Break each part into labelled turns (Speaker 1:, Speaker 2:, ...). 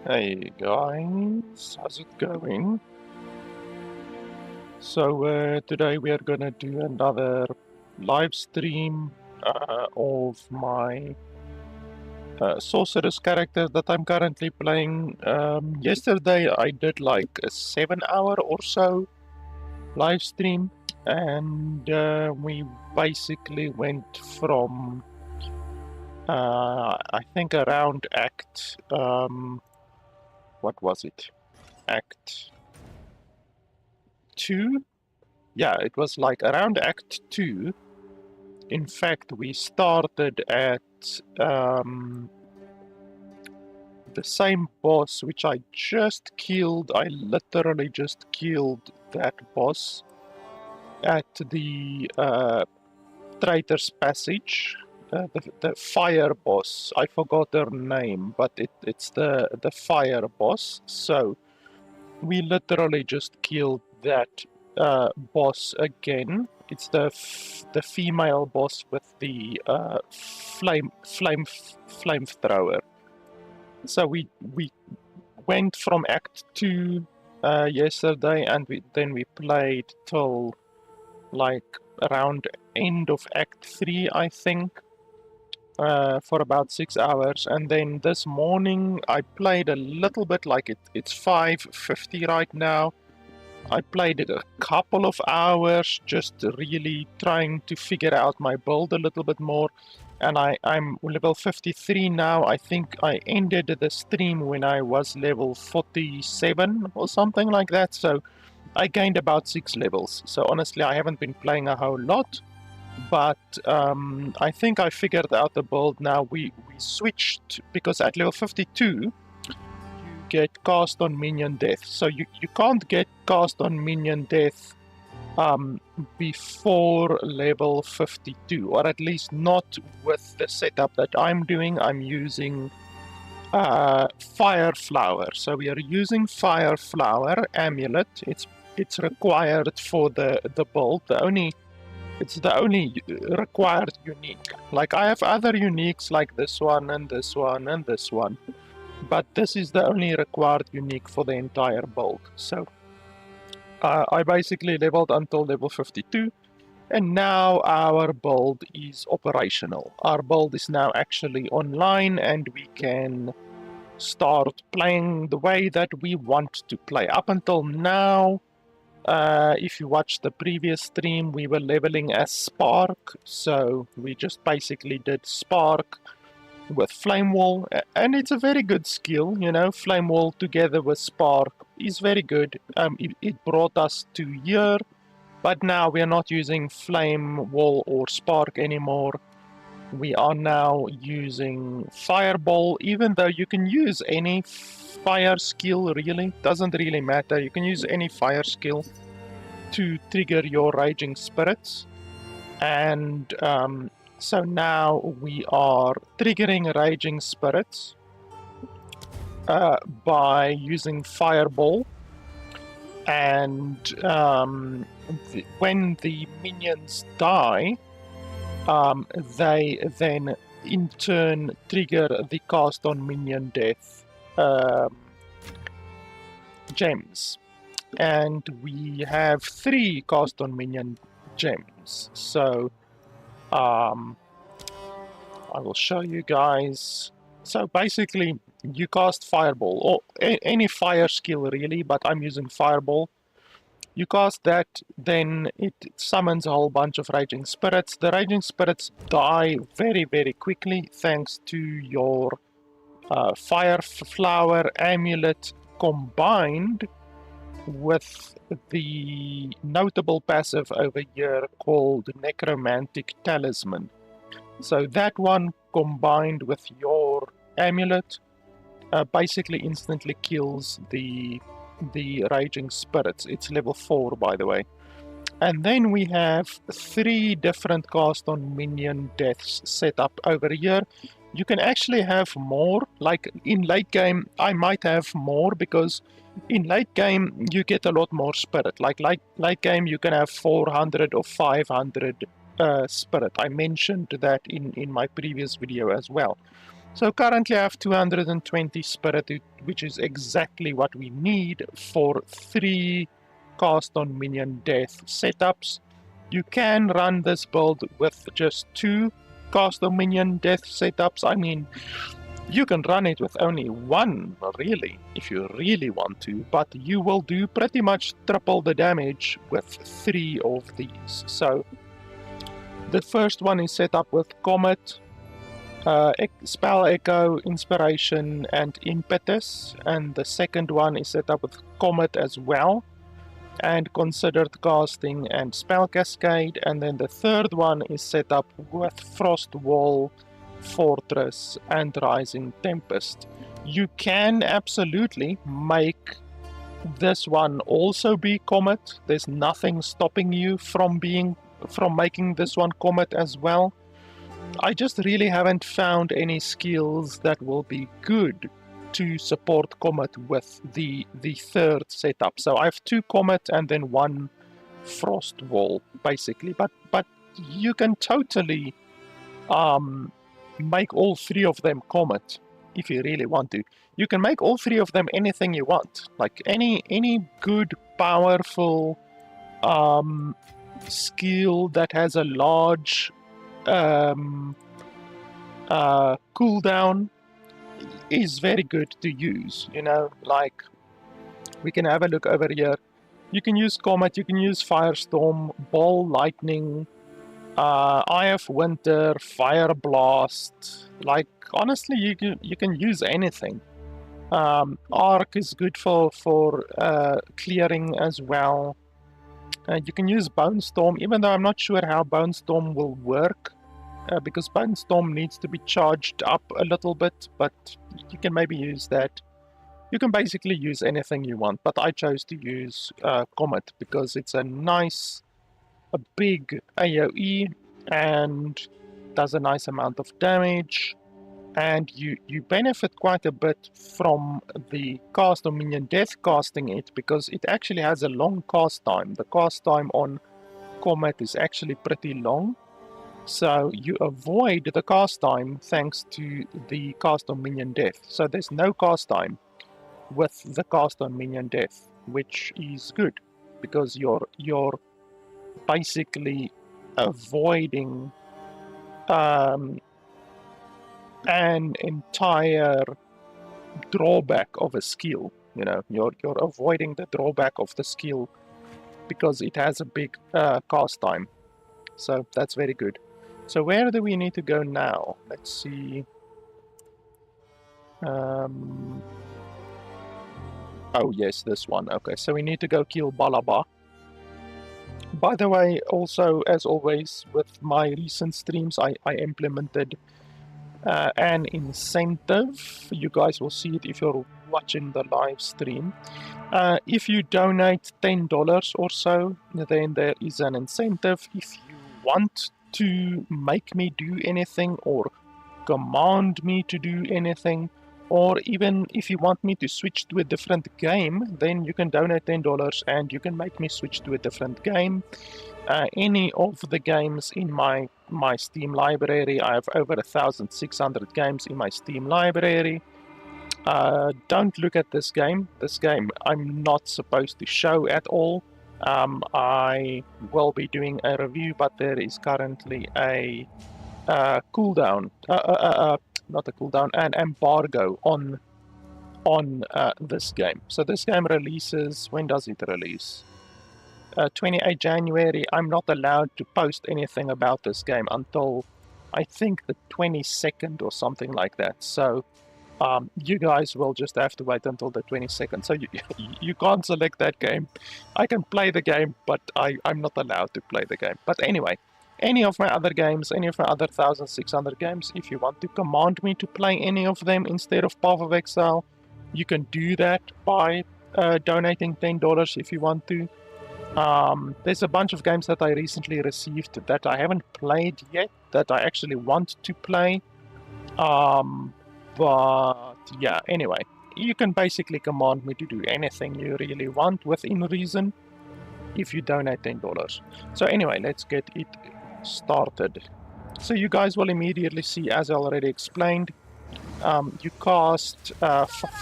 Speaker 1: Hey guys, how's it going? So today we are gonna do another live stream of my Sorceress character that I'm currently playing. Yesterday I did like a 7 hour or so live stream, and we basically went from I think around Act what was it? Act 2? Yeah, it was like around Act 2. In fact, we started at the same boss which I just killed. I literally just killed that boss at the Traitor's Passage. The fire boss. I forgot her name, but it's the fire boss. So we literally just killed that boss again. It's the female boss with the flamethrower. So we went from Act 2 yesterday, and then we played till like around end of Act 3, I think. For about 6 hours, and then this morning I played a little bit. Like it's 5:50 right now. I played it a couple of hours, just really trying to figure out my build a little bit more, and I'm level 53 now. I think I ended the stream when I was level 47 or something like that, so I gained about 6 levels. So honestly, I haven't been playing a whole lot, but I think I figured out the build now. We switched, because at level 52 you get cast on minion death, so you can't get cast on minion death before level 52, or at least not with the setup that I'm doing. I'm using fire flower, so we are using fire flower amulet. It's required for the build. It's the only required unique. Like, I have other uniques like this one and this one and this one, but this is the only required unique for the entire build. So I basically leveled until level 52, and now our build is operational. Our build is now actually online, and we can start playing the way that we want to play. Up until now, if you watch the previous stream, we were leveling as Spark, so we just basically did Spark with Flame Wall, and it's a very good skill, you know. Flame Wall together with Spark is very good. It brought us to here, but now we are not using Flame Wall or Spark anymore. We are now using Fireball, even though you can use any fire skill, really. Doesn't really matter. You can use any fire skill to trigger your Raging Spirits. And so now we are triggering Raging Spirits by using Fireball. And when the minions die, they then in turn trigger the cast on minion death gems. And we have 3 cast on minion gems. So I will show you guys. So basically, you cast Fireball, or any fire skill really, but I'm using Fireball. You cast that, then it summons a whole bunch of Raging Spirits. The Raging Spirits die very, very quickly thanks to your Fire Flower Amulet combined with the notable passive over here called Necromantic Talisman. So that one combined with your amulet basically instantly kills the Raging Spirits. It's level 4, by the way. And then we have 3 different cast on minion deaths set up over here. You can actually have more. Like in late game, I might have more, because in late game you get a lot more spirit. Like late game you can have 400 or 500 spirit. I mentioned that in my previous video as well. So currently I have 220 spirit, which is exactly what we need for 3 cast on minion death setups. You can run this build with just 2 cast on minion death setups. I mean, you can run it with only 1, really, if you really want to, but you will do pretty much triple the damage with 3 of these. So the first one is set up with Comet, Spell Echo, Inspiration, and Impetus, and the second one is set up with Comet as well, and Considered Casting and Spell Cascade, and then the third one is set up with Frost Wall, Fortress, and Rising Tempest. You can absolutely make this one also be Comet. There's nothing stopping you from making this one Comet as well. I just really haven't found any skills that will be good to support Comet with the third setup. So I have 2 Comet and then 1 Frost Wall, basically. But you can totally make all 3 of them Comet if you really want to. You can make all 3 of them anything you want. Like any good, powerful skill that has a large cooldown is very good to use, you know. Like, we can have a look over here. You can use Comet, you can use Firestorm, Ball Lightning, Eye of Winter, Fire Blast. Like, honestly, you can use anything. Arc is good for clearing as well. You can use Bone Storm, even though I'm not sure how Bone Storm will work, because Bone Storm needs to be charged up a little bit, but you can maybe use that. You can basically use anything you want, but I chose to use Comet because it's a nice, a big AoE and does a nice amount of damage, and you benefit quite a bit from the cast on minion death casting it, because it actually has a long cast time. The cast time on Comet is actually pretty long, so you avoid the cast time thanks to the cast on minion death. So there's no cast time with the cast on minion death, which is good because you're basically avoiding an entire drawback of a skill. You know, you're avoiding the drawback of the skill because it has a big cast time. So that's very good. So where do we need to go now? Let's see. Oh yes, this one. Okay, so we need to go kill Balaba. By the way, also, as always, with my recent streams, I implemented an incentive. You guys will see it if you're watching the live stream. If you donate $10 or so, then there is an incentive. If you want to make me do anything or command me to do anything, or even if you want me to switch to a different game, then you can donate $10 and you can make me switch to a different game. Any of the games in my Steam library, I have over 1,600 games in my Steam library. Don't look at this game. This game I'm not supposed to show at all. I will be doing a review, but there is currently a cooldown, not a cooldown, an embargo on this game. So this game releases, when does it release? 28 January. I'm not allowed to post anything about this game until I think the 22nd or something like that. So you guys will just have to wait until the 22nd. So you can't select that game. I can play the game, but I'm not allowed to play the game. But anyway, any of my other games, any of my other 1,600 games, if you want to command me to play any of them instead of Path of Exile, you can do that by donating $10 if you want to. There's a bunch of games that I recently received that I haven't played yet, that I actually want to play. But yeah, anyway, you can basically command me to do anything you really want within reason if you donate $10. So anyway, let's get it started. So you guys will immediately see, as I already explained, You cast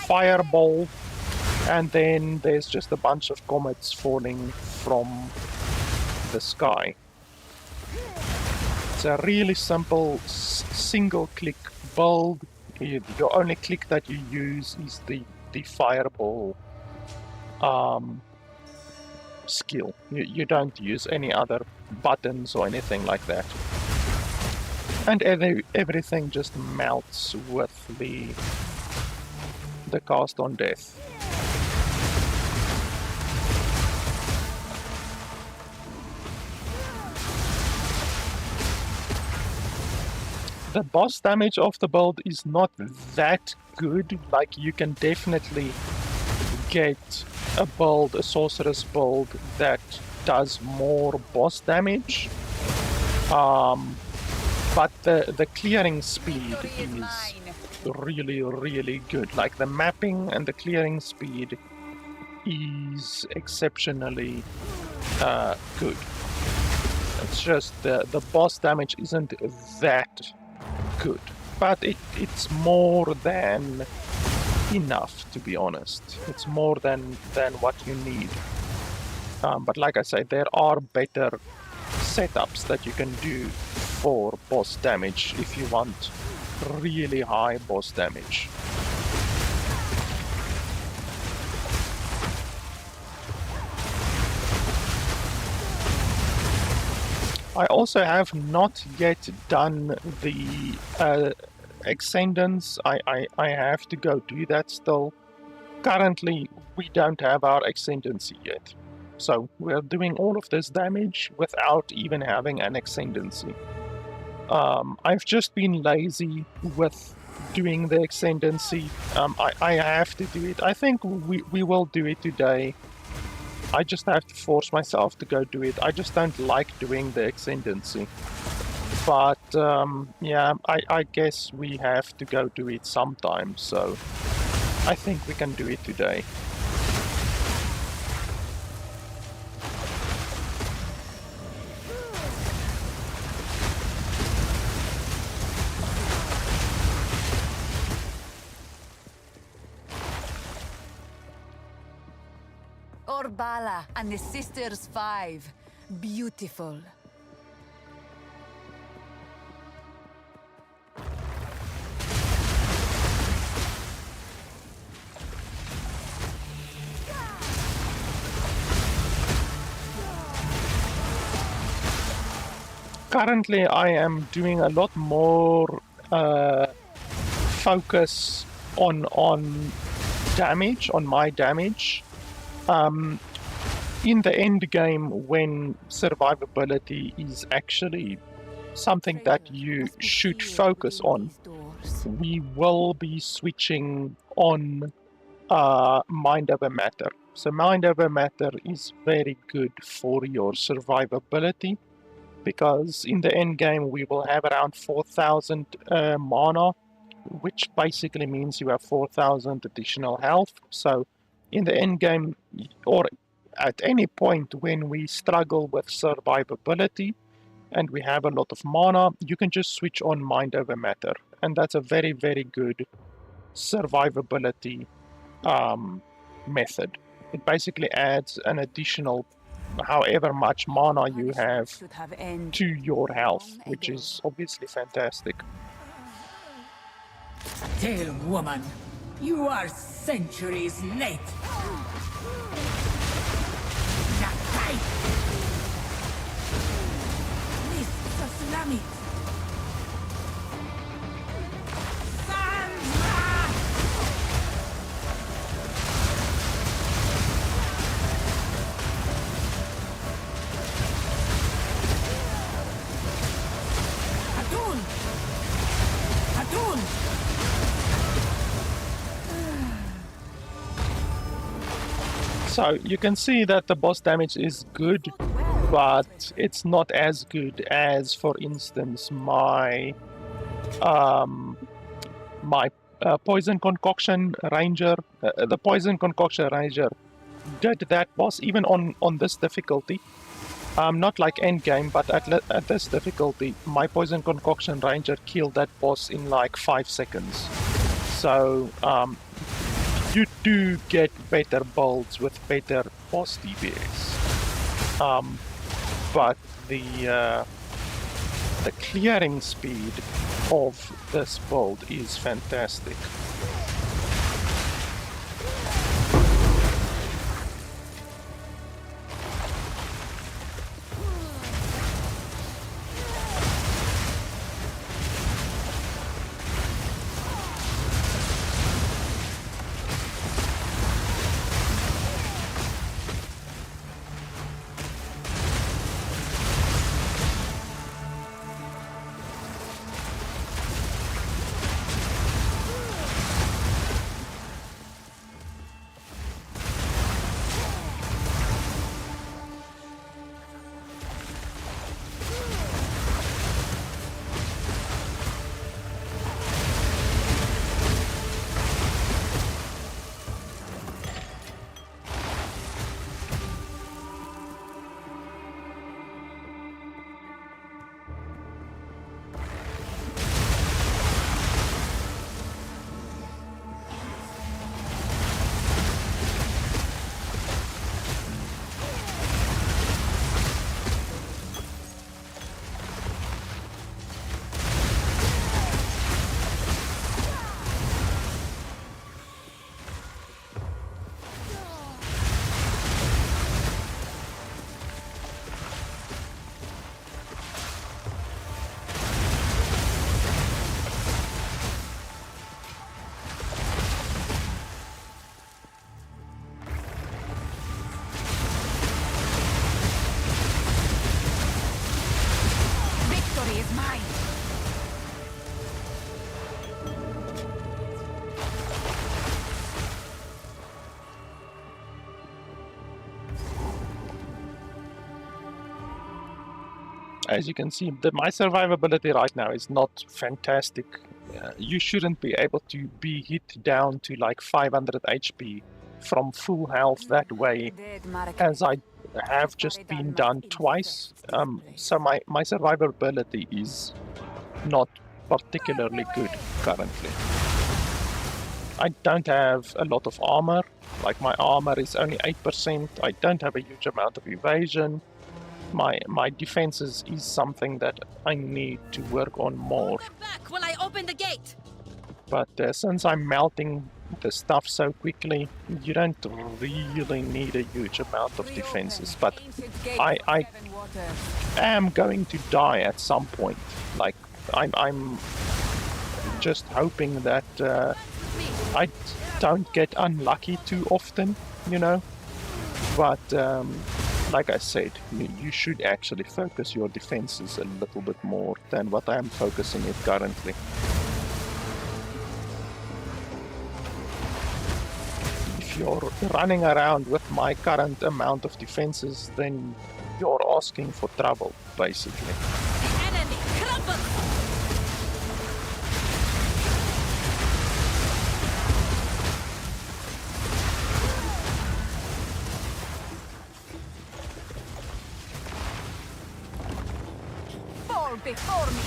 Speaker 1: Fireball, and then there's just a bunch of comets falling from the sky. It's a really simple single-click build. Your only click that you use is the Fireball skill. You don't use any other buttons or anything like that. And everything just melts with the cast on death. The boss damage of the build is not that good. Like, you can definitely get a sorceress build that does more boss damage. But the clearing speed is really, really good. Like, the mapping and the clearing speed is exceptionally good. It's just the boss damage isn't that good, but it's more than enough, to be honest. It's more than what you need. But like I say, there are better setups that you can do for boss damage if you want really high boss damage. I also have not yet done the Ascendance. I have to go do that still. Currently, we don't have our Ascendancy yet. So we're doing all of this damage without even having an Ascendancy. I've just been lazy with doing the Ascendancy. I have to do it. I think we will do it today. I just have to force myself to go do it. I just don't like doing the Ascendancy. But yeah, I guess we have to go do it sometime, so I think we can do it today.
Speaker 2: Orbala and the Sisters 5. Beautiful.
Speaker 1: Currently, I am doing a lot more focus on damage, on my damage. In the end game, when survivability is actually something that you should focus on, we will be switching on Mind Over Matter. So Mind Over Matter is very good for your survivability, because in the end game we will have around 4,000 mana, which basically means you have 4,000 additional health. So in the end game, or at any point when we struggle with survivability and we have a lot of mana, you can just switch on Mind Over Matter, and that's a very, very good survivability method. It basically adds an additional however much mana you have to your health, which is obviously fantastic.
Speaker 3: Tale woman, you are centuries late. Nakai! Miss Tsunami!
Speaker 1: So you can see that the boss damage is good, but it's not as good as, for instance, my Poison Concoction Ranger. The Poison Concoction Ranger did that boss even on this difficulty. Not like endgame, but at this difficulty, my Poison Concoction Ranger killed that boss in like 5 seconds. So you do get better builds with better boss DPS. But the clearing speed of this build is fantastic. As you can see, my survivability right now is not fantastic. You shouldn't be able to be hit down to like 500 HP from full health that way, as I have just been done twice. So my survivability is not particularly good currently. I don't have a lot of armor, like my armor is only 8%, I don't have a huge amount of evasion. My defenses is something that I need to work on more.
Speaker 4: Back when I open the gate.
Speaker 1: But since I'm melting the stuff so quickly, you don't really need a huge amount of defenses. But I am going to die at some point. Like I'm just hoping that I don't get unlucky too often, you know. But like I said, you should actually focus your defenses a little bit more than what I am focusing it currently. If you're running around with my current amount of defenses, then you're asking for trouble, basically.
Speaker 4: Enemy crumble.
Speaker 2: Before me.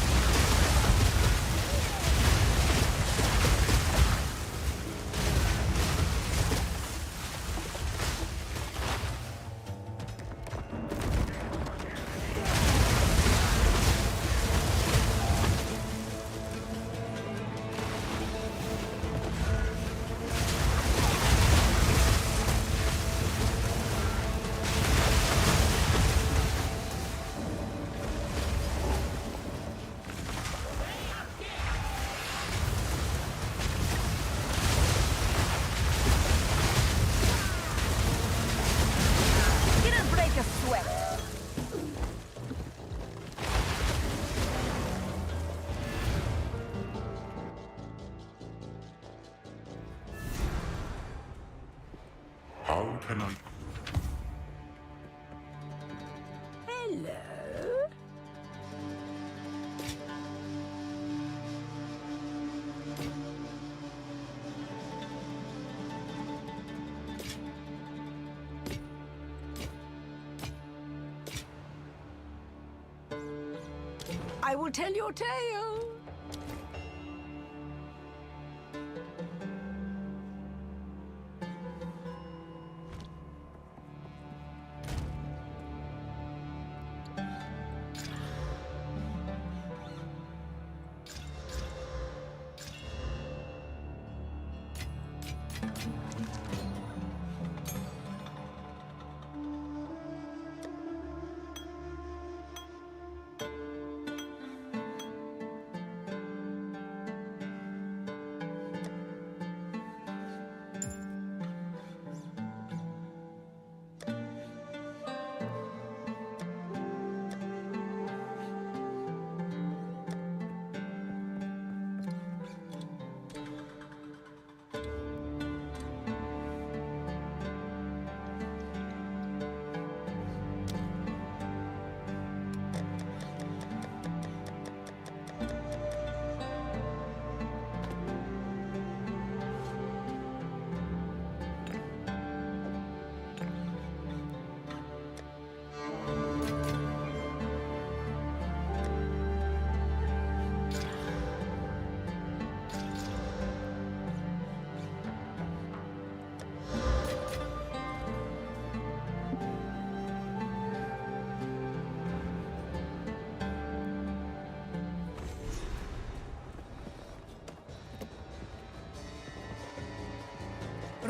Speaker 5: How can I?
Speaker 3: Hello? I will tell your tale.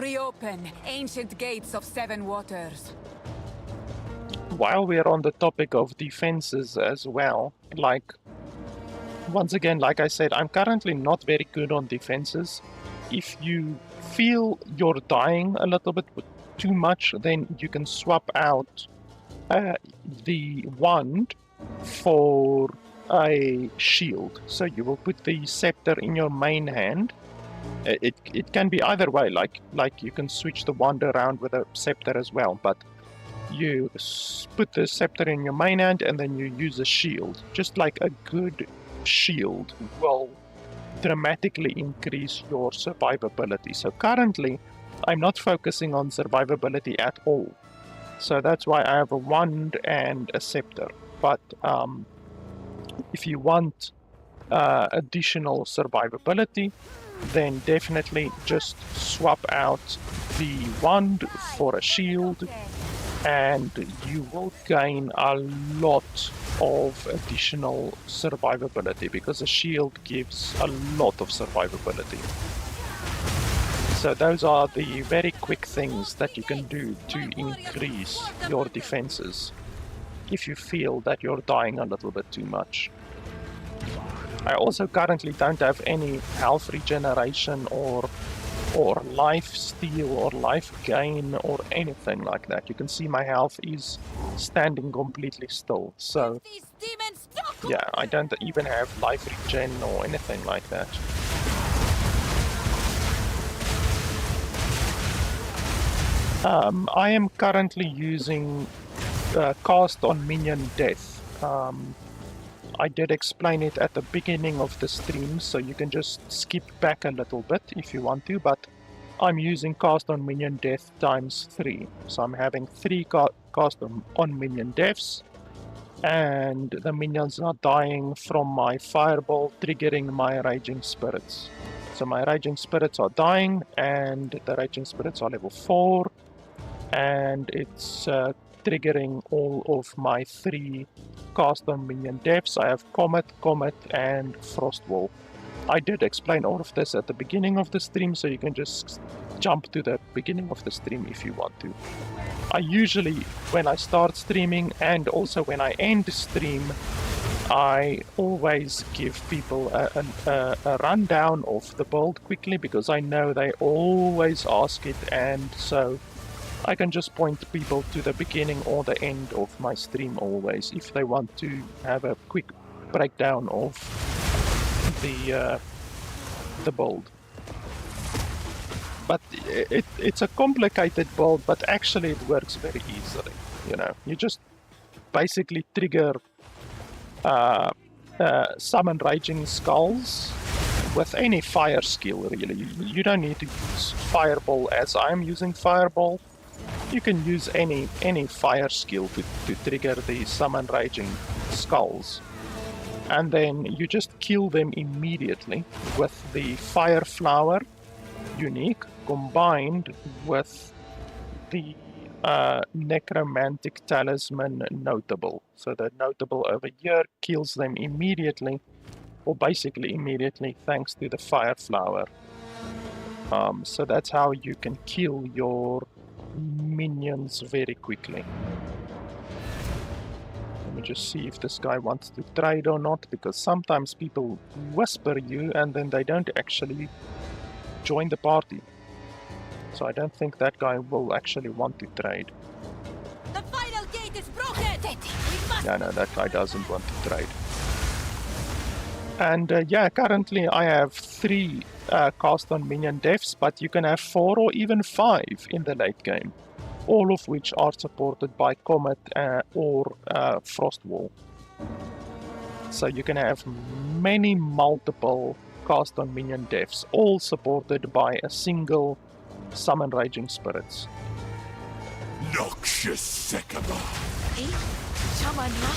Speaker 2: Reopen ancient gates of seven waters.
Speaker 1: While we're on the topic of defenses as well, like, once again, like I said, I'm currently not very good on defenses. If you feel you're dying a little bit too much, then you can swap out the wand for a shield. So you will put the scepter in your main hand. It can be either way, like you can switch the wand around with a scepter as well, but you put the scepter in your main hand and then you use a shield. Just like a good shield will dramatically increase your survivability. So currently I'm not focusing on survivability at all. So that's why I have a wand and a scepter. But if you want additional survivability, then definitely just swap out the wand for a shield, and you will gain a lot of additional survivability, because a shield gives a lot of survivability. So those are the very quick things that you can do to increase your defenses if you feel that you're dying a little bit too much. I also currently don't have any health regeneration or life steal or life gain or anything like that. You can see my health is standing completely still. So yeah, I don't even have life regen or anything like that. I am currently using cast on minion death. I did explain it at the beginning of the stream, so you can just skip back a little bit if you want to, but I'm using cast on minion death times 3. So I'm having 3 cast on minion deaths, and the minions are dying from my fireball, triggering my raging spirits. So my raging spirits are dying, and the raging spirits are level 4, and it's triggering all of my 3 cast on minion deaths. I have Comet, and Frostwall. I did explain all of this at the beginning of the stream, so you can just jump to the beginning of the stream if you want to. I usually, when I start streaming and also when I end the stream, I always give people a rundown of the build quickly, because I know they always ask it, and so I can just point people to the beginning or the end of my stream always, if they want to have a quick breakdown of the build. But it's a complicated build, but actually it works very easily. You know, you just basically trigger summon Raging Skulls with any fire skill, really. You don't need to use Fireball as I'm using Fireball. You can use any fire skill to trigger the summon Raging Skulls. And then you just kill them immediately with the Fire Flower unique combined with the Necromantic Talisman Notable. So the Notable over here kills them immediately, or basically immediately, thanks to the Fire Flower. So that's how you can kill your minions very quickly. Let me just see if this guy wants to trade or not, because sometimes people whisper you and then they don't actually join the party. So I don't think that guy will actually want to trade.
Speaker 4: The final gate is broken.
Speaker 1: Yeah, no, that guy doesn't want to trade. And yeah, currently I have 3 cast on minion deaths, but you can have 4 or even 5 in the late game, all of which are supported by Comet or Frostwall. So you can have many multiple cast on minion deaths, all supported by a single summon Raging Spirits.
Speaker 5: Noxious Sekaba!
Speaker 4: Eh? Shamana?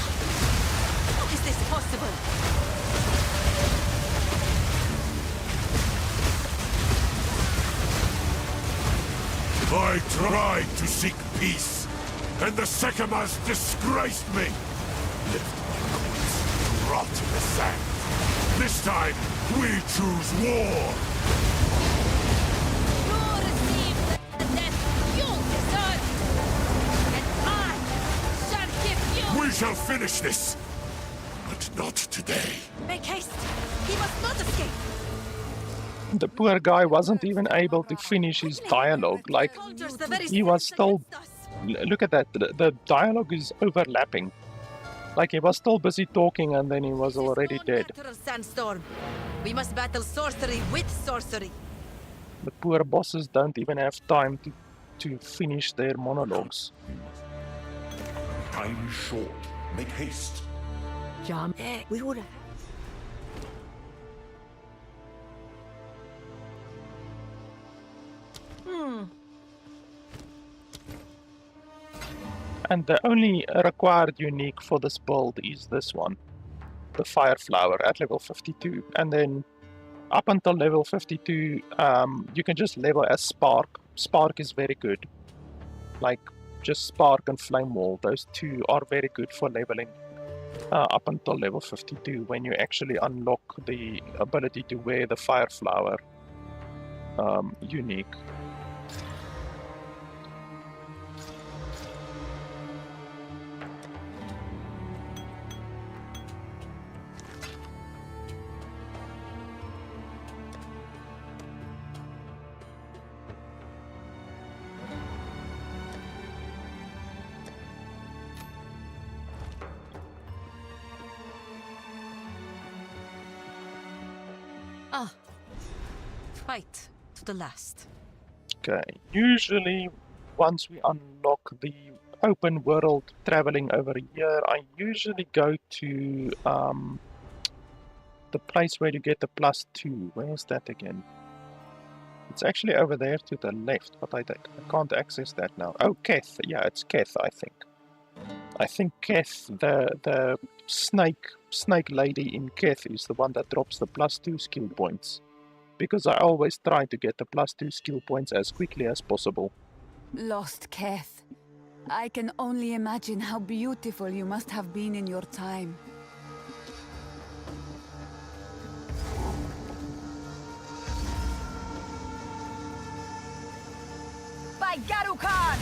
Speaker 4: How is this possible?
Speaker 5: I tried to seek peace, and the Sekamas disgraced me. Left my corpse, rot in the sand. This time, we choose war.
Speaker 4: You receive the
Speaker 5: We shall finish this, but not today.
Speaker 4: Make haste! He must not escape!
Speaker 1: The poor guy wasn't even able to finish his dialogue. Like,
Speaker 4: Soldiers, the very
Speaker 1: he was
Speaker 4: sense
Speaker 1: still...
Speaker 4: against us.
Speaker 1: Look at that, the dialogue is overlapping. Like, he was still busy talking and then he was already dead.
Speaker 4: This is no matter of Sandstorm. We must battle sorcery with sorcery.
Speaker 1: The poor bosses don't even have time to finish their monologues.
Speaker 5: Time is short. Make haste.
Speaker 4: Jam. We would have.
Speaker 1: And the only required unique for this build is this one. The Fire Flower at level 52. And then up until level 52, you can just level as Spark. Spark is very good. Like, just Spark and Flame Wall, those two are very good for leveling up until level 52, when you actually unlock the ability to wear the Fire Flower unique.
Speaker 4: Ah. Fight to the last.
Speaker 1: Okay, usually once we unlock the open world traveling over here, I usually go to the place where you get the +2. Where is that again? It's actually over there to the left, but I can't access that now. Oh, Keth. Yeah, it's Keth, I think. I think Keth, the snake lady in Keth, is the one that drops the +2 skill points. Because I always try to get the +2 skill points as quickly as possible.
Speaker 2: Lost Keth. I can only imagine how beautiful you must have been in your time. By Garukan!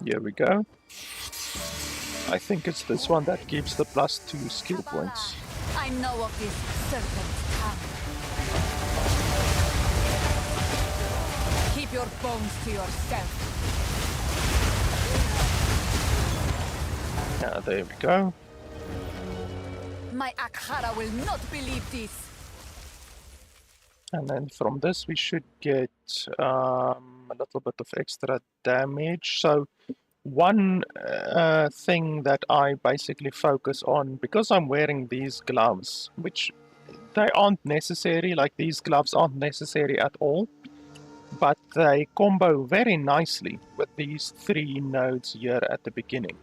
Speaker 1: Here we go. I think it's this one that gives the +2 skill points.
Speaker 2: I know of this serpent's tongue. Keep your bones to yourself.
Speaker 1: There we go.
Speaker 2: My Akhara will not believe this.
Speaker 1: And then from this we should get a little bit of extra damage. So one thing that I basically focus on, because I'm wearing these gloves, which they aren't necessary, like these gloves aren't necessary at all, but they combo very nicely with these 3 nodes here at the beginning.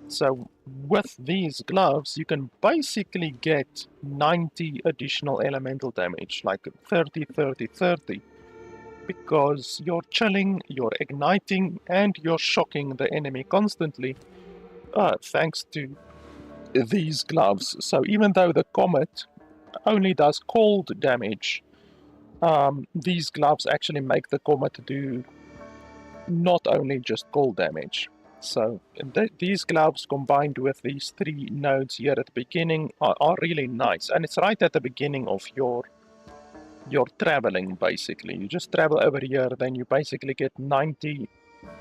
Speaker 1: So with these gloves, you can basically get 90 additional elemental damage, like 30, 30, 30. Because you're chilling, you're igniting, and you're shocking the enemy constantly, thanks to these gloves. So even though the Comet only does cold damage, these gloves actually make the Comet do not only just cold damage. So these gloves combined with these 3 nodes here at the beginning are really nice. And it's right at the beginning of your traveling, basically. You just travel over here, then you basically get 90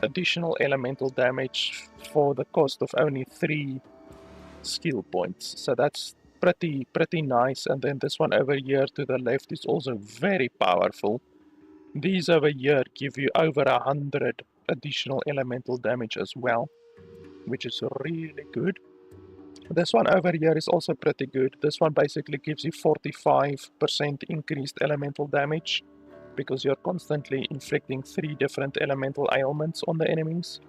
Speaker 1: additional elemental damage for the cost of only 3 skill points. So that's pretty nice. And then this one over here to the left is also very powerful. These over here give you over 100 additional elemental damage as well, which is really good. This one over here is also pretty good. This one basically gives you 45% increased elemental damage, because you're constantly inflicting 3 different elemental ailments on the enemies.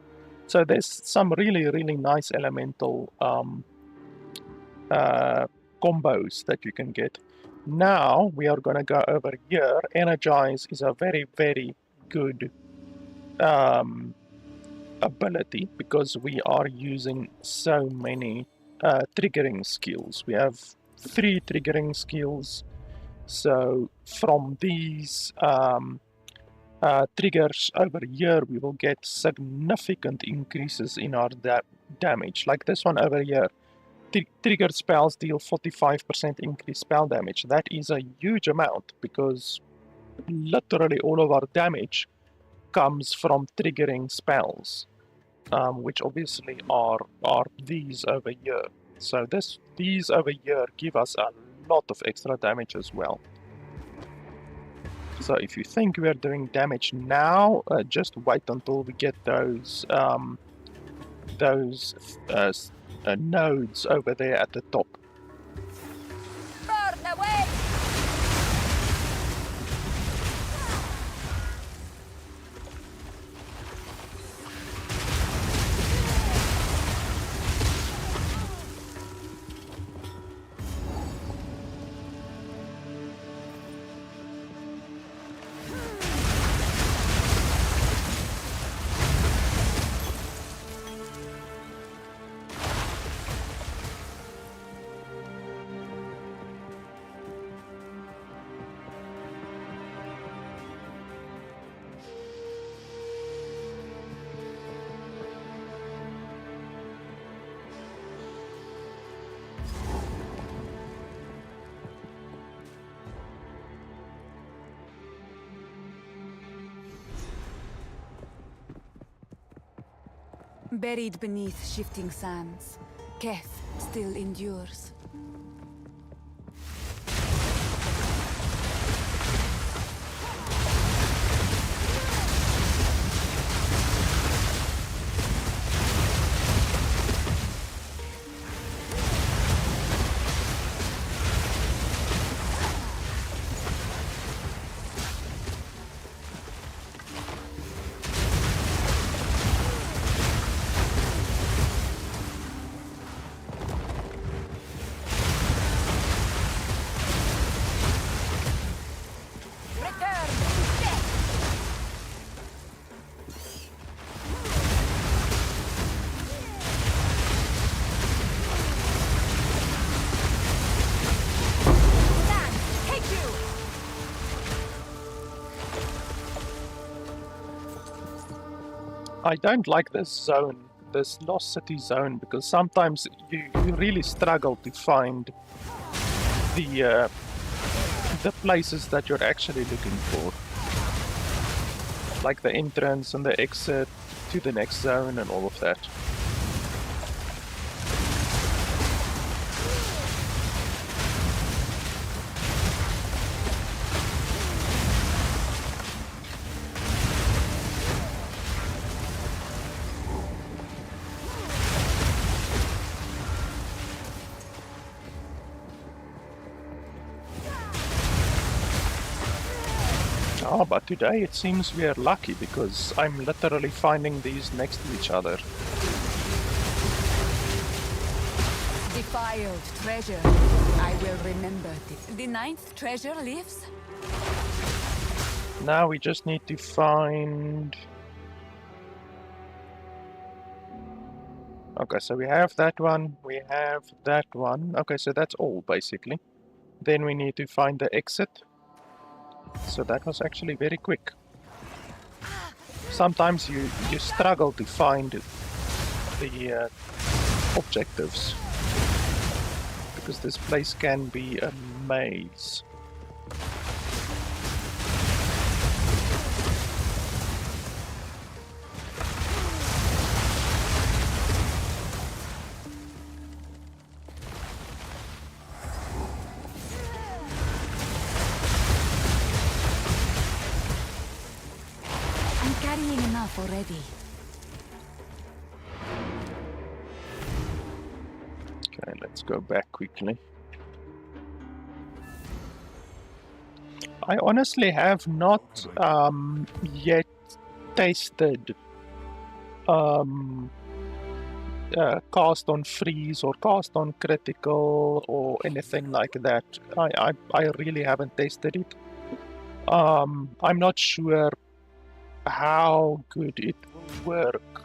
Speaker 1: So there's some really nice elemental combos that you can get. Now we are going to go over here. Energize is a very, very good ability because we are using so many triggering skills. We have 3 triggering skills. So from these triggers over here, we will get significant increases in our damage. Like this one over here. Triggered spells deal 45% increased spell damage. That is a huge amount because literally all of our damage comes from triggering spells, which obviously are these over here. So these over here give us a lot of extra damage as well. So if you think we are doing damage now, just wait until we get those nodes over there at the top.
Speaker 2: Burn away! Buried beneath shifting sands, Keth still endures.
Speaker 1: I don't like this zone, this Lost City zone, because sometimes you really struggle to find the places that you're actually looking for. Like the entrance and the exit to the next zone and all of that. Oh, but today it seems we are lucky because I'm literally finding these next to each other.
Speaker 2: Defiled treasure. I will remember this. The 9th treasure lives?
Speaker 1: Now we just need to find... Okay, so we have that one, we have that one. Okay, so that's all basically. Then we need to find the exit. So that was actually very quick. Sometimes you struggle to find the objectives because this place can be a maze.
Speaker 2: Already.
Speaker 1: Okay, let's go back quickly. I honestly have not yet tasted cast on freeze or cast on critical or anything like that. I really haven't tested it. I'm not sure how good it will work,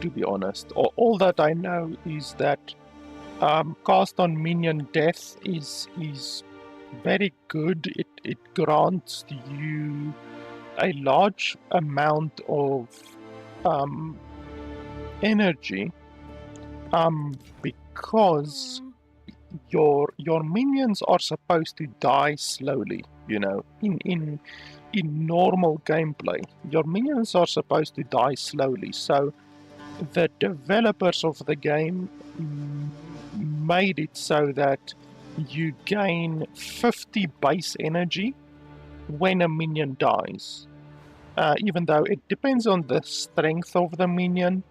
Speaker 1: to be honest. All that I know is that cast on minion death is very good. It grants you a large amount of energy because your minions are supposed to die slowly, you know. In normal gameplay, your minions are supposed to die slowly, so the developers of the game made it so that you gain 50 base energy when a minion dies. Even though it depends on the strength of the minion,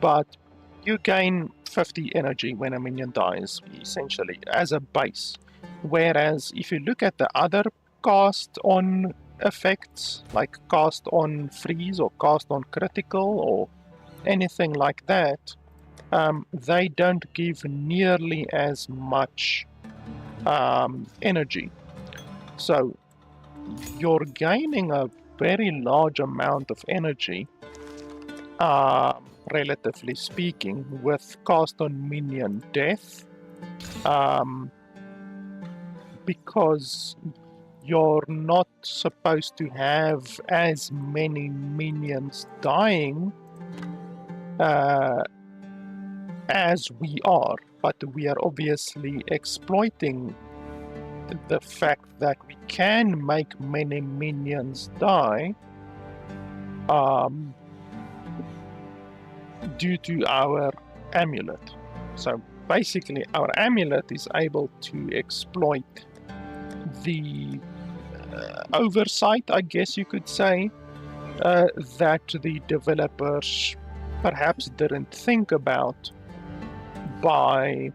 Speaker 1: but you gain 50 energy when a minion dies, essentially, as a base. Whereas if you look at the other cast on effects, like cast on freeze or cast on critical or anything like that, they don't give nearly as much energy. So you're gaining a very large amount of energy, relatively speaking, with cast on minion death, because you're not supposed to have as many minions dying as we are, but we are obviously exploiting the fact that we can make many minions die due to our amulet. So basically our amulet is able to exploit the oversight, I guess you could say, that the developers perhaps didn't think about by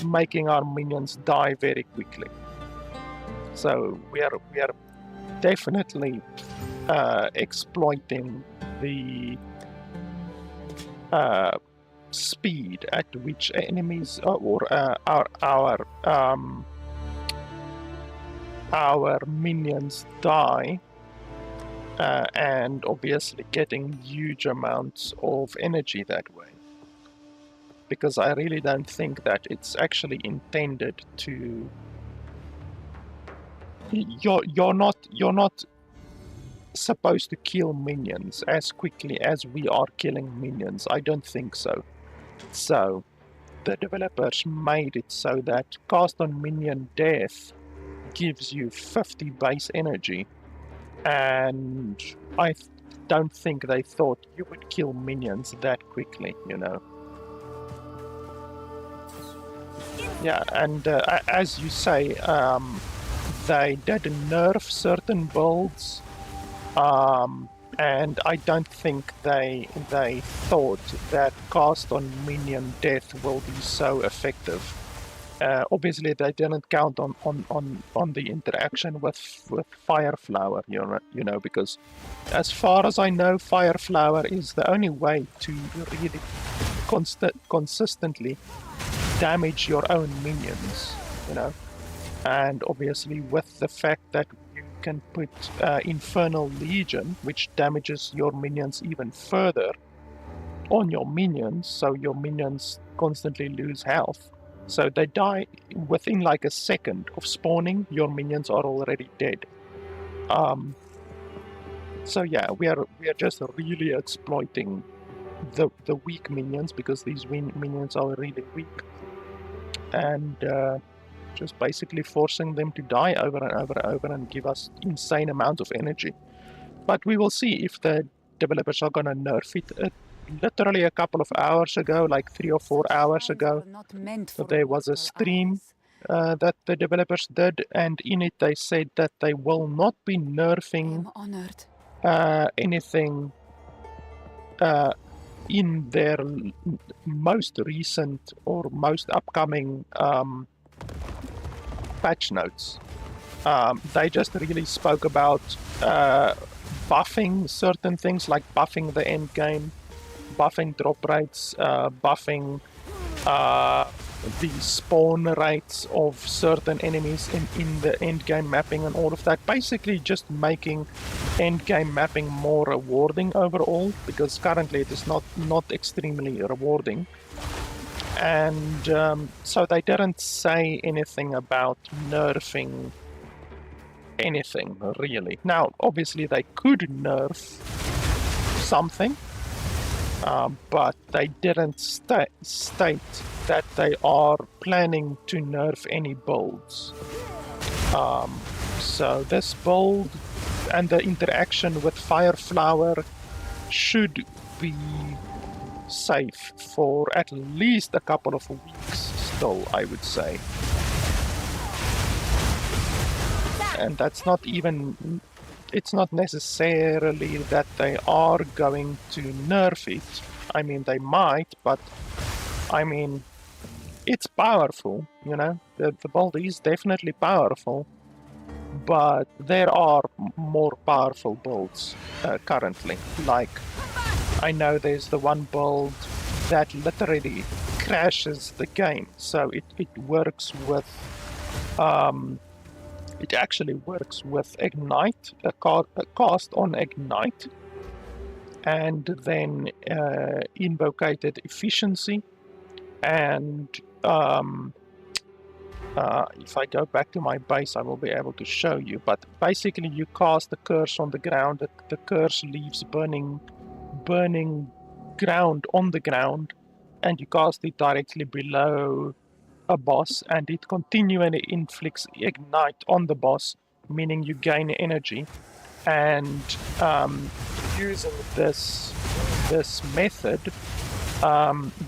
Speaker 1: making our minions die very quickly. So we are definitely exploiting the speed at which enemies or our minions die, and obviously getting huge amounts of energy that way. Because I really don't think that it's actually intended to. You're not supposed to kill minions as quickly as we are killing minions. I don't think so. So the developers made it so that cast on minion death gives you 50 base energy, and I don't think they thought you would kill minions that quickly, you know. Yeah, and as you say, they did nerf certain builds, and I don't think they thought that cast on minion death will be so effective. Obviously, they didn't count on the interaction with Fire Flower, you know, because as far as I know, Fire Flower is the only way to really consistently damage your own minions, you know. And obviously with the fact that you can put Infernal Legion, which damages your minions even further on your minions, so your minions constantly lose health. So they die within like a second of spawning, your minions are already dead. So yeah, we are just really exploiting the weak minions, because these minions are really weak, and just basically forcing them to die over and over and over and give us insane amounts of energy. But we will see if the developers are gonna nerf it. Literally a couple of hours ago, like 3 or 4 hours ago, there was a stream that the developers did, and in it they said that they will not be nerfing anything in their most recent or most upcoming patch notes. They just really spoke about buffing certain things, like buffing the end game, buffing drop rates, buffing the spawn rates of certain enemies in the end game mapping and all of that. Basically just making end game mapping more rewarding overall, because currently it is not extremely rewarding. And so they didn't say anything about nerfing anything really. Now obviously they could nerf something, but they didn't state that they are planning to nerf any builds. So this build and the interaction with Fire Flower should be safe for at least a couple of weeks still, I would say. And that's not even... It's not necessarily that they are going to nerf it. I mean, they might, but I mean, it's powerful, you know? The build is definitely powerful, but there are more powerful builds currently. Like, I know there's the one build that literally crashes the game, so it works with... it actually works with Ignite, a cast on Ignite, and then invocated efficiency. And if I go back to my base, I will be able to show you. But basically, you cast the curse on the ground. The curse leaves burning ground on the ground, and you cast it directly below a boss, and it continually inflicts ignite on the boss, meaning you gain energy. And using this method,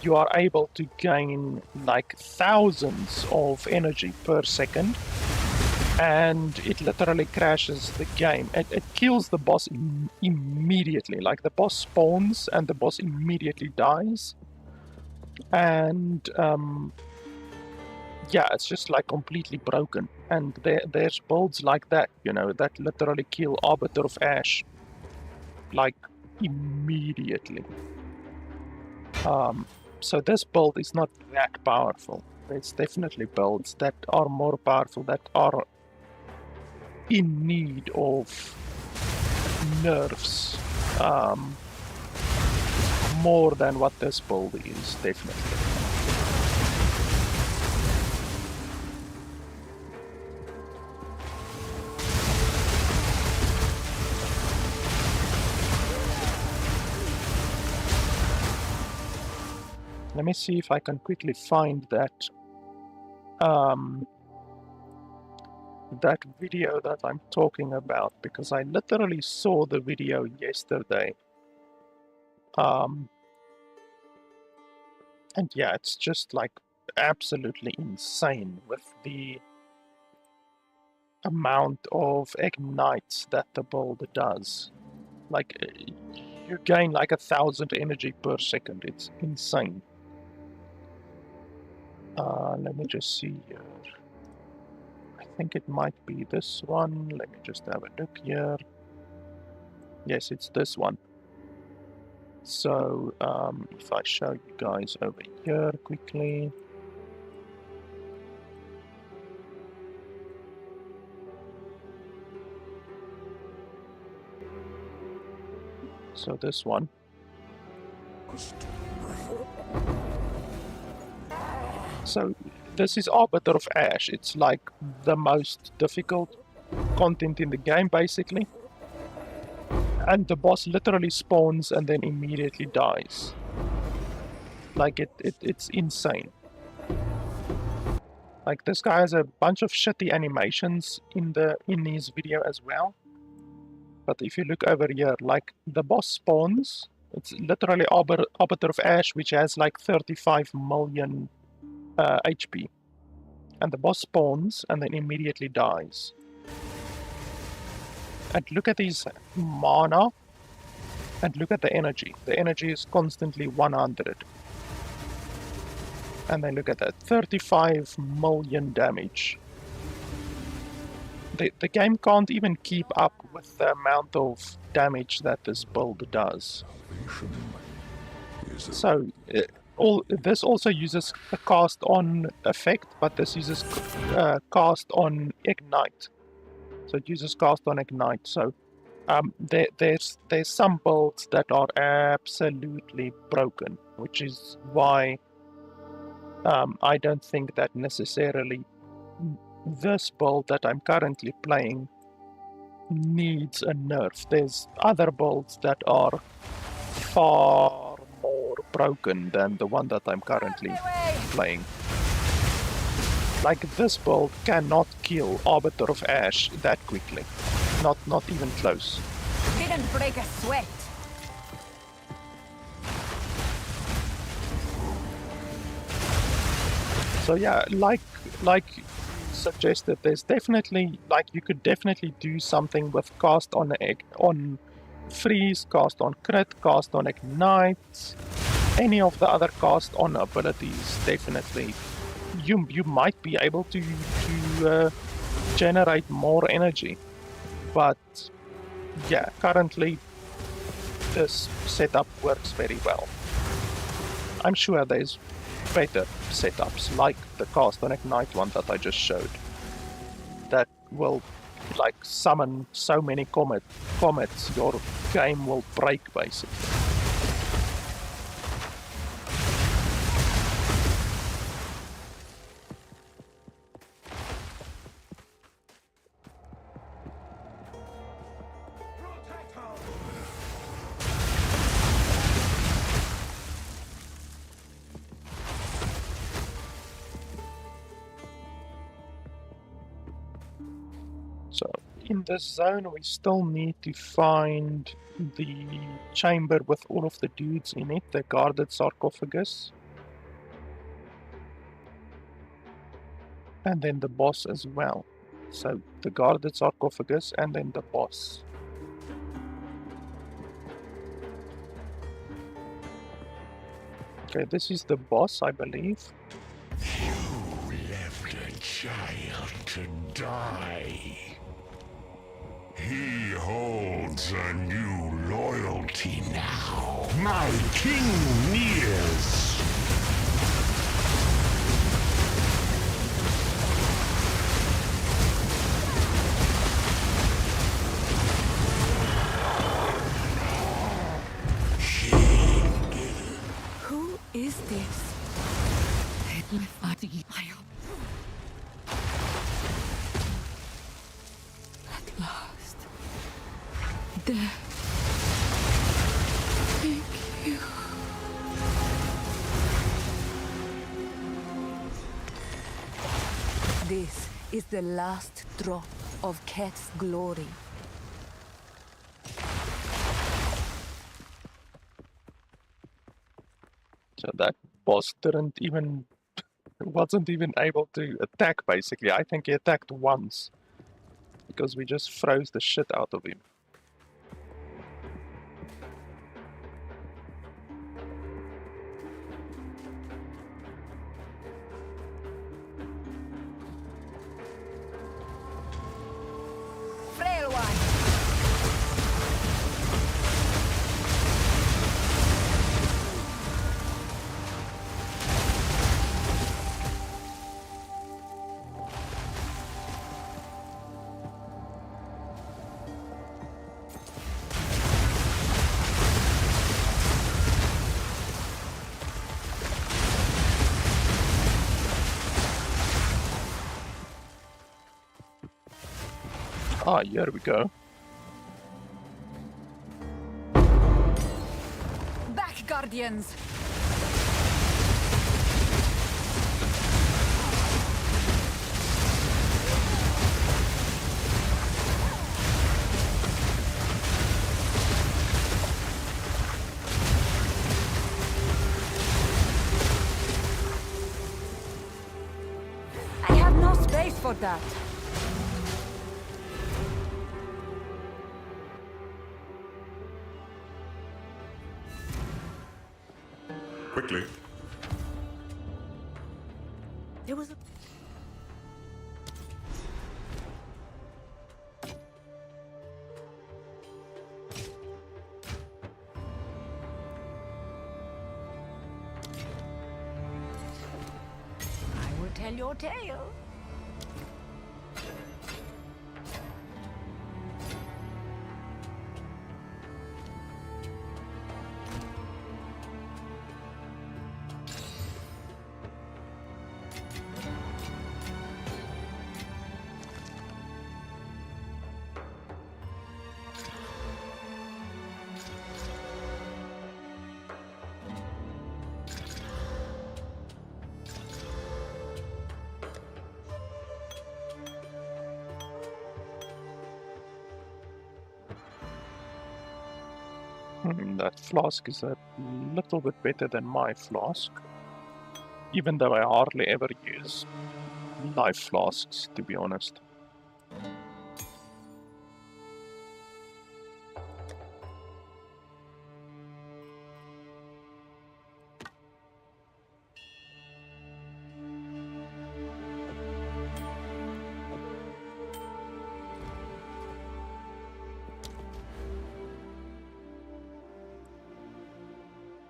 Speaker 1: you are able to gain like thousands of energy per second, and it literally crashes the game. It kills the boss immediately. Like, the boss spawns and the boss immediately dies. And yeah, it's just like completely broken. And there's builds like that, you know, that literally kill Arbiter of Ash like immediately. So this build is not that powerful. There's definitely builds that are more powerful, that are in need of nerfs more than what this build is, definitely. Let me see if I can quickly find that that video that I'm talking about, because I literally saw the video yesterday. And yeah, it's just like absolutely insane with the amount of ignites that the build does. Like, you gain like 1,000 energy per second. It's insane. Let me just see here. I think it might be this one. Let me just have a look here. Yes, it's this one. So, if I show you guys over here quickly. So this one. So this is Arbiter of Ash. It's like the most difficult content in the game, basically. And the boss literally spawns and then immediately dies. Like, it's insane. Like, this guy has a bunch of shitty animations in his video as well. But if you look over here, like, the boss spawns. It's literally Arbiter of Ash, which has like 35 million HP. And the boss spawns and then immediately dies. And look at his mana. And look at the energy. The energy is constantly 100. And then look at that. 35 million damage. The game can't even keep up with the amount of damage that this build does. So this also uses a cast on effect, but this uses cast on ignite. So it uses cast on ignite. So there's some builds that are absolutely broken, which is why I don't think that necessarily this build that I'm currently playing needs a nerf. There's other builds that are far more broken than the one that I'm currently playing. Like this build cannot kill Arbiter of Ash that quickly. Not even close.
Speaker 2: Didn't break a sweat.
Speaker 1: So yeah, like suggested, there's definitely, like, you could definitely do something with cast on freeze, cast on crit, cast on ignite, any of the other cast on abilities. Definitely, you might be able to generate more energy, but yeah, currently this setup works very well. I'm sure there's better setups like the cast on ignite one that I just showed that will like summon so many comets your game will break basically. So in this zone we still need to find the chamber with all of the dudes in it, the guarded sarcophagus. And then the boss as well. So the guarded sarcophagus and then the boss. Okay, this is the boss, I believe.
Speaker 5: You left a child to die. He holds a new loyalty now. My king nears.
Speaker 2: Who is this? At last. Death. Thank you. This is the last drop of Ket's glory.
Speaker 1: So that boss wasn't even able to attack basically. I think he attacked once because we just froze the shit out of him.
Speaker 2: Frail one.
Speaker 1: Ah, here we go.
Speaker 2: Back, Guardians! I have no space for that.
Speaker 5: Quickly.
Speaker 4: There was a... your tail.
Speaker 1: That flask is a little bit better than my flask, even though I hardly ever use life flasks, to be honest.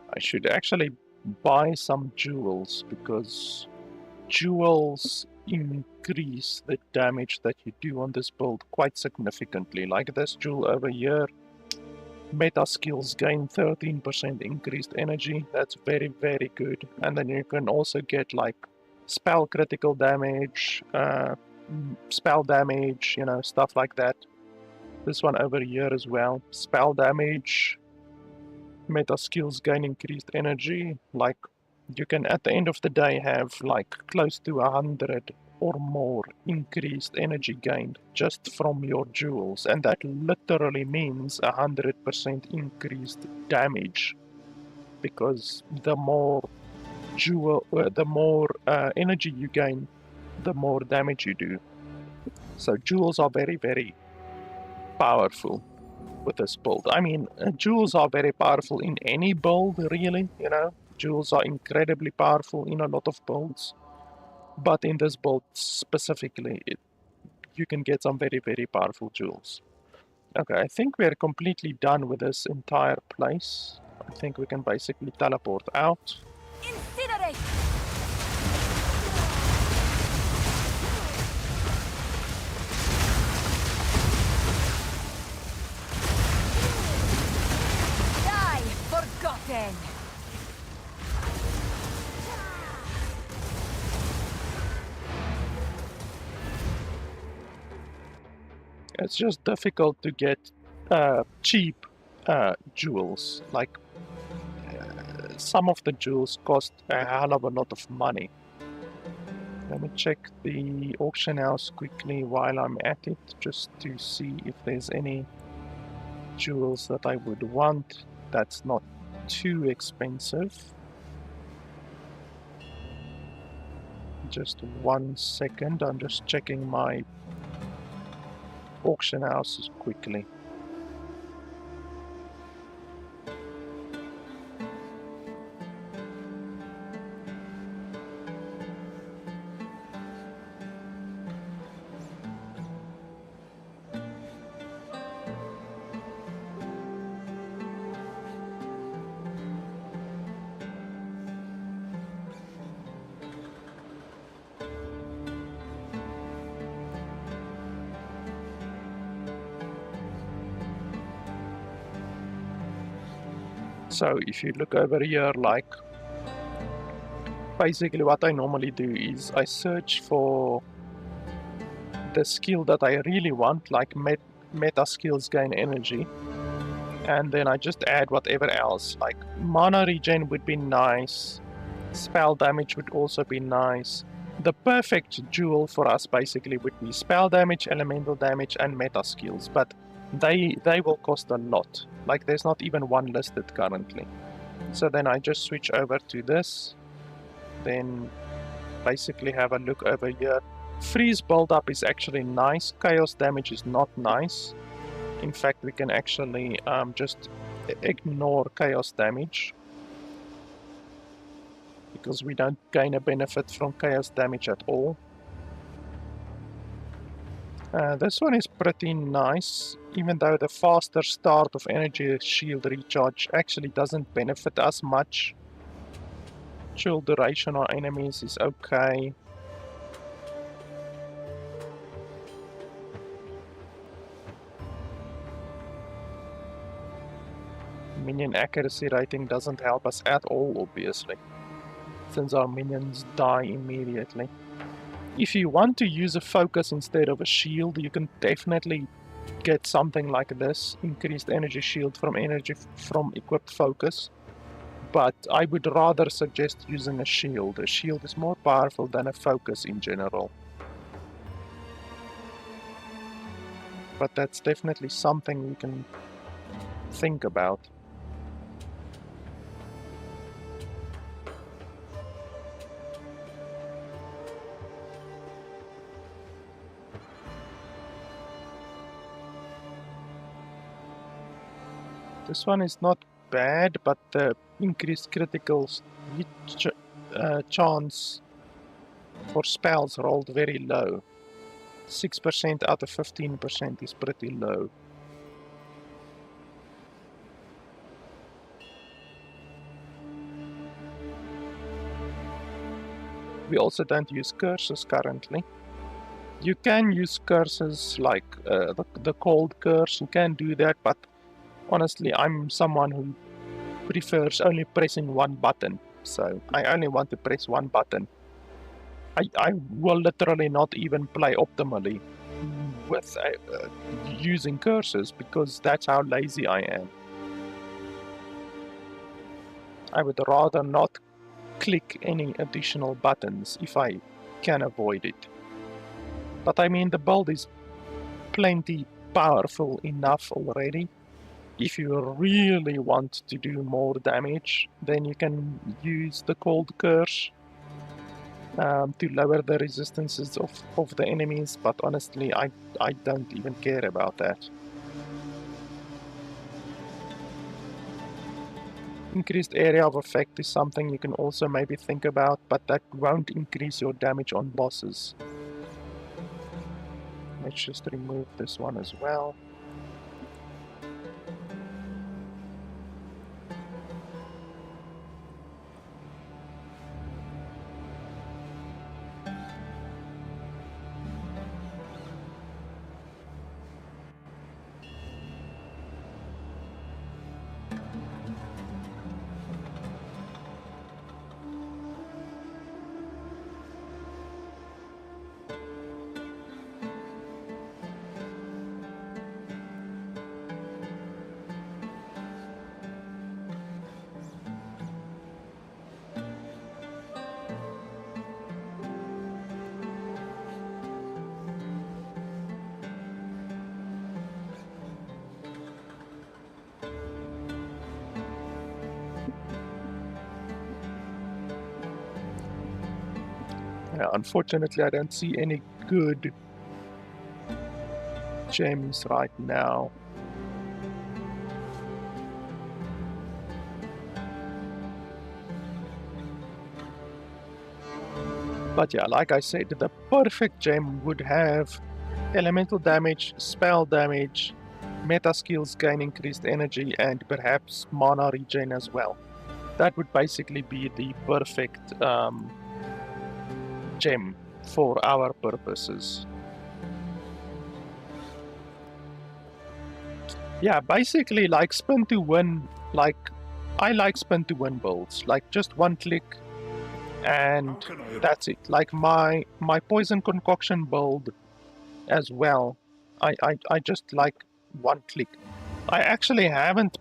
Speaker 1: I should actually buy some jewels, because jewels increase the damage that you do on this build quite significantly. Like this jewel over here, meta skills gain 13% increased energy. That's very, very good. And then you can also get like spell critical damage, spell damage, you know, stuff like that. This one over here as well, spell damage, meta skills gain increased energy. Like you can at the end of the day have like close to 100 or more increased energy gained just from your jewels, and that literally means 100% increased damage, because the more energy you gain, the more damage you do. So jewels are very, very powerful with this build. I mean, jewels are very powerful in any build, really, you know. Jewels are incredibly powerful in a lot of builds. But in this build specifically, you can get some very, very powerful jewels. Okay, I think we're completely done with this entire place. I think we can basically teleport out.
Speaker 2: Incinerate! Die, forgotten!
Speaker 1: It's just difficult to get cheap jewels. Like, some of the jewels cost a hell of a lot of money. Let me check the auction house quickly while I'm at it, just to see if there's any jewels that I would want that's not too expensive. Just 1 second, I'm just checking my auction houses quickly. So if you look over here, like, basically what I normally do is I search for the skill that I really want, like meta skills gain energy, and then I just add whatever else. Like mana regen would be nice, spell damage would also be nice. The perfect jewel for us basically would be spell damage, elemental damage, and meta skills, but they will cost a lot. Like there's not even one listed currently. So then I just switch over to this, then basically have a look over here. Freeze build-up is actually nice, chaos damage is not nice. In fact, we can actually just ignore chaos damage, because we don't gain a benefit from chaos damage at all. This one is pretty nice, even though the faster start of energy shield recharge actually doesn't benefit us much. Chill duration on enemies is okay. Minion accuracy rating doesn't help us at all, obviously, since our minions die immediately. If you want to use a focus instead of a shield, you can definitely get something like this, increased energy shield from equipped focus. But I would rather suggest using a shield. A shield is more powerful than a focus in general. But that's definitely something we can think about. This one is not bad, but the increased critical hit chance for spells rolled very low. 6% out of 15% is pretty low. We also don't use curses currently. You can use curses like the cold curse, you can do that, but honestly, I'm someone who prefers only pressing one button, so I only want to press one button. I will literally not even play optimally with using curses, because that's how lazy I am. I would rather not click any additional buttons if I can avoid it. But I mean, the build is plenty powerful enough already. If you really want to do more damage, then you can use the Cold Curse to lower the resistances of the enemies, but honestly, I don't even care about that. Increased area of effect is something you can also maybe think about, but that won't increase your damage on bosses. Let's just remove this one as well. Yeah, unfortunately, I don't see any good gems right now. But yeah, like I said, the perfect gem would have elemental damage, spell damage, meta skills gain increased energy, and perhaps mana regen as well. That would basically be the perfect gem for our purposes. Yeah, basically like spin to win, like I like spin to win builds, like just one click and that's it. Like my poison concoction build as well, I just like one click. I actually haven't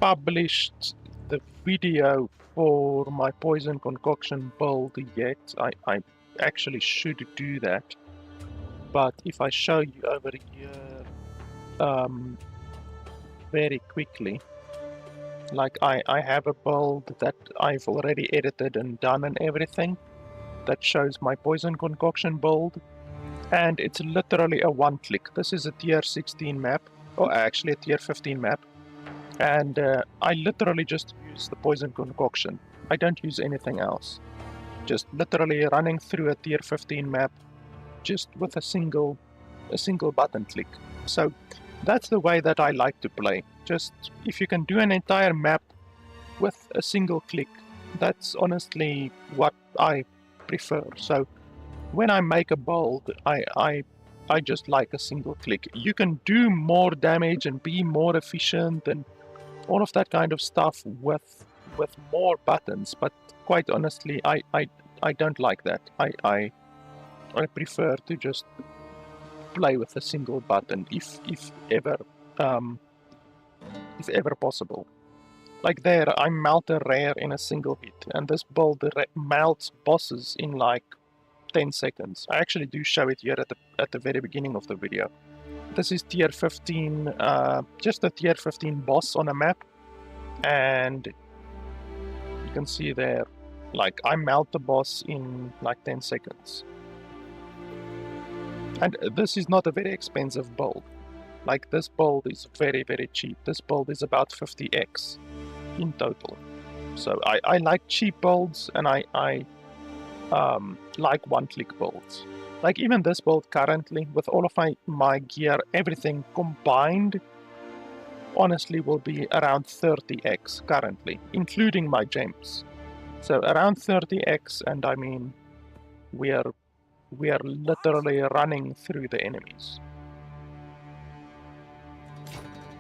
Speaker 1: published the video for my poison concoction build yet. I actually should do that, but if I show you over here very quickly, like I have a build that I've already edited and done and everything that shows my poison concoction build, and it's literally a one click. This is a tier 16 map, or actually a tier 15 map, and I literally just use the poison concoction. I don't use anything else. Just literally running through a tier 15 map just with a single button click. So that's the way that I like to play. Just if you can do an entire map with a single click, that's honestly what I prefer. So when I make a build, I just like a single click. You can do more damage and be more efficient and all of that kind of stuff with more buttons. But quite honestly, I don't like that. I prefer to just play with a single button if ever possible. Like there, I melt a rare in a single hit, and this build melts bosses in like 10 seconds. I actually do show it here at the very beginning of the video. This is tier 15, just a tier 15 boss on a map, and you can see there, like I melt the boss in like 10 seconds. And this is not a very expensive build. Like this build is very, very cheap. This build is about 50x in total. So I like cheap builds, and I like one-click builds. Like even this build currently, with all of my gear, everything combined, honestly will be around 30x currently, including my gems. So around 30x, and I mean, we are literally running through the enemies.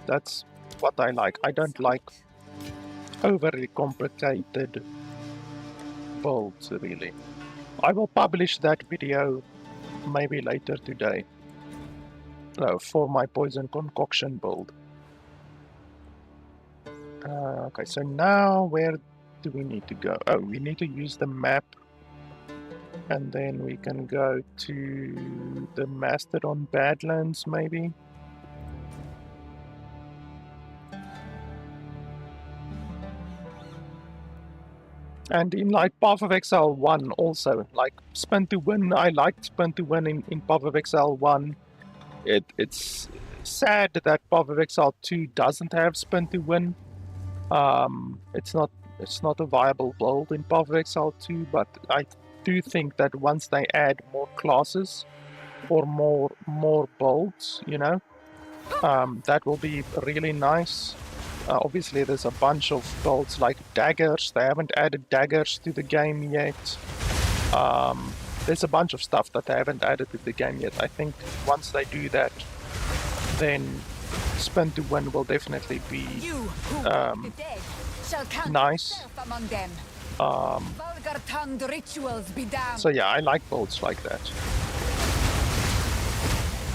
Speaker 1: That's what I like. I don't like overly complicated builds, really. I will publish that video maybe later today for my poison concoction build. Okay, so now where do we need to go? Oh, we need to use the map, and then we can go to the Mastodon Badlands maybe. And in like Path of Exile 1 also, like Spin to Win, I liked Spin to Win in Path of Exile 1. It's sad that Path of Exile 2 doesn't have Spin to Win. It's not a viable build in Path of Exile 2, but I do think that once they add more classes or more builds, you know, that will be really nice. Obviously, there's a bunch of builds like daggers. They haven't added daggers to the game yet. There's a bunch of stuff that they haven't added to the game yet. I think once they do that, then Spin to Win will definitely be nice. So yeah, I like builds like that.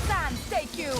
Speaker 2: Sans, take you!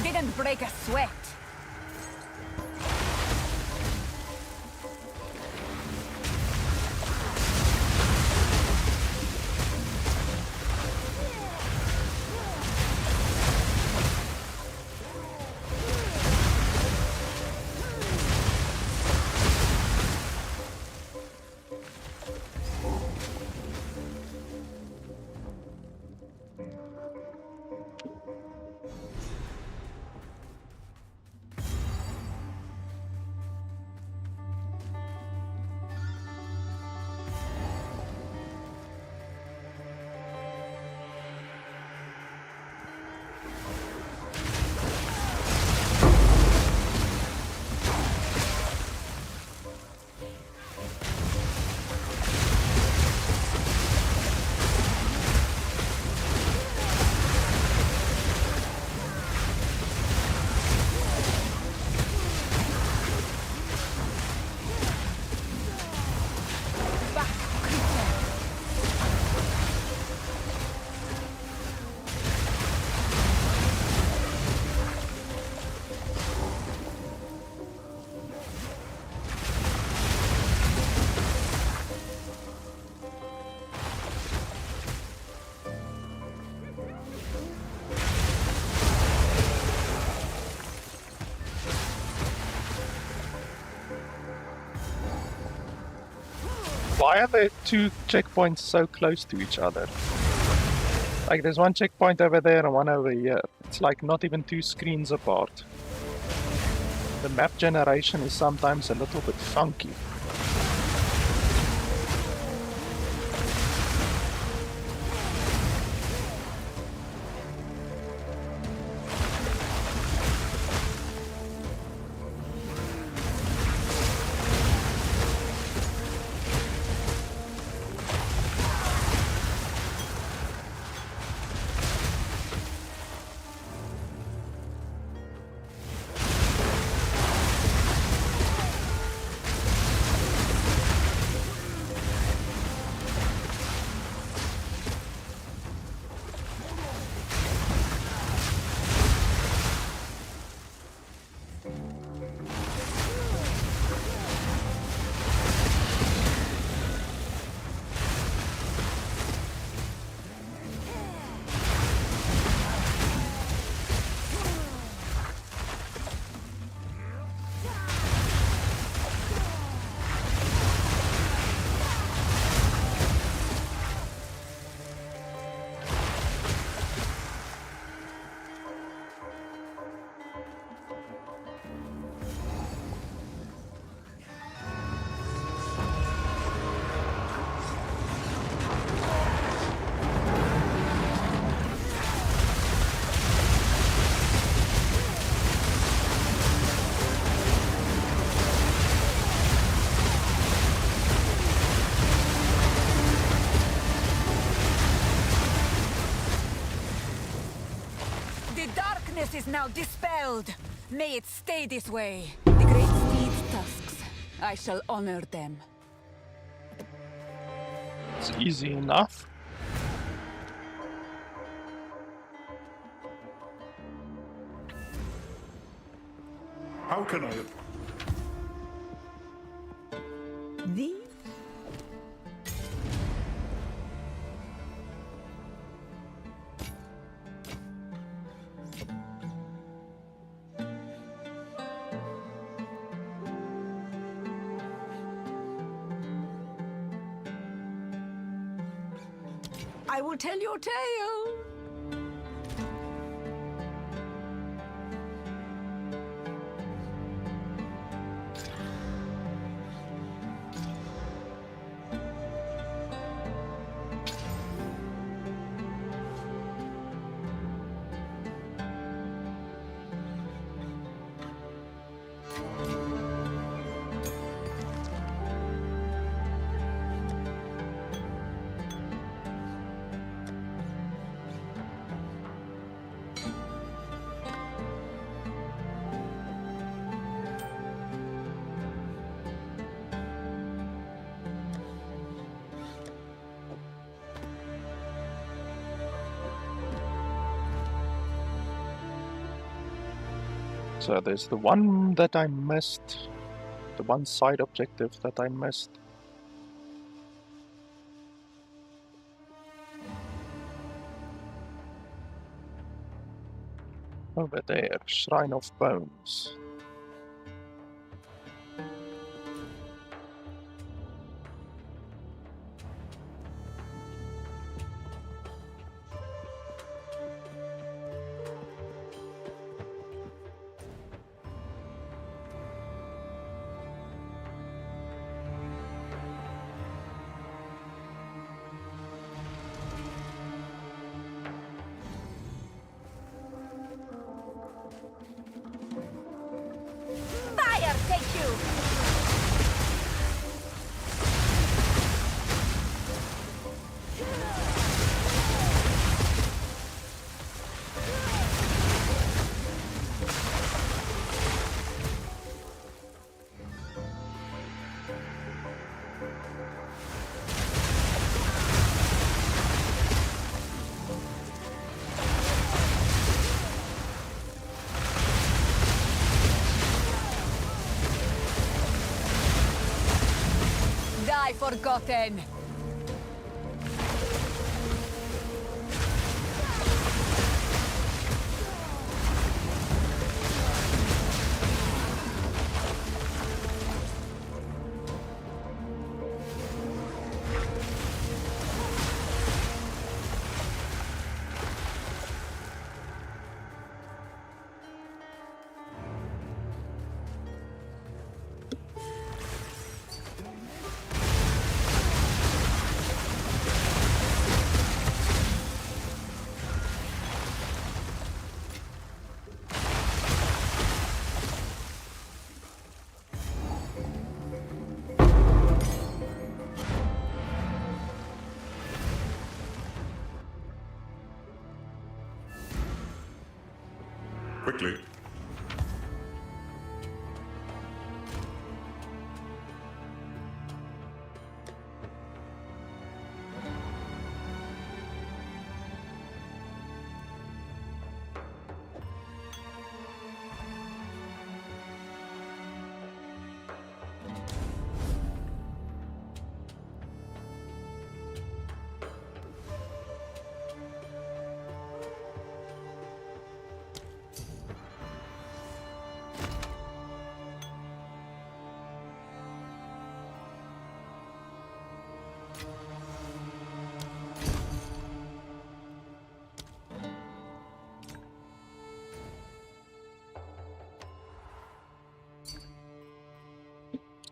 Speaker 2: Didn't break a sweat.
Speaker 1: Why are there two checkpoints so close to each other? Like there's one checkpoint over there and one over here. It's like not even 2 screens apart. The map generation is sometimes a little bit funky.
Speaker 2: Is now dispelled. May it stay this way. The great steed's tusks. I shall honor them.
Speaker 1: It's easy enough.
Speaker 5: How can I...
Speaker 3: The I will tell your tale.
Speaker 1: So there's the one that I missed, the one side objective that I missed. Over there, Shrine of Bones.
Speaker 2: Fire, take you! Die forgotten!
Speaker 5: quickly.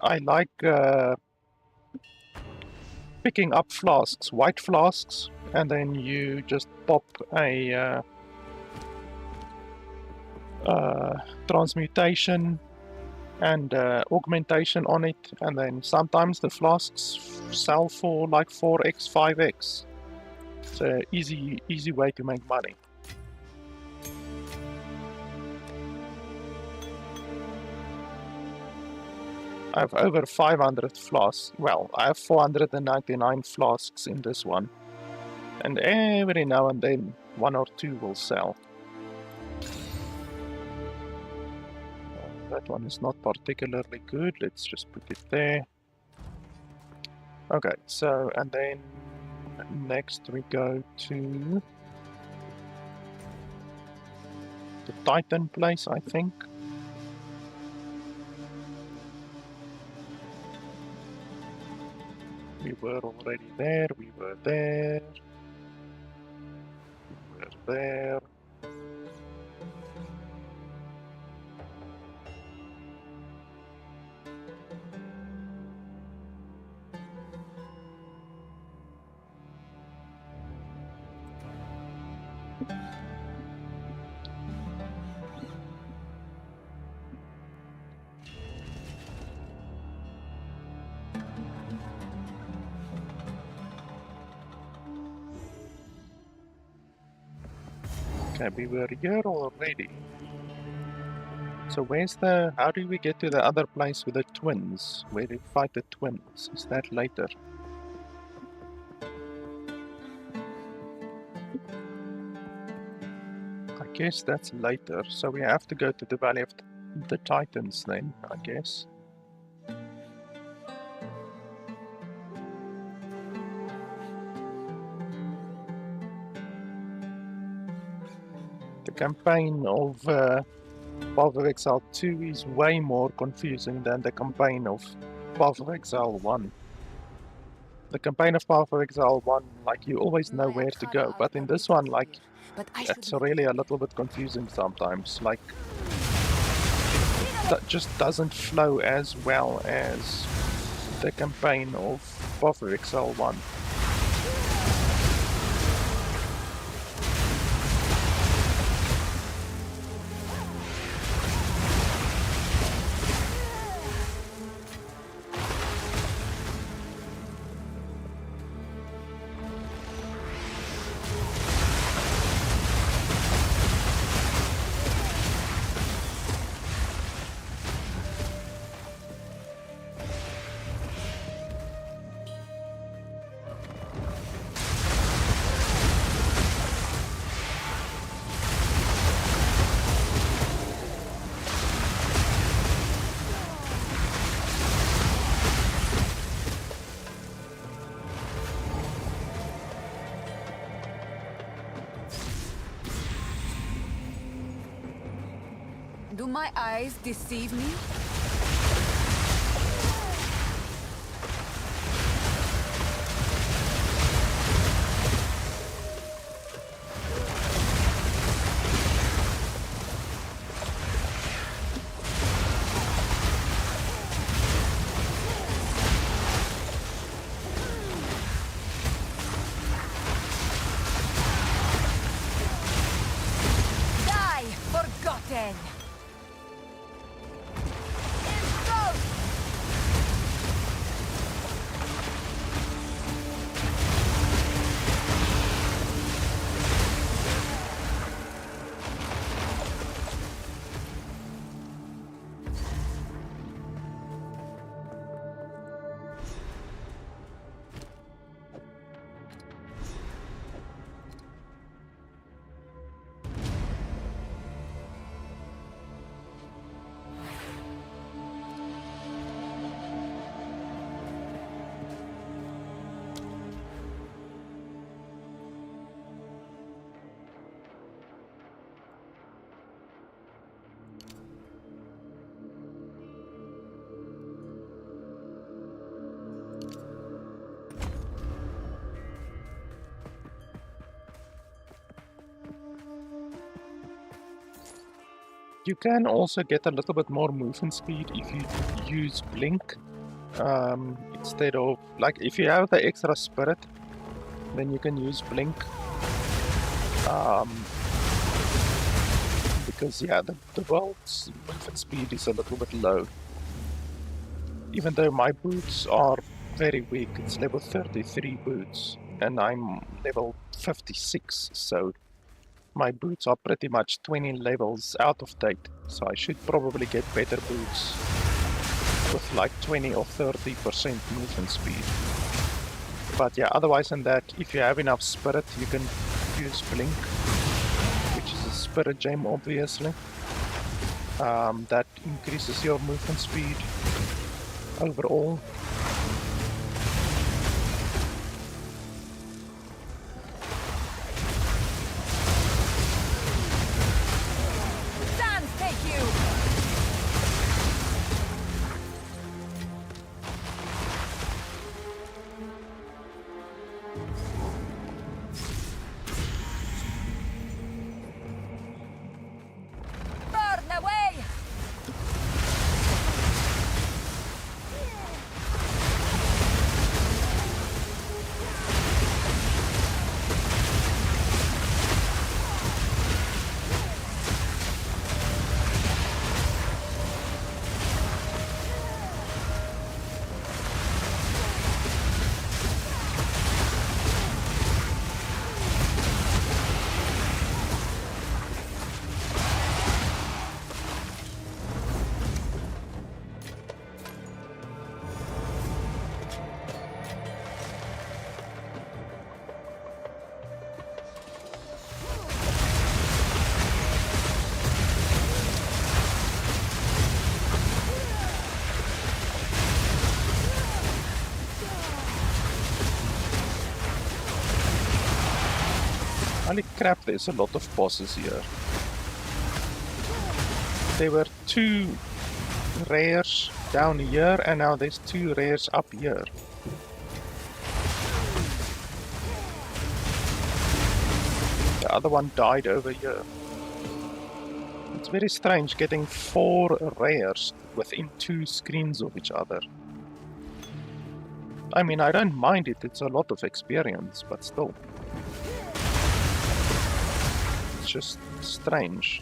Speaker 1: I like picking up flasks, white flasks, and then you just pop a transmutation and augmentation on it, and then sometimes the flasks sell for like 4x, 5x. It's a easy way to make money. I have over 500 flasks. Well, I have 499 flasks in this one. And every now and then, one or two will sell. That one is not particularly good. Let's just put it there. Okay, so, and then next we go to the Titan place, I think. We were already there, we were there, we were there. Okay, we were here already. So where's the... how do we get to the other place with the twins? Where do we fight the twins? Is that later? I guess that's later. So we have to go to the Valley of the Titans then, I guess. The campaign of Path of Exile 2 is way more confusing than the campaign of Path of Exile 1. The campaign of Path of Exile 1, like, you always know where to go, but in this one, like, it's really a little bit confusing sometimes. Like, that just doesn't flow as well as the campaign of Path of Exile 1.
Speaker 2: Do my eyes deceive me? Die, forgotten!
Speaker 1: You can also get a little bit more movement speed if you use blink instead of, like, if you have the extra spirit, then you can use blink. Because yeah, the world's movement speed is a little bit low. Even though my boots are very weak, it's level 33 boots, and I'm level 56, so my boots are pretty much 20 levels out of date, so I should probably get better boots with like 20 or 30% movement speed. But yeah, otherwise than that, if you have enough spirit, you can use blink, which is a spirit gem, obviously. That increases your movement speed overall.
Speaker 2: Sands, take you! Burn away!
Speaker 1: Holy crap, there's a lot of bosses here. There were 2 rares down here, and now there's 2 rares up here. The other one died over here. It's very strange getting 4 rares within 2 screens of each other. I mean, I don't mind it, it's a lot of experience, but still. It's just strange.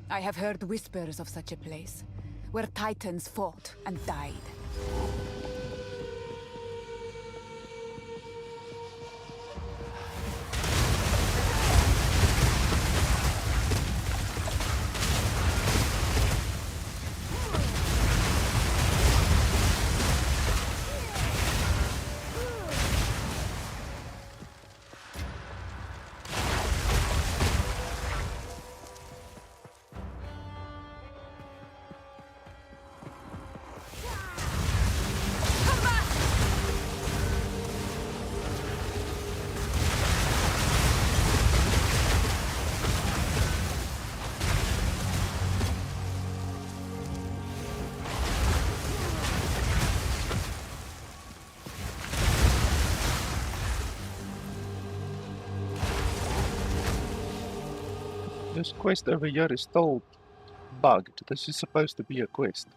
Speaker 2: I have heard whispers of such a place, where titans fought and died.
Speaker 1: This quest over here is still bugged. This is supposed to be a quest.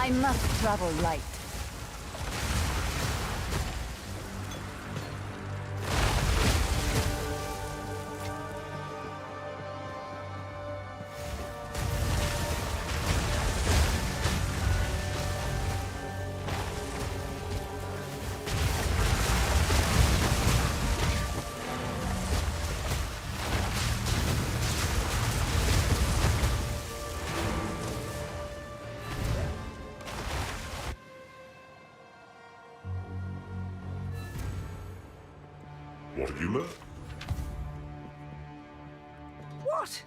Speaker 2: I must travel light.
Speaker 5: What have you learned?
Speaker 3: What?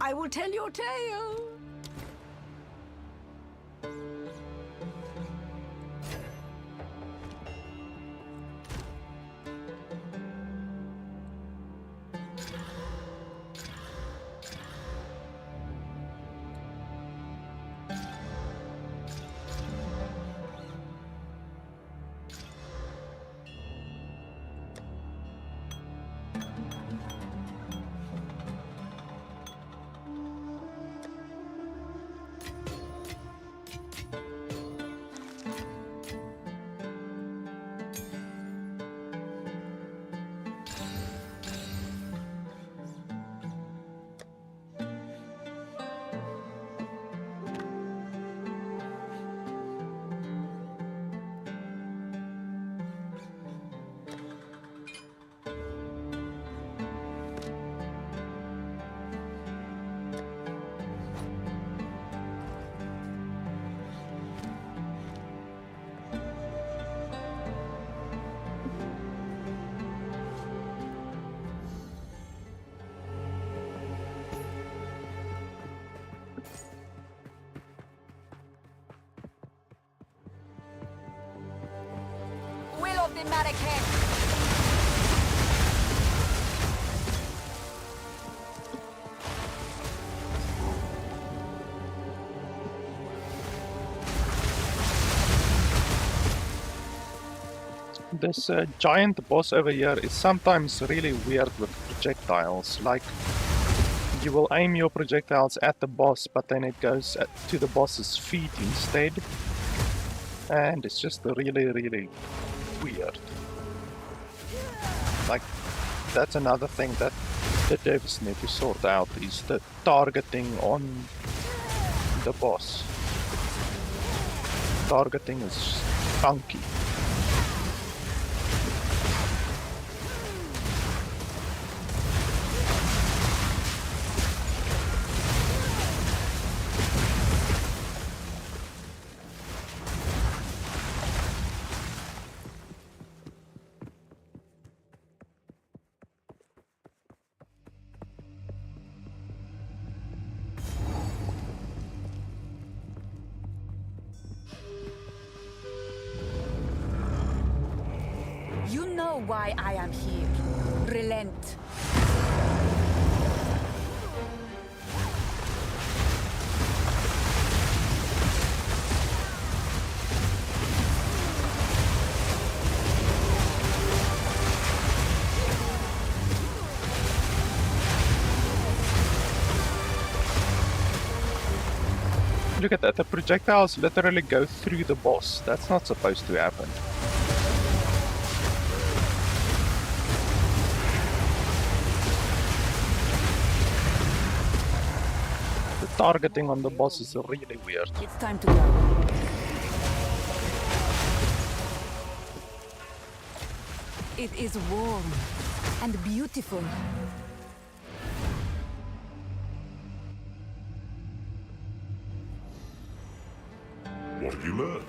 Speaker 3: I will tell your tale.
Speaker 2: Will of the Marrakesh.
Speaker 1: This giant boss over here is sometimes really weird with projectiles. Like, you will aim your projectiles at the boss, but then it goes to the boss's feet instead. And it's just really, really weird. Like, that's another thing that the devs need to sort out, is the targeting on the boss. Targeting is funky.
Speaker 2: You know why I am here. Relent.
Speaker 1: Look at that, the projectiles literally go through the boss. That's not supposed to happen. The targeting on the boss is really weird.
Speaker 2: It's time to go. It is warm and beautiful.
Speaker 5: What have you learned?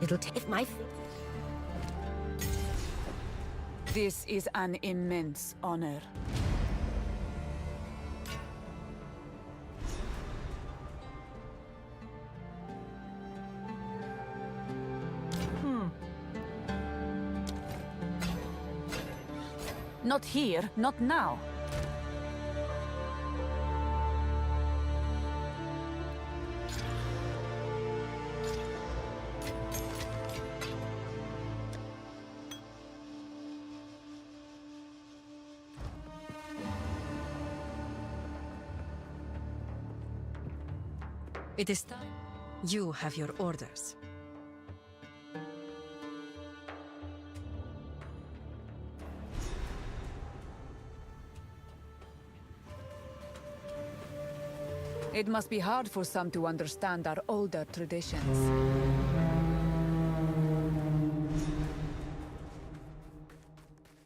Speaker 4: It'll take my...
Speaker 2: This is an immense honor. Not here, not now.
Speaker 4: It is time. You have your orders.
Speaker 2: It must be hard for some to understand our older traditions.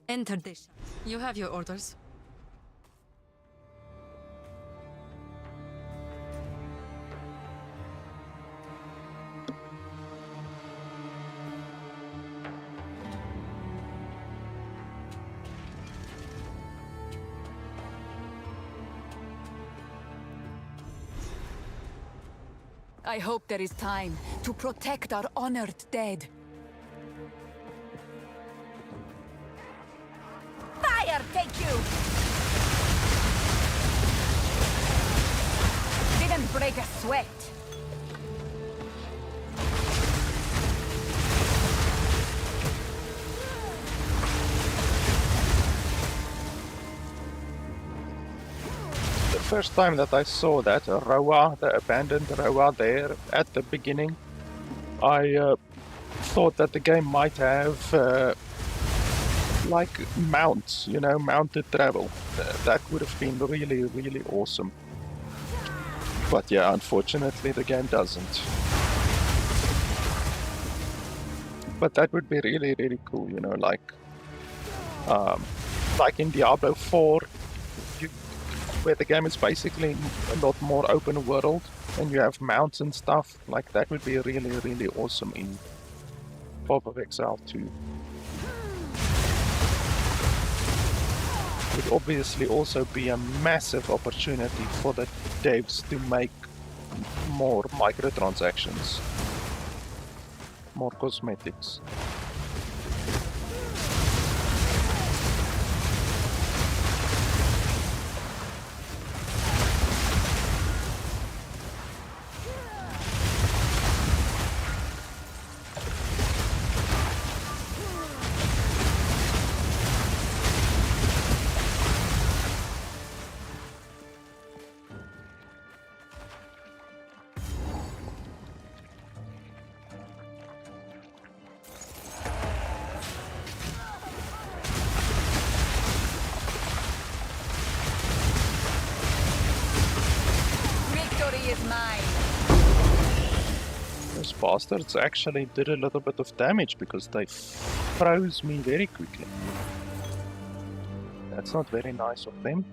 Speaker 4: Enter this. You have your orders.
Speaker 2: I hope there is time to protect our honored dead. Fire take you! Didn't break a sweat.
Speaker 1: The first time that I saw that Roa, the abandoned Roa there at the beginning, I thought that the game might have like mounts, you know, mounted travel. That would have been really, really awesome. But yeah, unfortunately the game doesn't. But that would be really, really cool, you know, like in Diablo 4, where the game is basically a lot more open world and you have mounts and stuff. Like that would be really, really awesome in Path of Exile 2. Would obviously also be a massive opportunity for the devs to make more microtransactions, more cosmetics. Those bastards actually did a little bit of damage because they froze me very quickly. That's not very nice of them.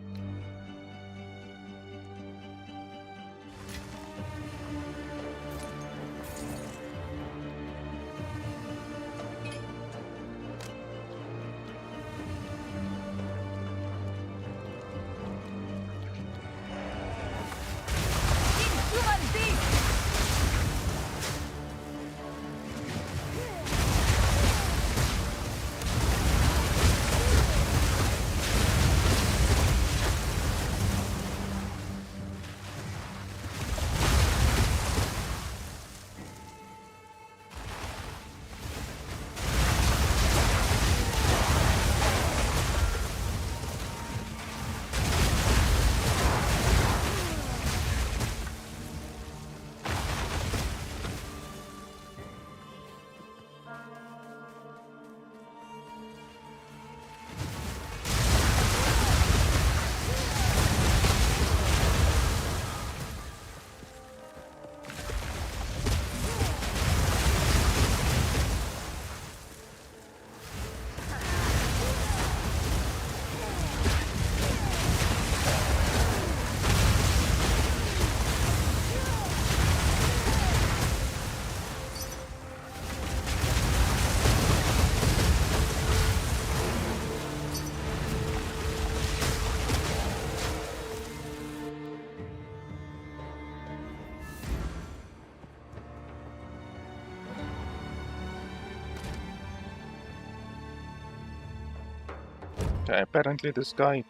Speaker 1: Okay, apparently this guy...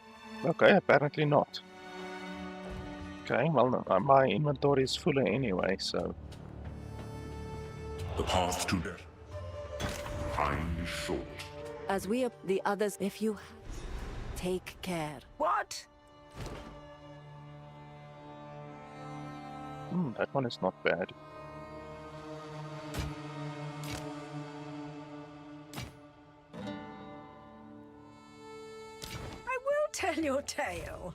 Speaker 1: Okay, apparently not. Okay, well, no, my inventory is full anyway, so...
Speaker 5: The path to death. Finely short.
Speaker 6: As we up the others, if you take care.
Speaker 3: What?
Speaker 1: That one is not bad.
Speaker 3: I will tell your tale.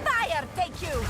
Speaker 2: Fire take you!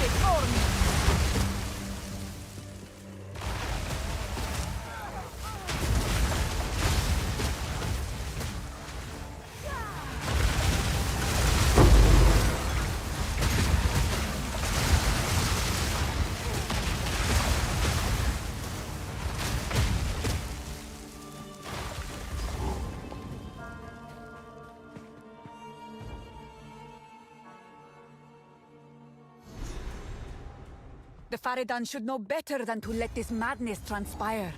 Speaker 2: Before me! The Faridan should know better than to let this madness transpire.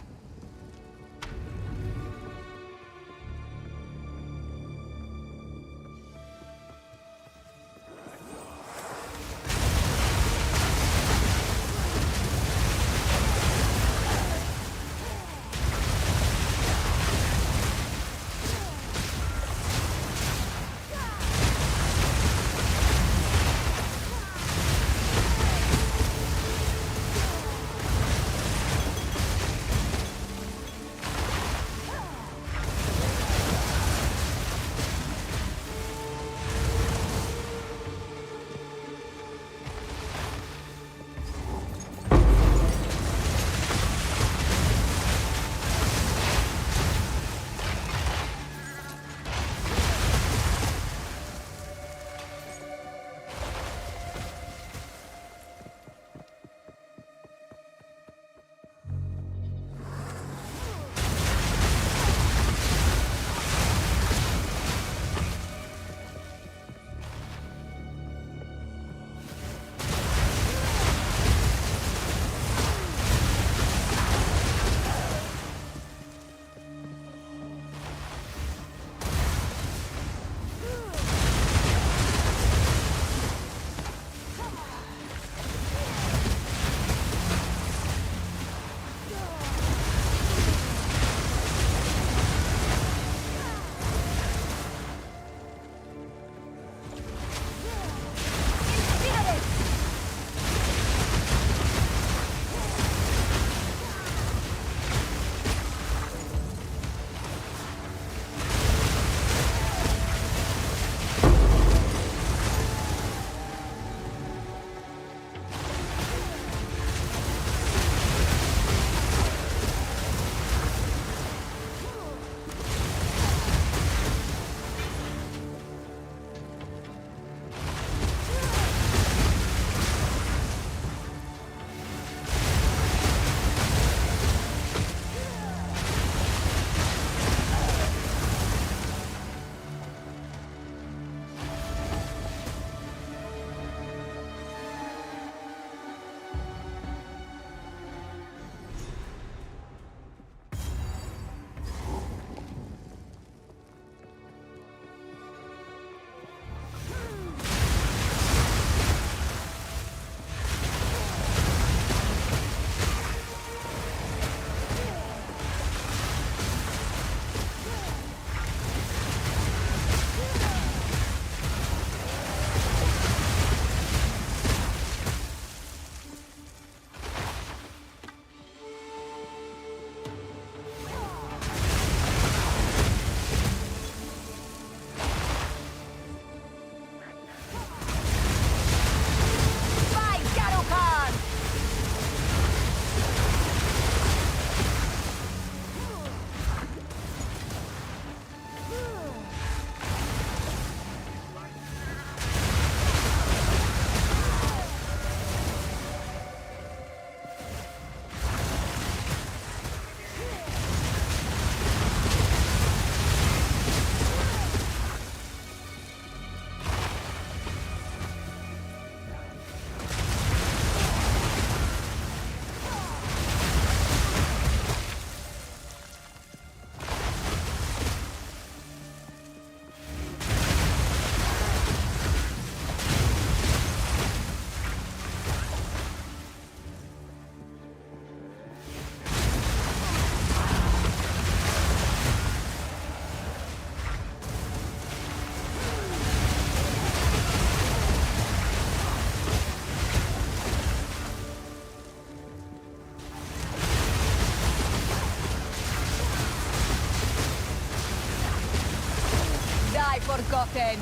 Speaker 2: lie forgotten.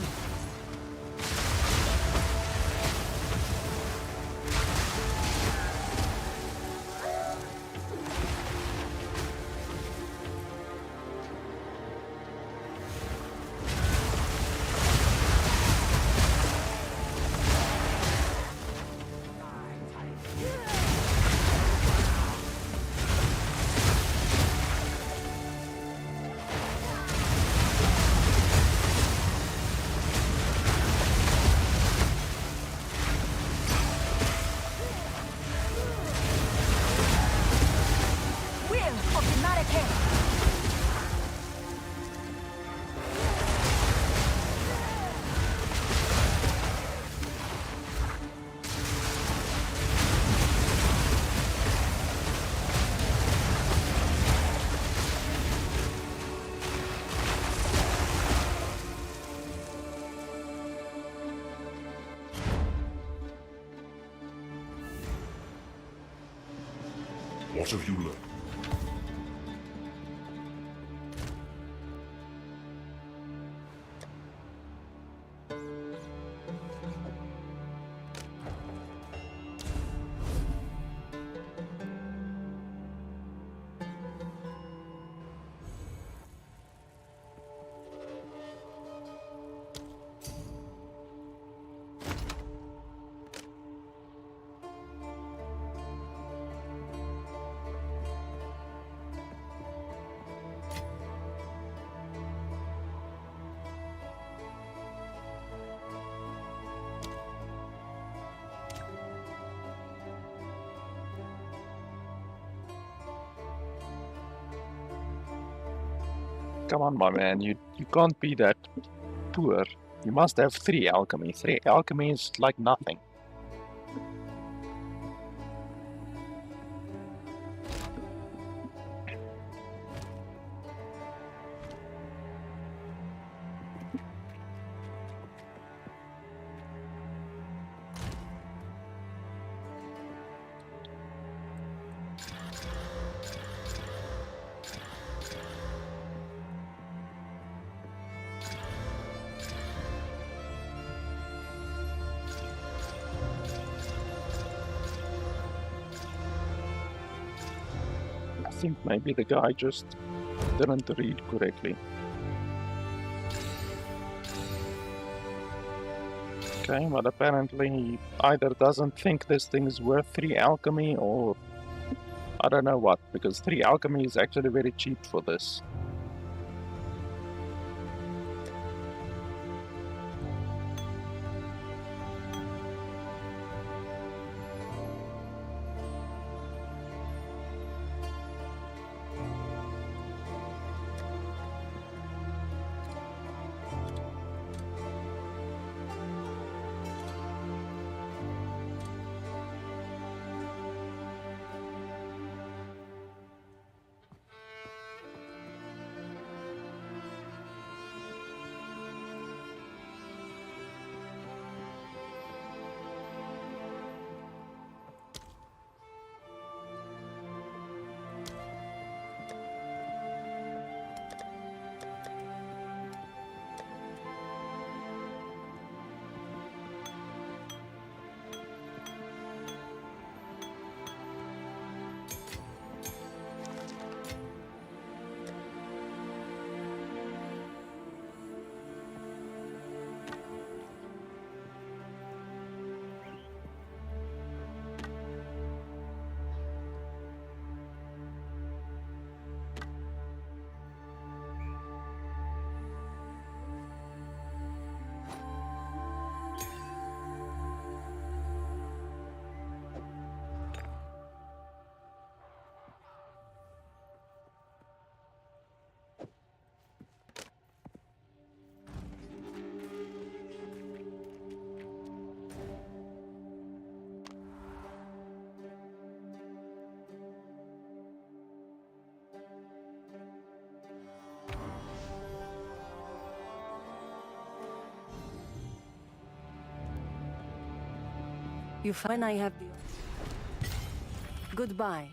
Speaker 5: What have you learned?
Speaker 1: Come on, my man, you can't be that poor. You must have 3 alchemy. 3 alchemy is like nothing. I think maybe the guy just didn't read correctly. Okay, but apparently he either doesn't think this thing is worth 3 alchemy or I don't know what, because 3 alchemy is actually very cheap for this.
Speaker 6: You find I have the... Goodbye.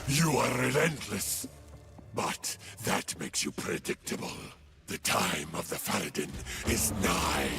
Speaker 5: You are relentless, but that makes you predictable. The time of the Faradin is nigh.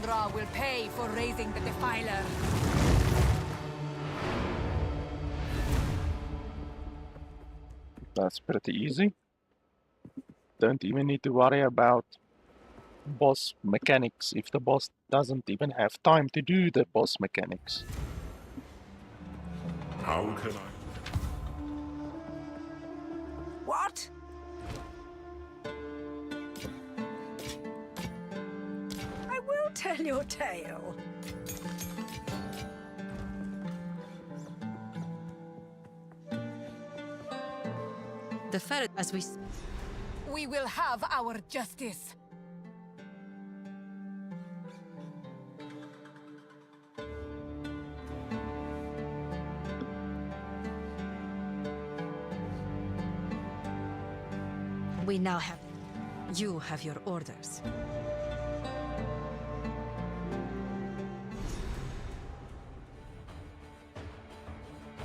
Speaker 2: Ra will pay for raising the Defiler.
Speaker 1: That's pretty easy. Don't even need to worry about boss mechanics if the boss doesn't even have time to do the boss mechanics.
Speaker 5: How can I?
Speaker 3: What? I will tell your tale.
Speaker 4: The ferret, as we...
Speaker 2: We will have our justice.
Speaker 4: We now have... You have your orders.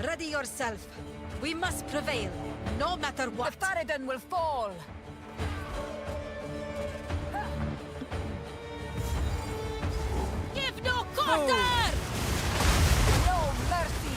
Speaker 4: Ready yourself. We must prevail, no matter what.
Speaker 2: The Faradin will fall.
Speaker 4: Give no quarter!
Speaker 2: No mercy.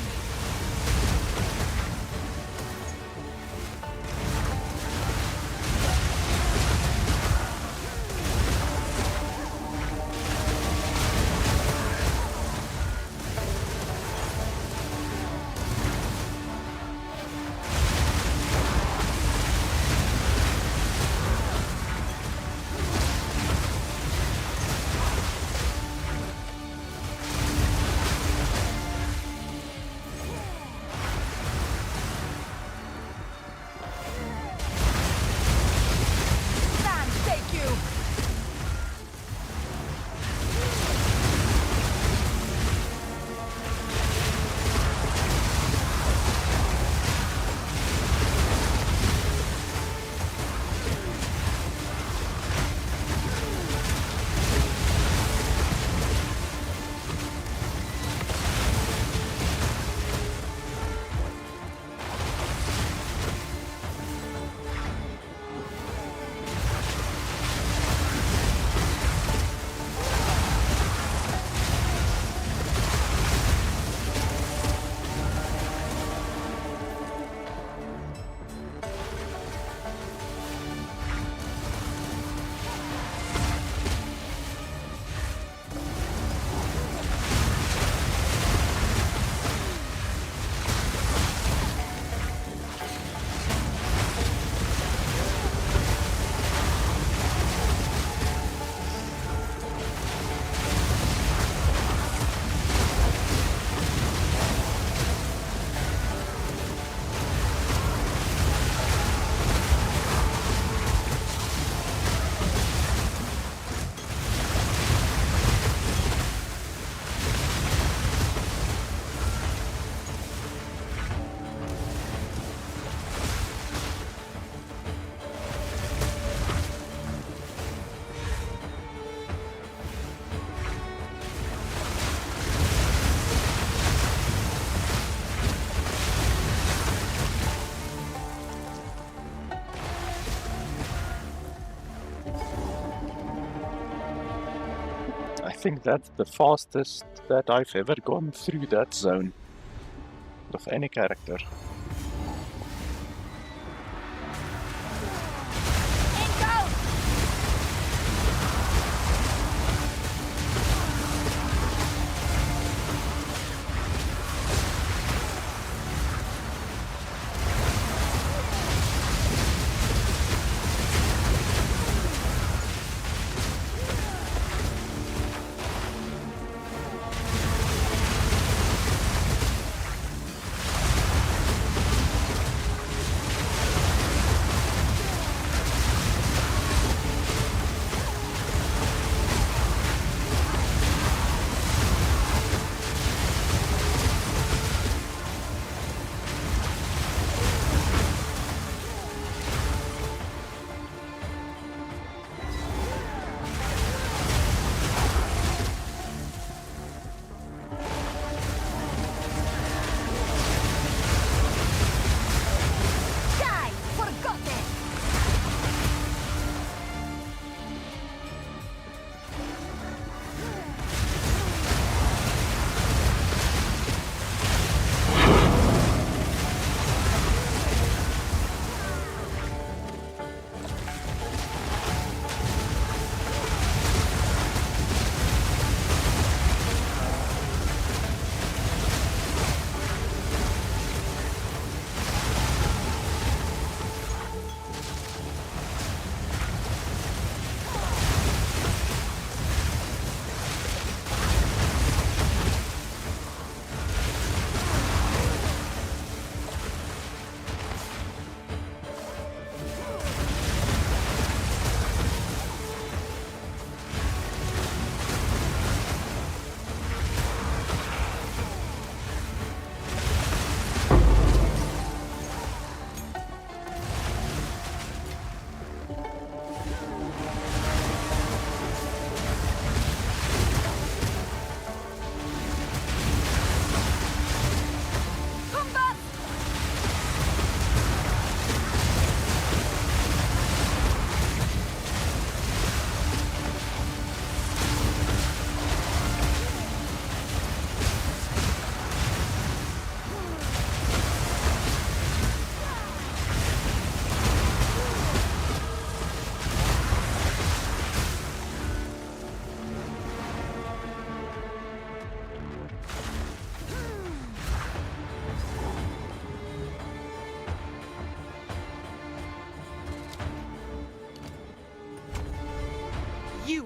Speaker 1: I think that's the fastest that I've ever gone through that zone with any character.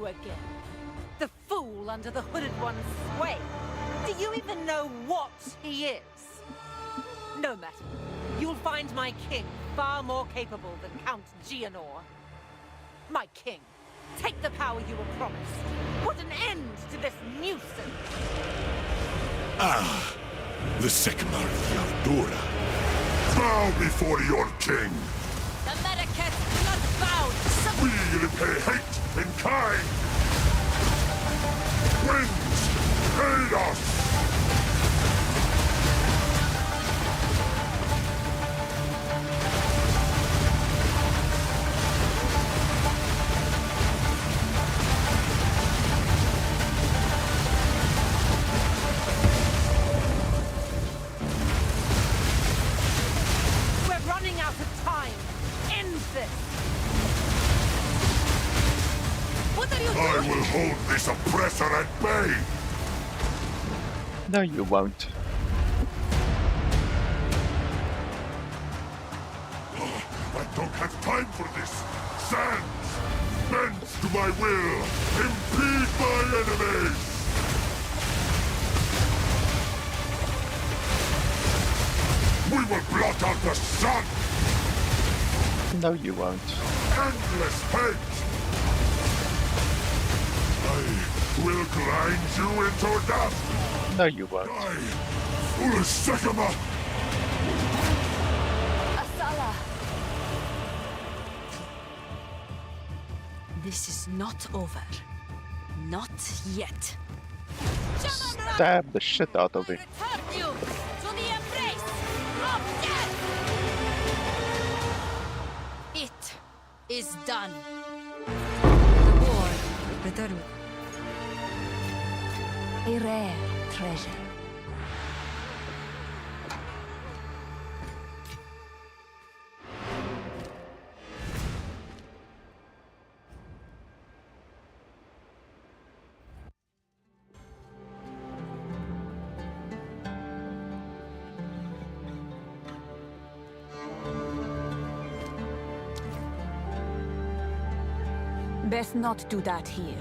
Speaker 4: you again. The fool under the hooded one's sway. Do you even know what he is? No matter. You'll find my king far more capable than Count Gianor. My king, take the power you were promised. Put an end to this nuisance.
Speaker 5: Ah, the Sycamore of Yaldura. Bow before your king.
Speaker 4: The Medicus blood-bound.
Speaker 5: We repay hate in kind. Winds, aid us.
Speaker 4: We're running out of time. End this. What are you doing?
Speaker 5: I will hold this oppressor at bay.
Speaker 1: No, you won't.
Speaker 5: I don't have time for this. Sands, bend to my will. Impede my enemies. We will blot out the sun.
Speaker 1: No, you won't.
Speaker 5: Endless hate. I will grind you into dust.
Speaker 1: No, you won't.
Speaker 5: Die, Ulasakama.
Speaker 2: Asala!
Speaker 4: This is not over. Not yet.
Speaker 1: Stab the shit out of it.
Speaker 4: Return you to the embrace of death! It is done. The war return.
Speaker 2: A rare treasure. Best not do that here.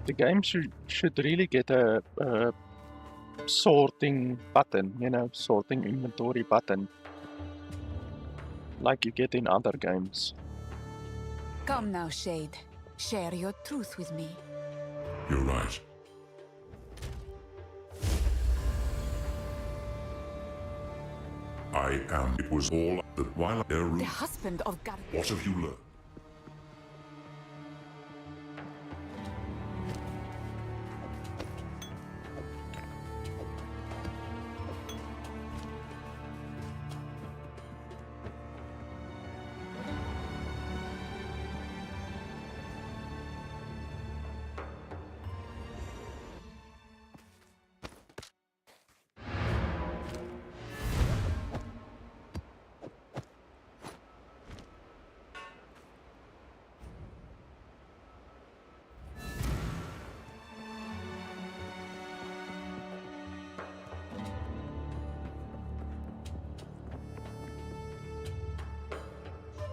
Speaker 1: The game should really get a sorting button, you know, sorting inventory button, like you get in other games.
Speaker 2: Come now, Shade. Share your truth with me.
Speaker 5: You're right. I am. It was all that while there.
Speaker 2: The husband of Gar.
Speaker 5: What have you learned?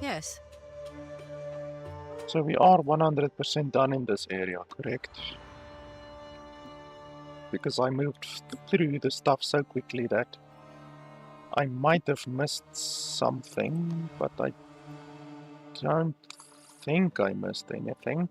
Speaker 4: Yes.
Speaker 1: So we are 100% done in this area, correct? Because I moved through the stuff so quickly that I might have missed something, but I don't think I missed anything.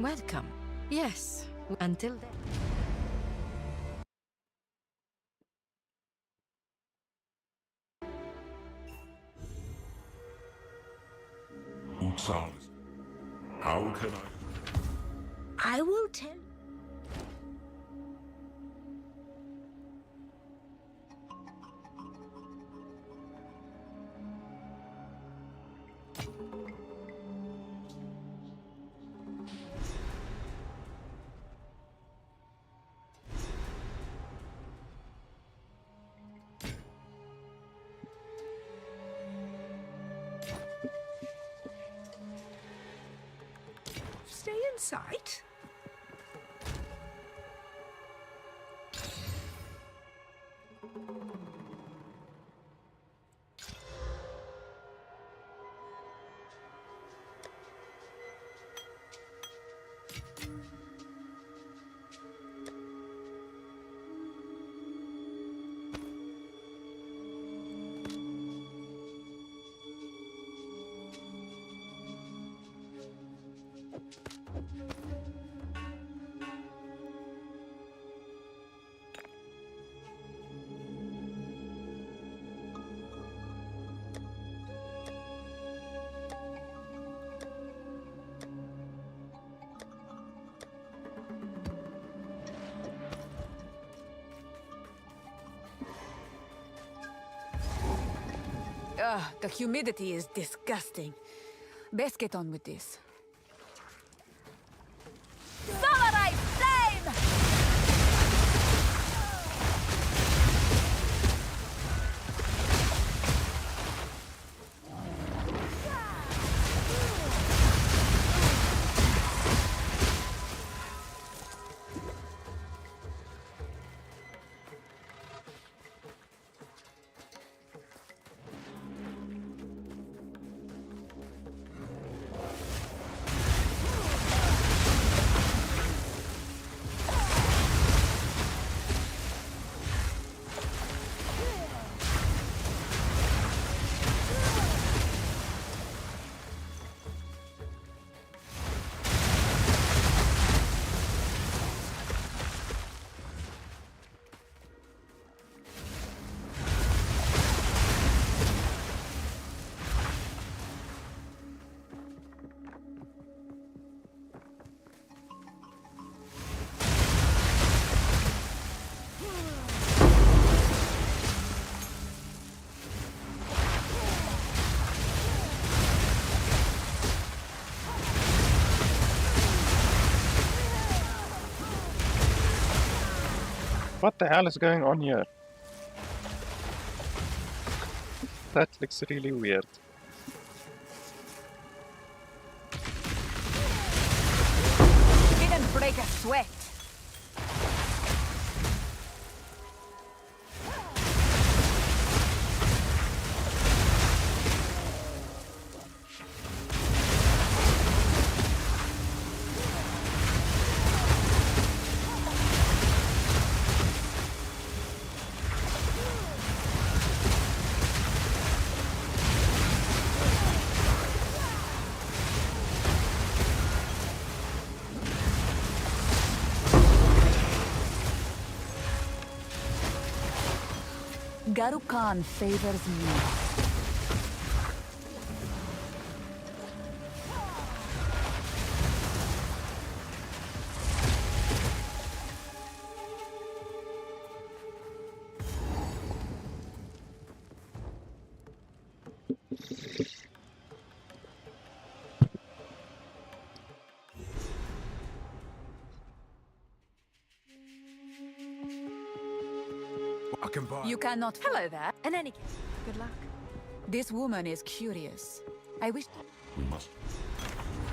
Speaker 4: Welcome. Yes. Until then.
Speaker 5: exile. How can I?
Speaker 3: I will tell. Stay in sight.
Speaker 2: Ugh, the humidity is disgusting. Best get on with this. Samurai flame!
Speaker 1: What the hell is going on here? That looks really weird.
Speaker 2: Didn't break a sweat. Garukan favors me.
Speaker 5: I can buy.
Speaker 2: You cannot.
Speaker 4: Hello there. In any case, good luck.
Speaker 2: This woman is curious. I wish.
Speaker 5: We must.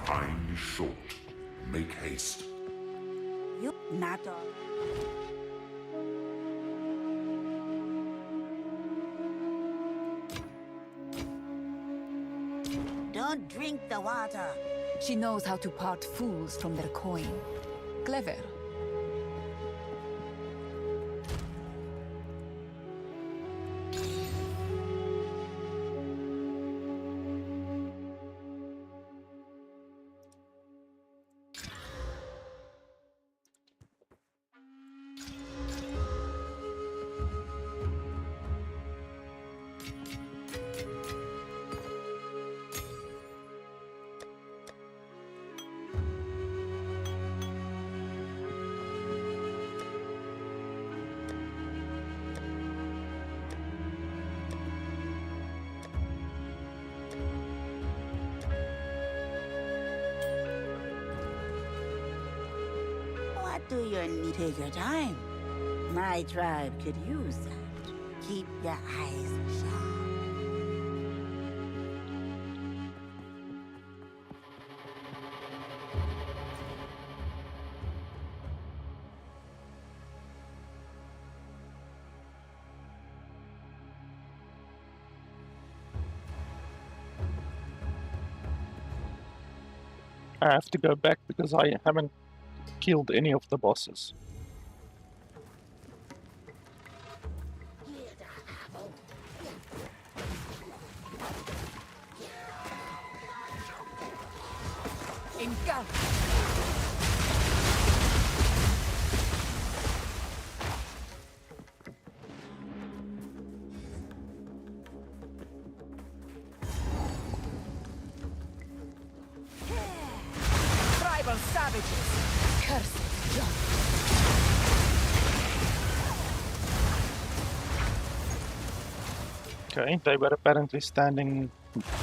Speaker 5: Time is short. Make haste.
Speaker 3: You not all. Don't drink the water.
Speaker 2: She knows how to part fools from their coin. Clever.
Speaker 3: Take your time. My tribe could use that. Keep your eyes sharp.
Speaker 1: I have to go back because I haven't killed any of the bosses.
Speaker 2: Engulf. Tribal savages. Cursed junk.
Speaker 1: Okay, they were apparently standing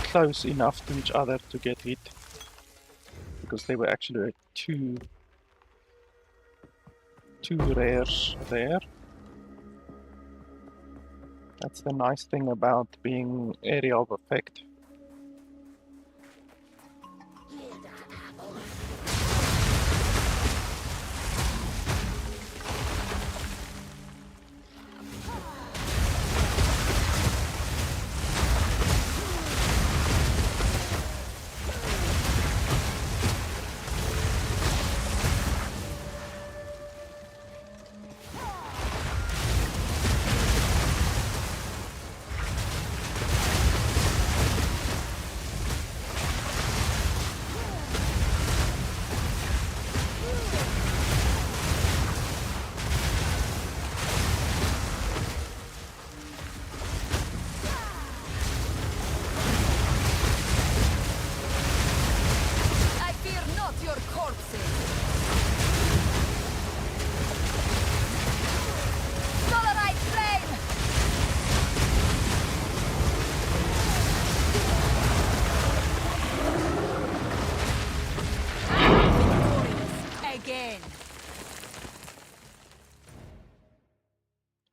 Speaker 1: close enough to each other to get hit. Because they were actually two rares there. That's the nice thing about being area of effect.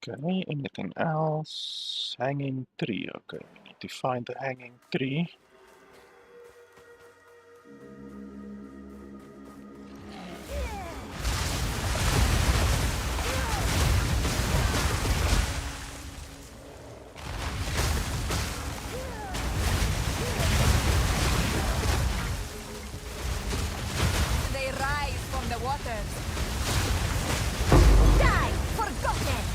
Speaker 1: Okay, anything else? Hanging tree. Okay, we need to find the hanging tree.
Speaker 2: They rise from the waters. Die, forgotten!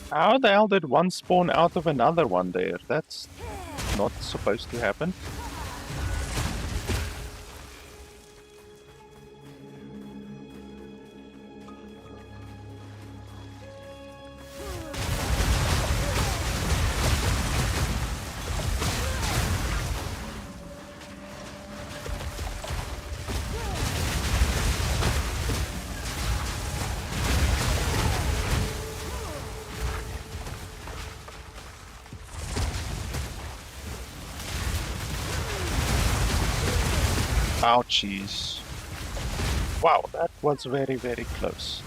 Speaker 1: How the hell did one spawn out of another one there? That's not supposed to happen. Ouchies. Wow, that was very, very close.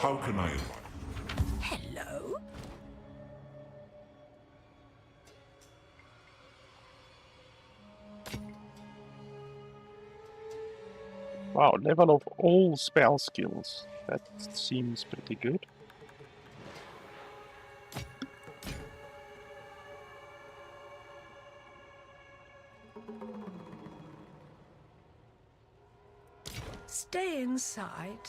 Speaker 5: How can I?
Speaker 3: Hello?
Speaker 1: Wow, level of all spell skills. That seems pretty good.
Speaker 6: Stay inside.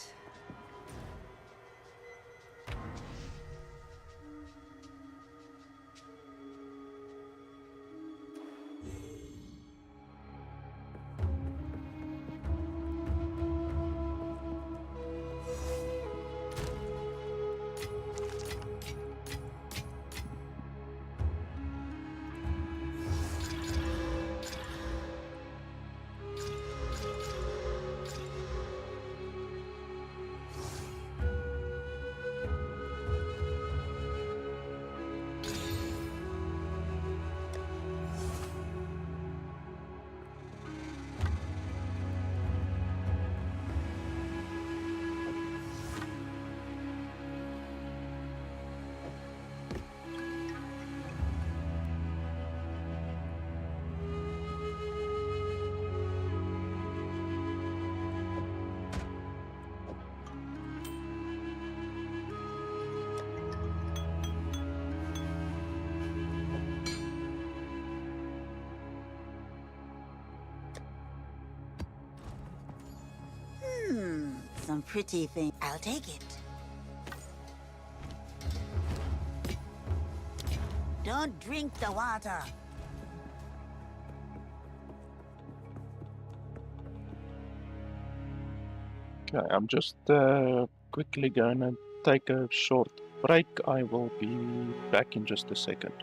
Speaker 3: Some pretty thing. I'll take it. Don't drink the water.
Speaker 1: Okay, I'm just quickly gonna take a short break. I will be back in just a second.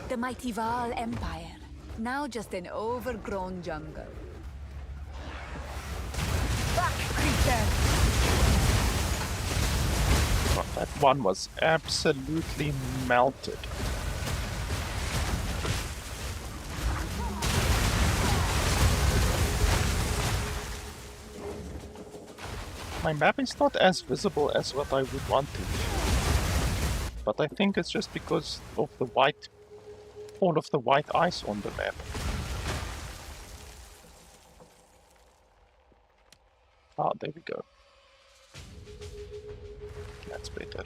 Speaker 2: The mighty Val Empire, now just an overgrown jungle. Back, creature!
Speaker 1: Oh, that one was absolutely melted. My map is not as visible as what I would want it. But I think it's just because of the white, all of the white ice on the map. Ah, there we go. That's better.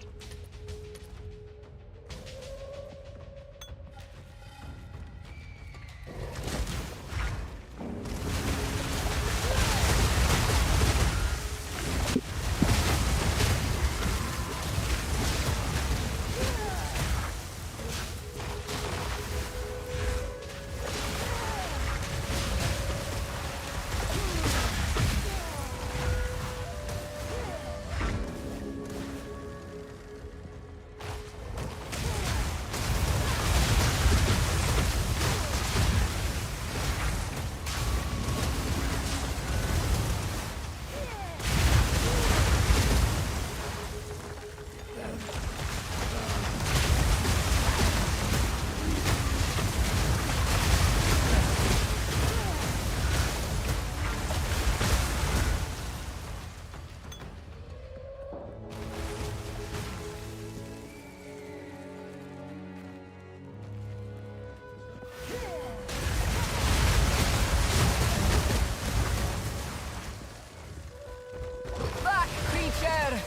Speaker 2: Back, creature!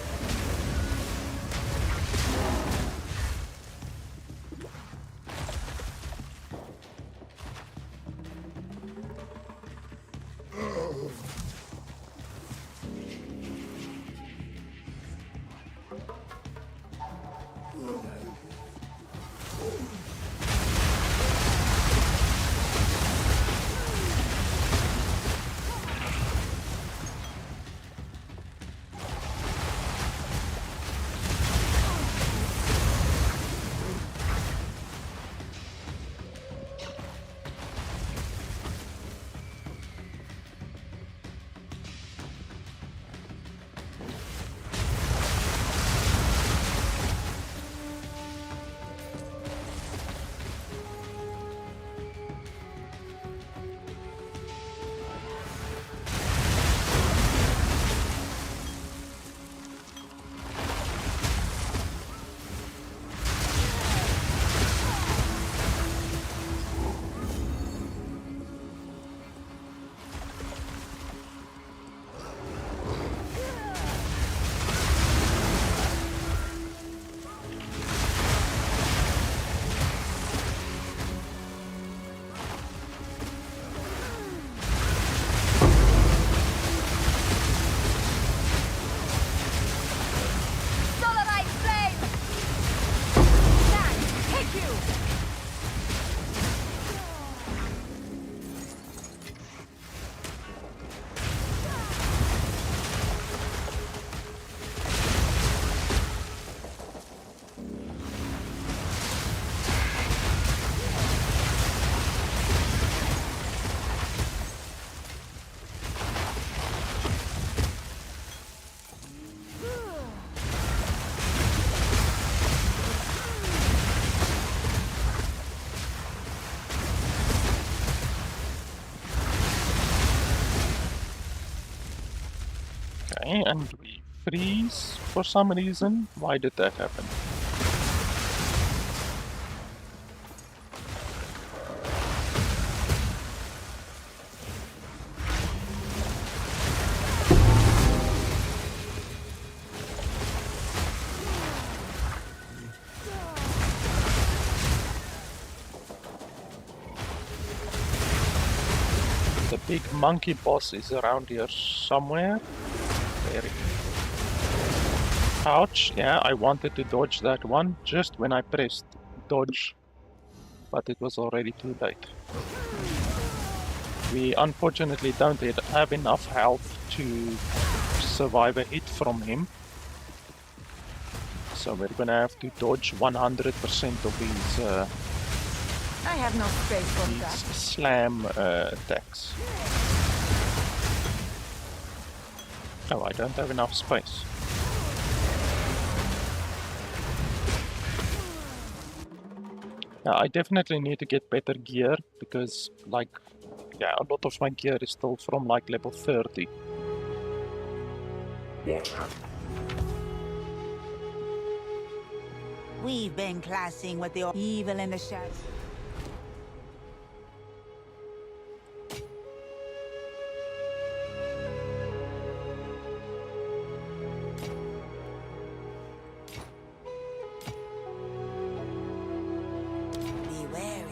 Speaker 1: Okay, and we freeze for some reason. Why did that happen? The big monkey boss is around here somewhere. There it is. Ouch, yeah, I wanted to dodge that one just when I pressed dodge, but it was already too late. We unfortunately don't have enough health to survive a hit from him. So we're gonna have to dodge 100% of his
Speaker 2: I have no space for
Speaker 1: these
Speaker 2: that.
Speaker 1: slam attacks. Oh, I don't have enough space. Yeah, I definitely need to get better gear because, like, yeah, a lot of my gear is still from like level 30.
Speaker 5: What happened?
Speaker 3: We've been clashing with the evil in the shadow. Be wary.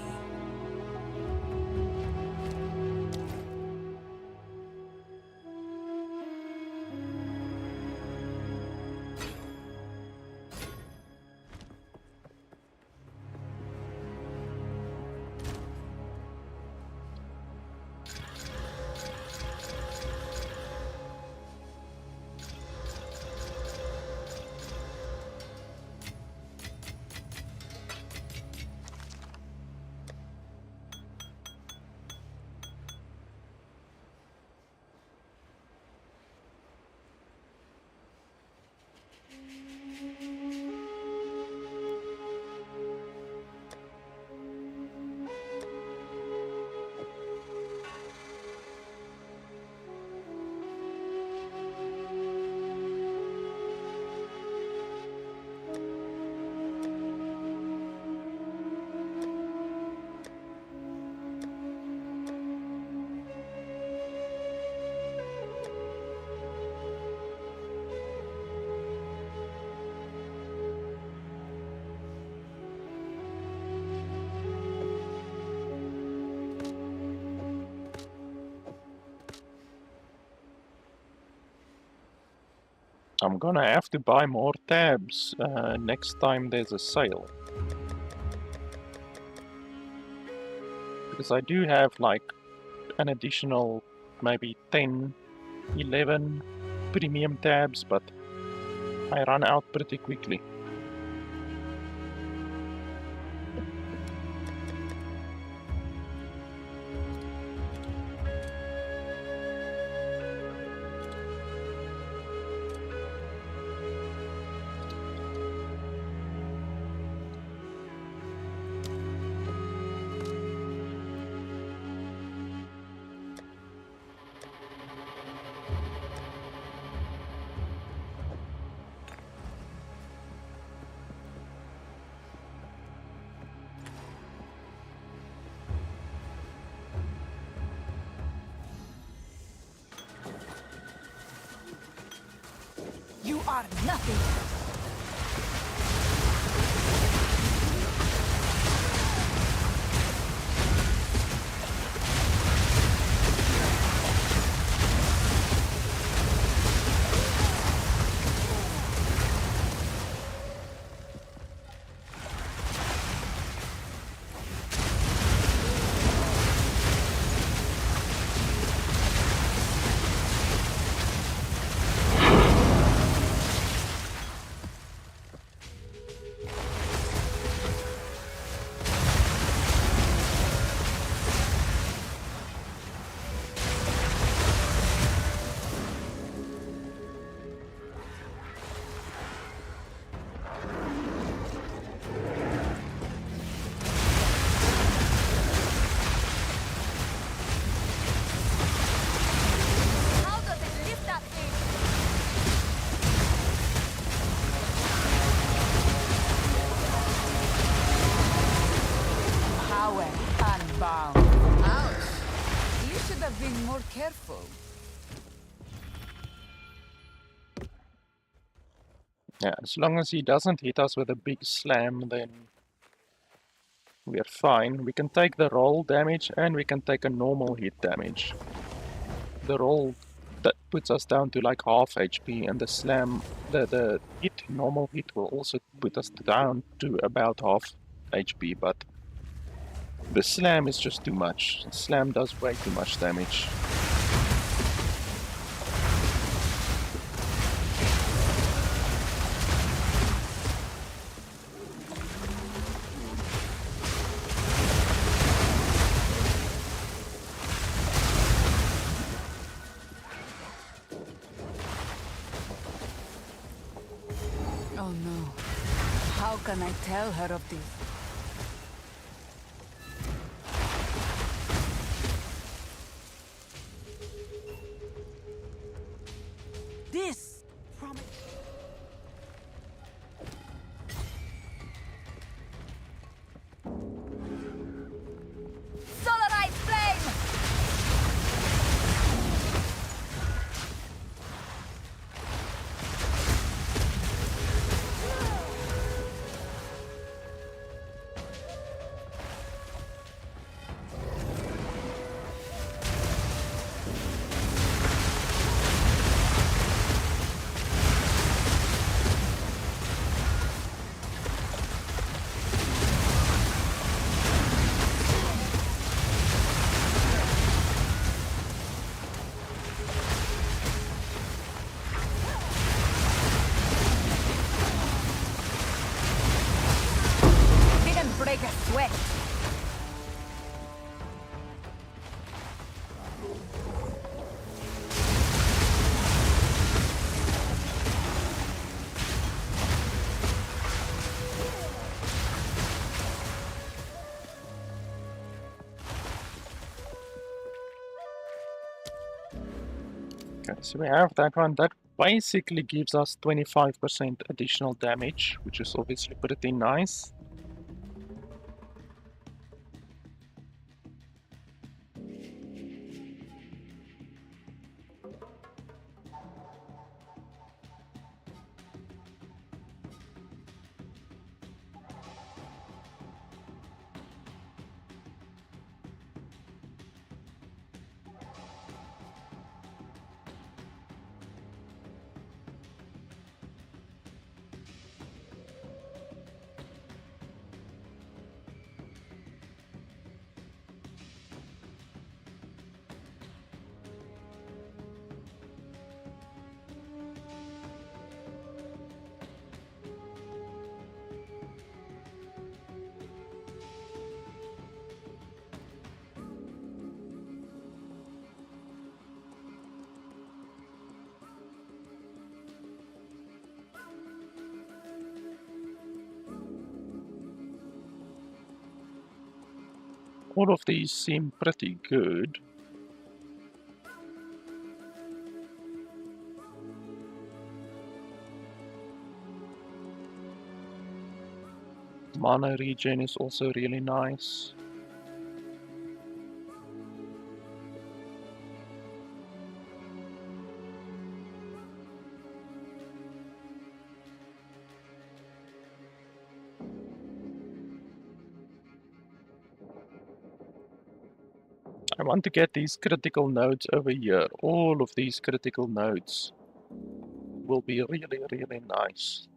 Speaker 1: I'm gonna have to buy more tabs next time there's a sale. Because I do have like an additional maybe 10, 11 premium tabs, but I run out pretty quickly.
Speaker 2: You are nothing. How does it lift that thing? Power unbound. Ouch. You should have been more careful.
Speaker 1: Yeah, as long as he doesn't hit us with a big slam, then we're fine. We can take the roll damage and we can take a normal hit damage. The roll that puts us down to like half HP, and the slam, the hit, normal hit, will also put us down to about half HP, but the slam is just too much. The slam does way too much damage.
Speaker 2: can I tell her of this?
Speaker 3: This promise.
Speaker 2: Solarite flame! Didn't break a sweat.
Speaker 1: Okay, so we have that one. That basically gives us 25% additional damage, which is obviously pretty nice. All of these seem pretty good. Mana regen is also really nice. I want to get these critical nodes over here. All of these critical nodes will be really, really nice.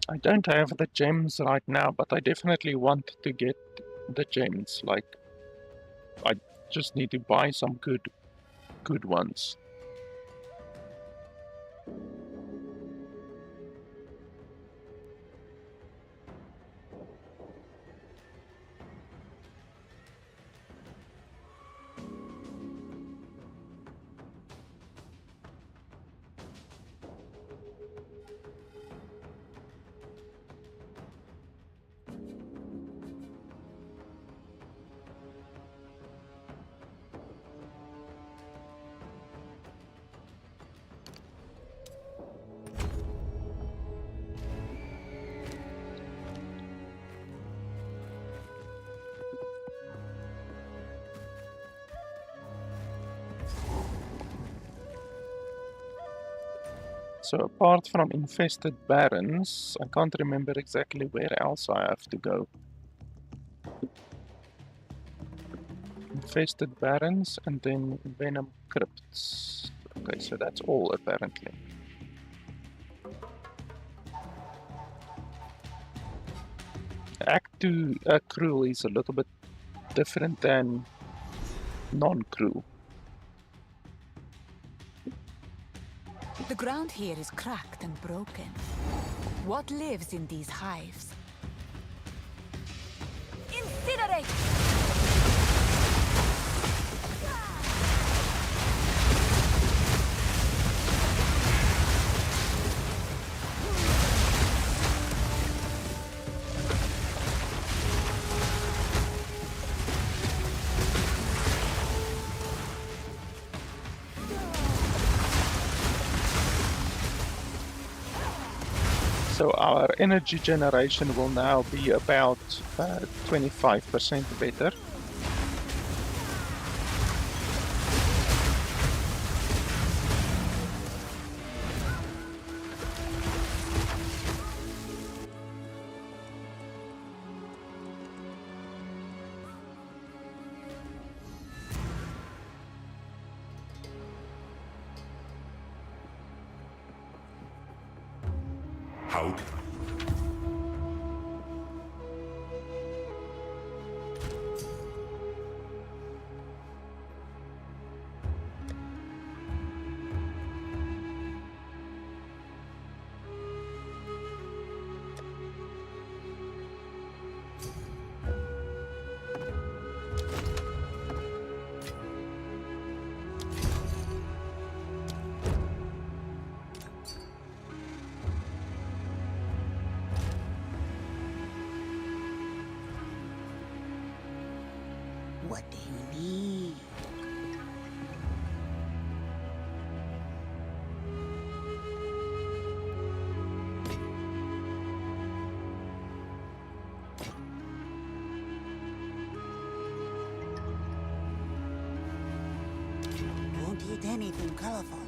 Speaker 1: I don't have the gems right now, but I definitely want to get the gems. Like, I just need to buy some good ones. So apart from infested barrens, I can't remember exactly where else I have to go. Infested barrens and then venom crypts. Okay, so that's all apparently. Act 2 crew is a little bit different than non-crew.
Speaker 2: The ground here is cracked and broken. What lives in these hives? Incinerate!
Speaker 1: So our energy generation will now be about 25% better.
Speaker 5: How?
Speaker 3: What do you need? Won't eat anything colorful.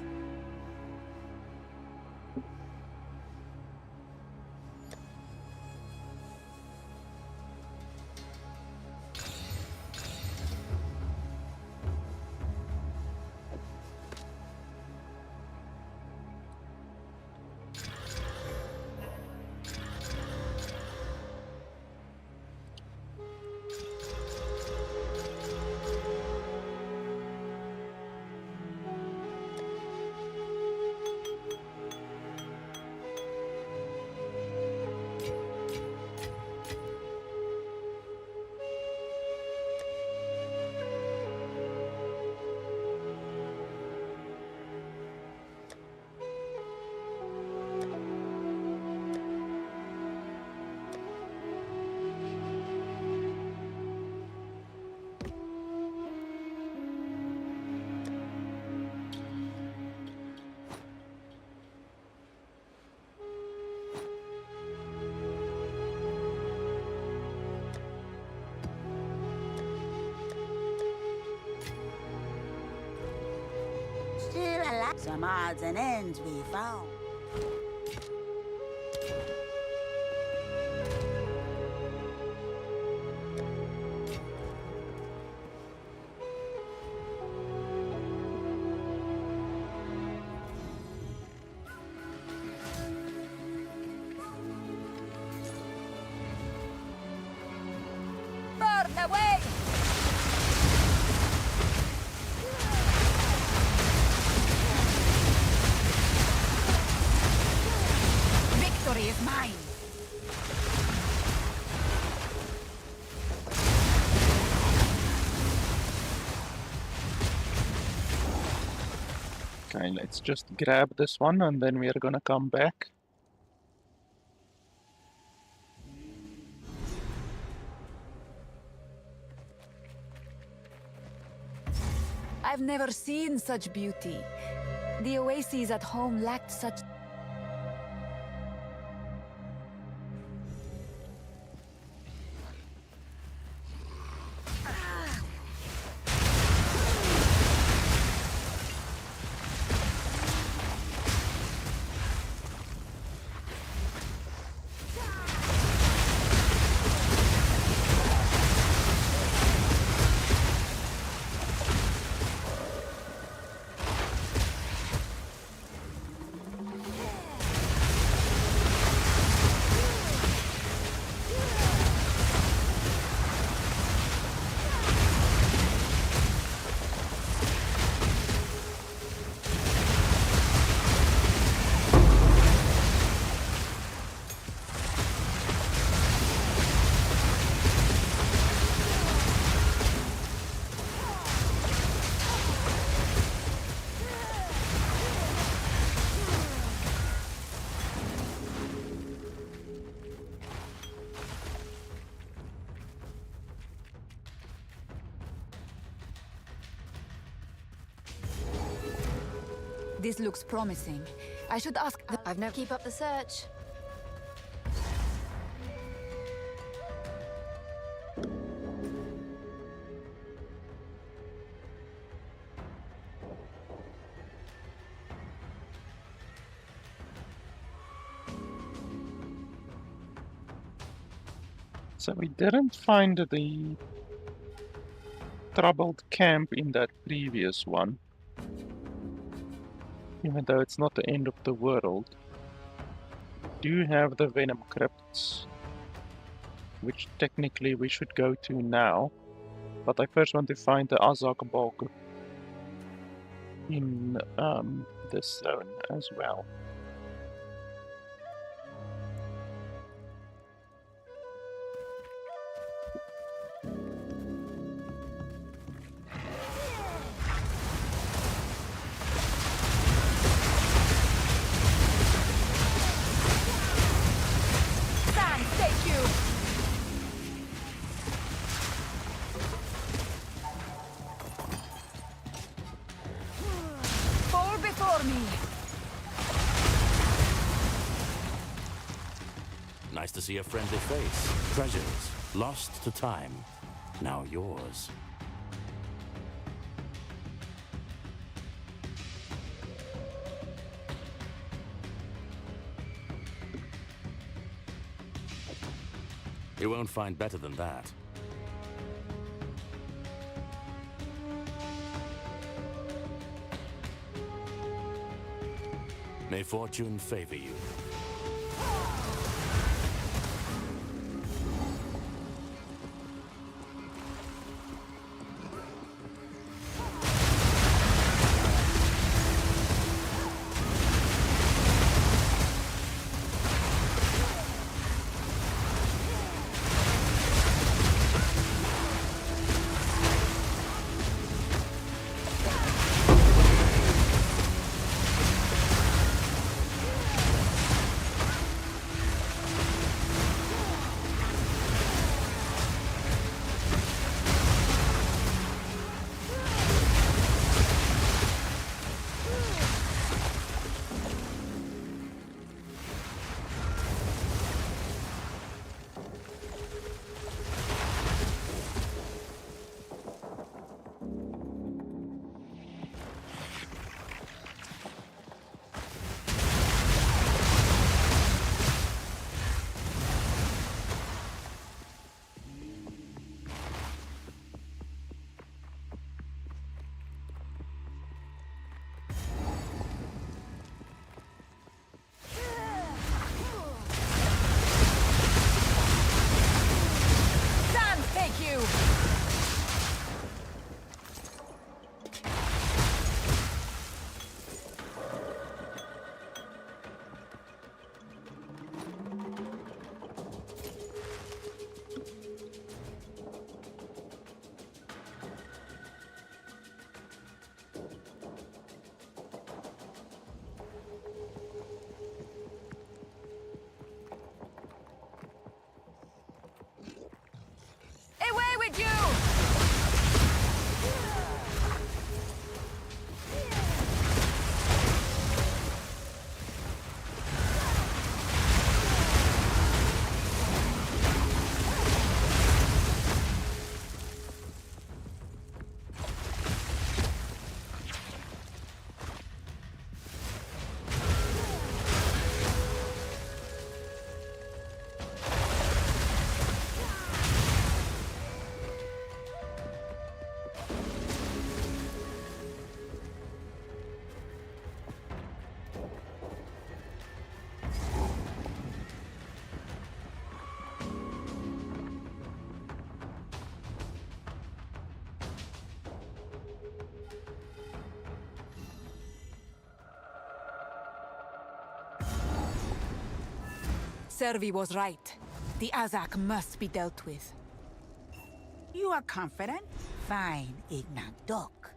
Speaker 3: Still alive. Some odds and ends we found.
Speaker 2: Burn away! Victory is mine!
Speaker 1: Okay, let's just grab this one and then we're gonna come back.
Speaker 2: I've never seen such beauty. The oases at home lacked such... This looks promising. I should ask.
Speaker 6: I've never keep up the search.
Speaker 1: So we didn't find the troubled camp in that previous one. Even though it's not the end of the world. We do have the Venom Crypts, which technically we should go to now. But I first want to find the Azak Bog in this zone as well.
Speaker 7: Nice to see a friendly face. Treasures lost to time, now yours. You won't find better than that. May fortune favor you.
Speaker 2: Servi was right. The Azak must be dealt with.
Speaker 3: You are confident? Fine, Ignadok.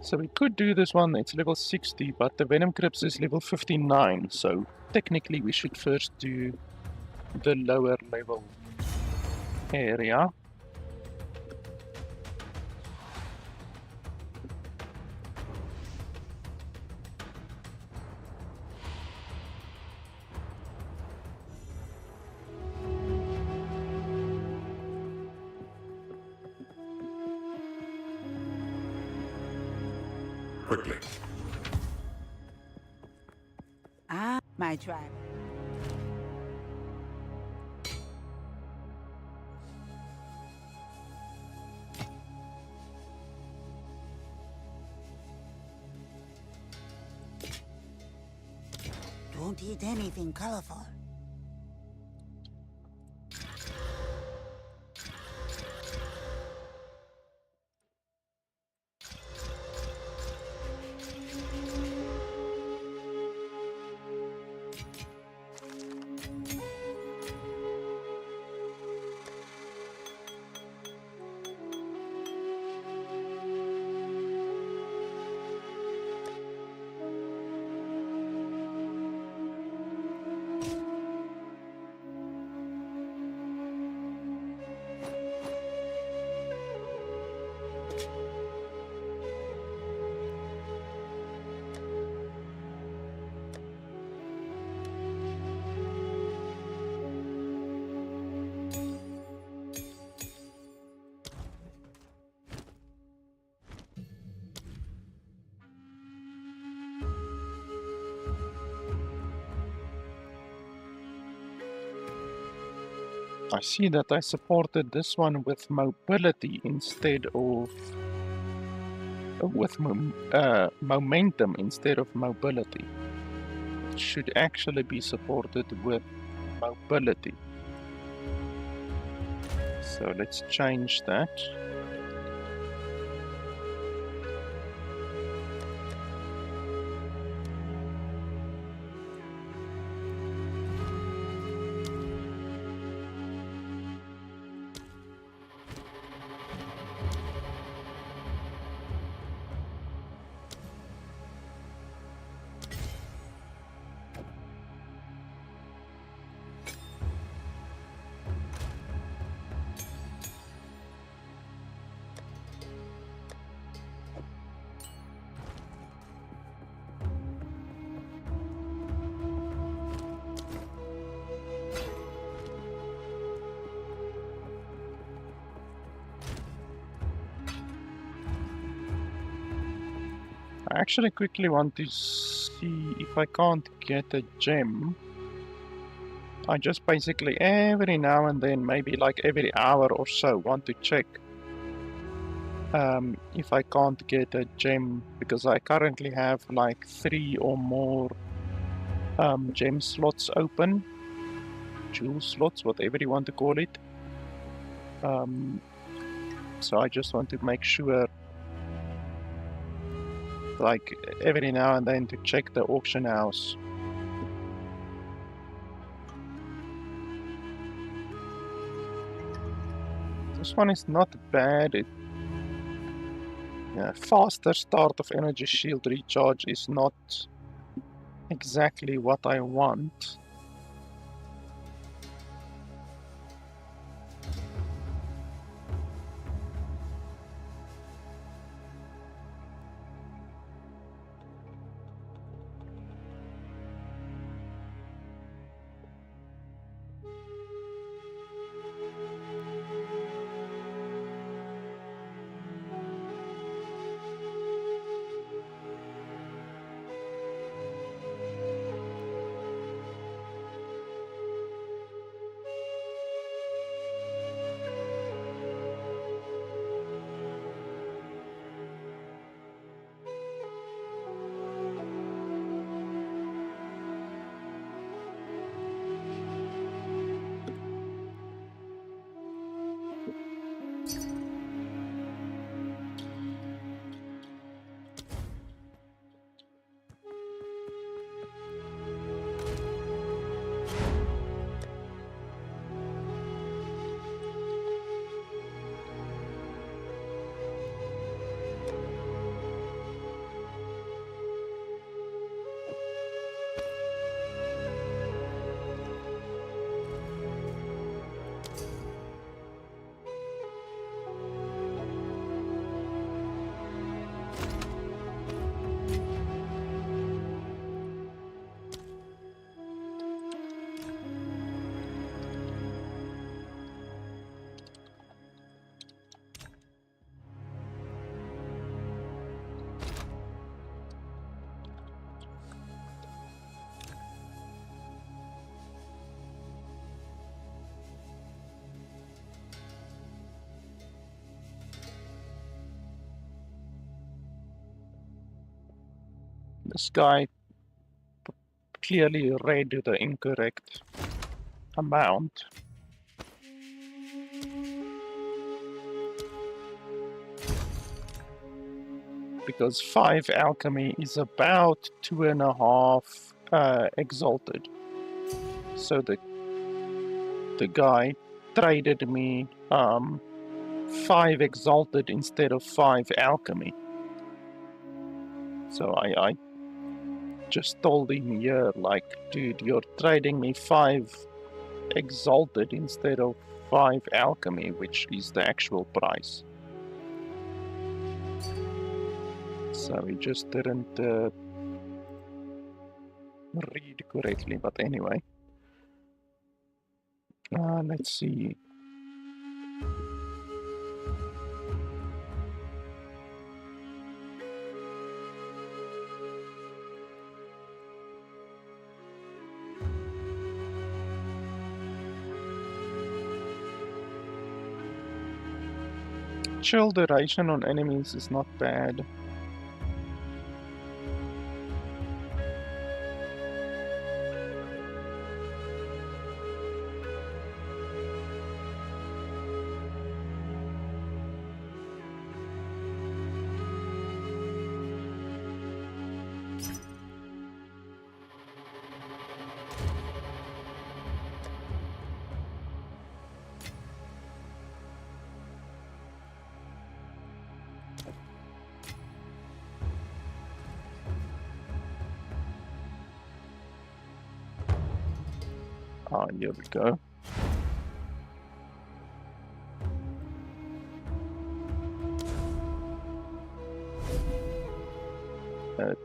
Speaker 1: So we could do this one, it's level 60, but the Venom Crypts is level 59, so technically we should first do the lower level area.
Speaker 5: quickly.
Speaker 3: Ah, my tribe. Don't eat anything colorful.
Speaker 1: I see that I supported this one with mobility instead of with momentum instead of mobility. It should actually be supported with mobility. So let's change that. I actually quickly want to see if I can't get a gem. I just basically every now and then, maybe like every hour or so, want to check if I can't get a gem, because I currently have like 3 or more gem slots open, jewel slots, whatever you want to call it. So I just want to make sure, like every now and then, to check the auction house. This one is not bad. Faster start of energy shield recharge is not exactly what I want. This guy clearly read the incorrect amount. Because 5 alchemy is about 2.5 exalted. So the guy traded me 5 exalted instead of 5 alchemy. So I just told him here, like, dude, you're trading me 5 exalted instead of 5 alchemy, which is the actual price. So he just didn't read correctly, but anyway. Let's see. Chill duration on enemies is not bad. Here we go.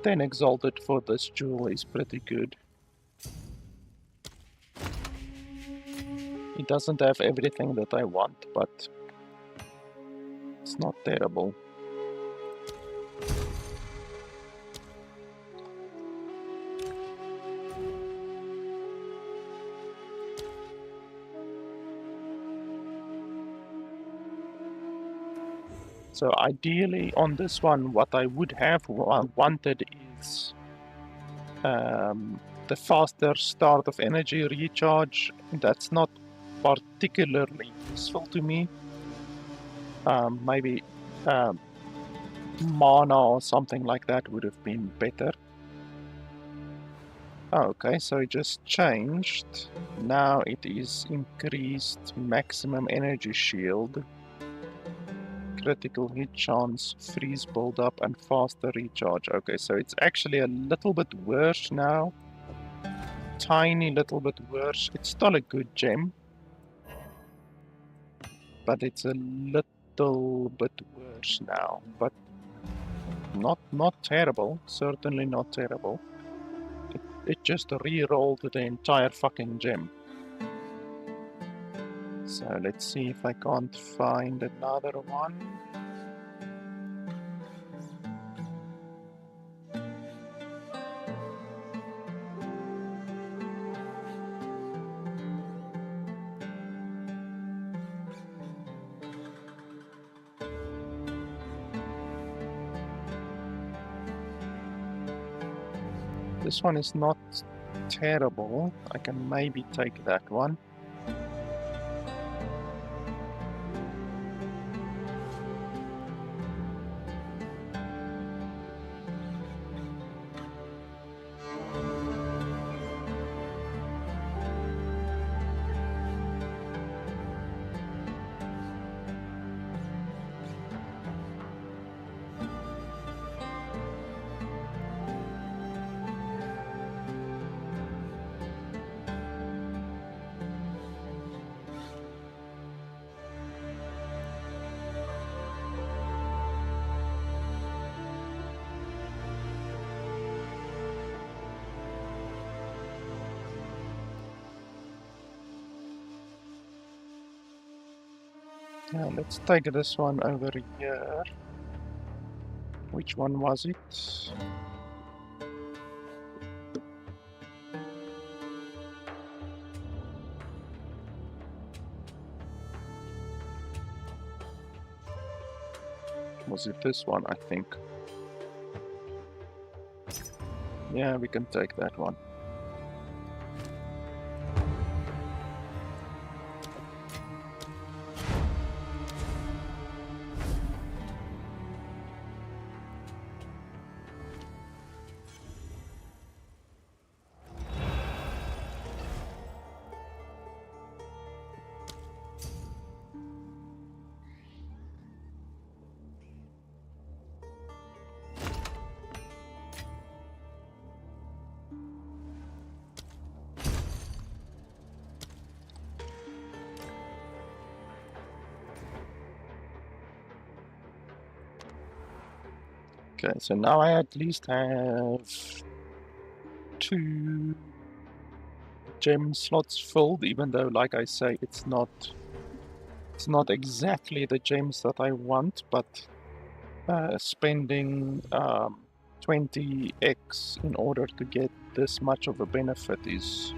Speaker 1: 10 exalted for this jewel is pretty good. It doesn't have everything that I want, but it's not terrible. So ideally on this one, what I would have wanted is the faster start of energy recharge. That's not particularly useful to me. Maybe mana or something like that would have been better. Okay, so it just changed. Now it is increased maximum energy shield, critical hit chance, freeze build-up, and faster recharge. Okay, so it's actually a little bit worse now. Tiny little bit worse. It's still a good gem, but it's a little bit worse now. But not terrible. Certainly not terrible. It just re-rolled the entire fucking gem. So let's see if I can't find another one. This one is not terrible. I can maybe take that one. Yeah, let's take this one over here. Which one was it? Was it this one, I think? Yeah, we can take that one. Okay, so now I at least have 2 gem slots filled, even though, like I say, it's not exactly the gems that I want, but spending 20x in order to get this much of a benefit is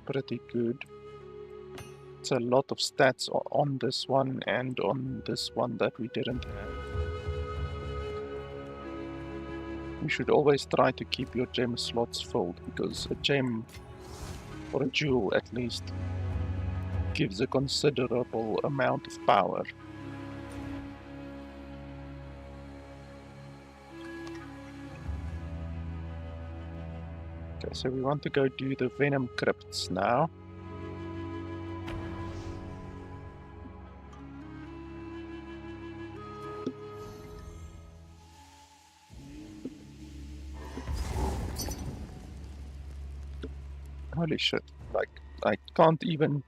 Speaker 1: pretty good. It's a lot of stats on this one and on this one that we didn't have. You should always try to keep your gem slots filled, because a gem, or a jewel at least, gives a considerable amount of power. Okay, so we want to go do the Venom Crypts now. Holy shit, like, I can't even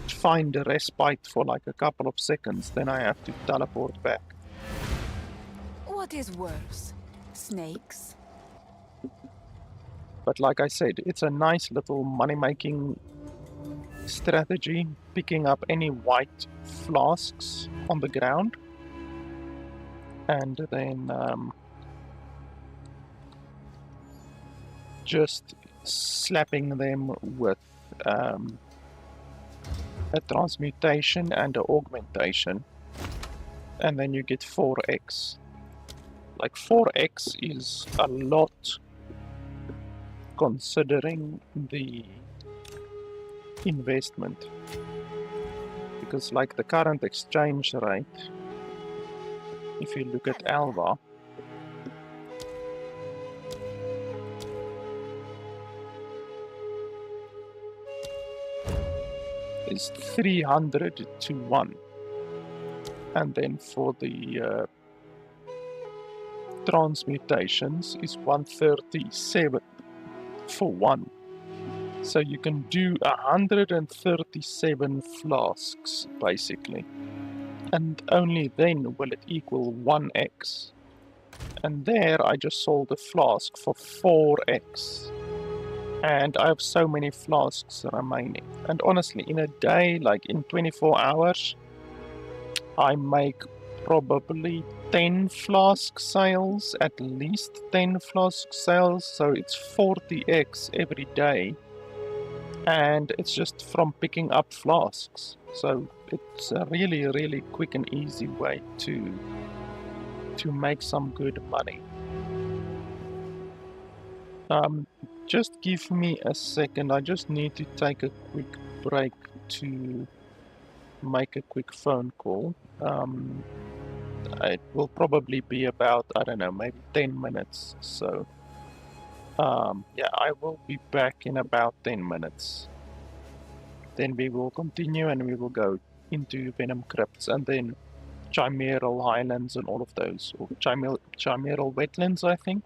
Speaker 1: find a respite for like a couple of seconds, then I have to teleport back.
Speaker 2: What is worse? Snakes?
Speaker 1: But like I said, it's a nice little money-making strategy, picking up any white flasks on the ground, and then just slapping them with a transmutation and an augmentation, and then you get 4x. Like 4x is a lot considering the investment, because like the current exchange rate, if you look at Alva, is 300 to 1, and then for the transmutations is 137 for 1. So you can do 137 flasks basically, and only then will it equal 1x. And there I just sold a flask for 4x, and I have so many flasks remaining. And honestly, in a day, like in 24 hours, I make probably 10 flask sales, at least 10 flask sales, so it's 40x every day, and it's just from picking up flasks. So it's a really, really quick and easy way to make some good money. Just give me a second, I just need to take a quick break to make a quick phone call. It will probably be about, I don't know, maybe 10 minutes. So, yeah, I will be back in about 10 minutes. Then we will continue and we will go into Venom Crypts and then Chimeral Highlands and all of those, or Chimeral Wetlands, I think.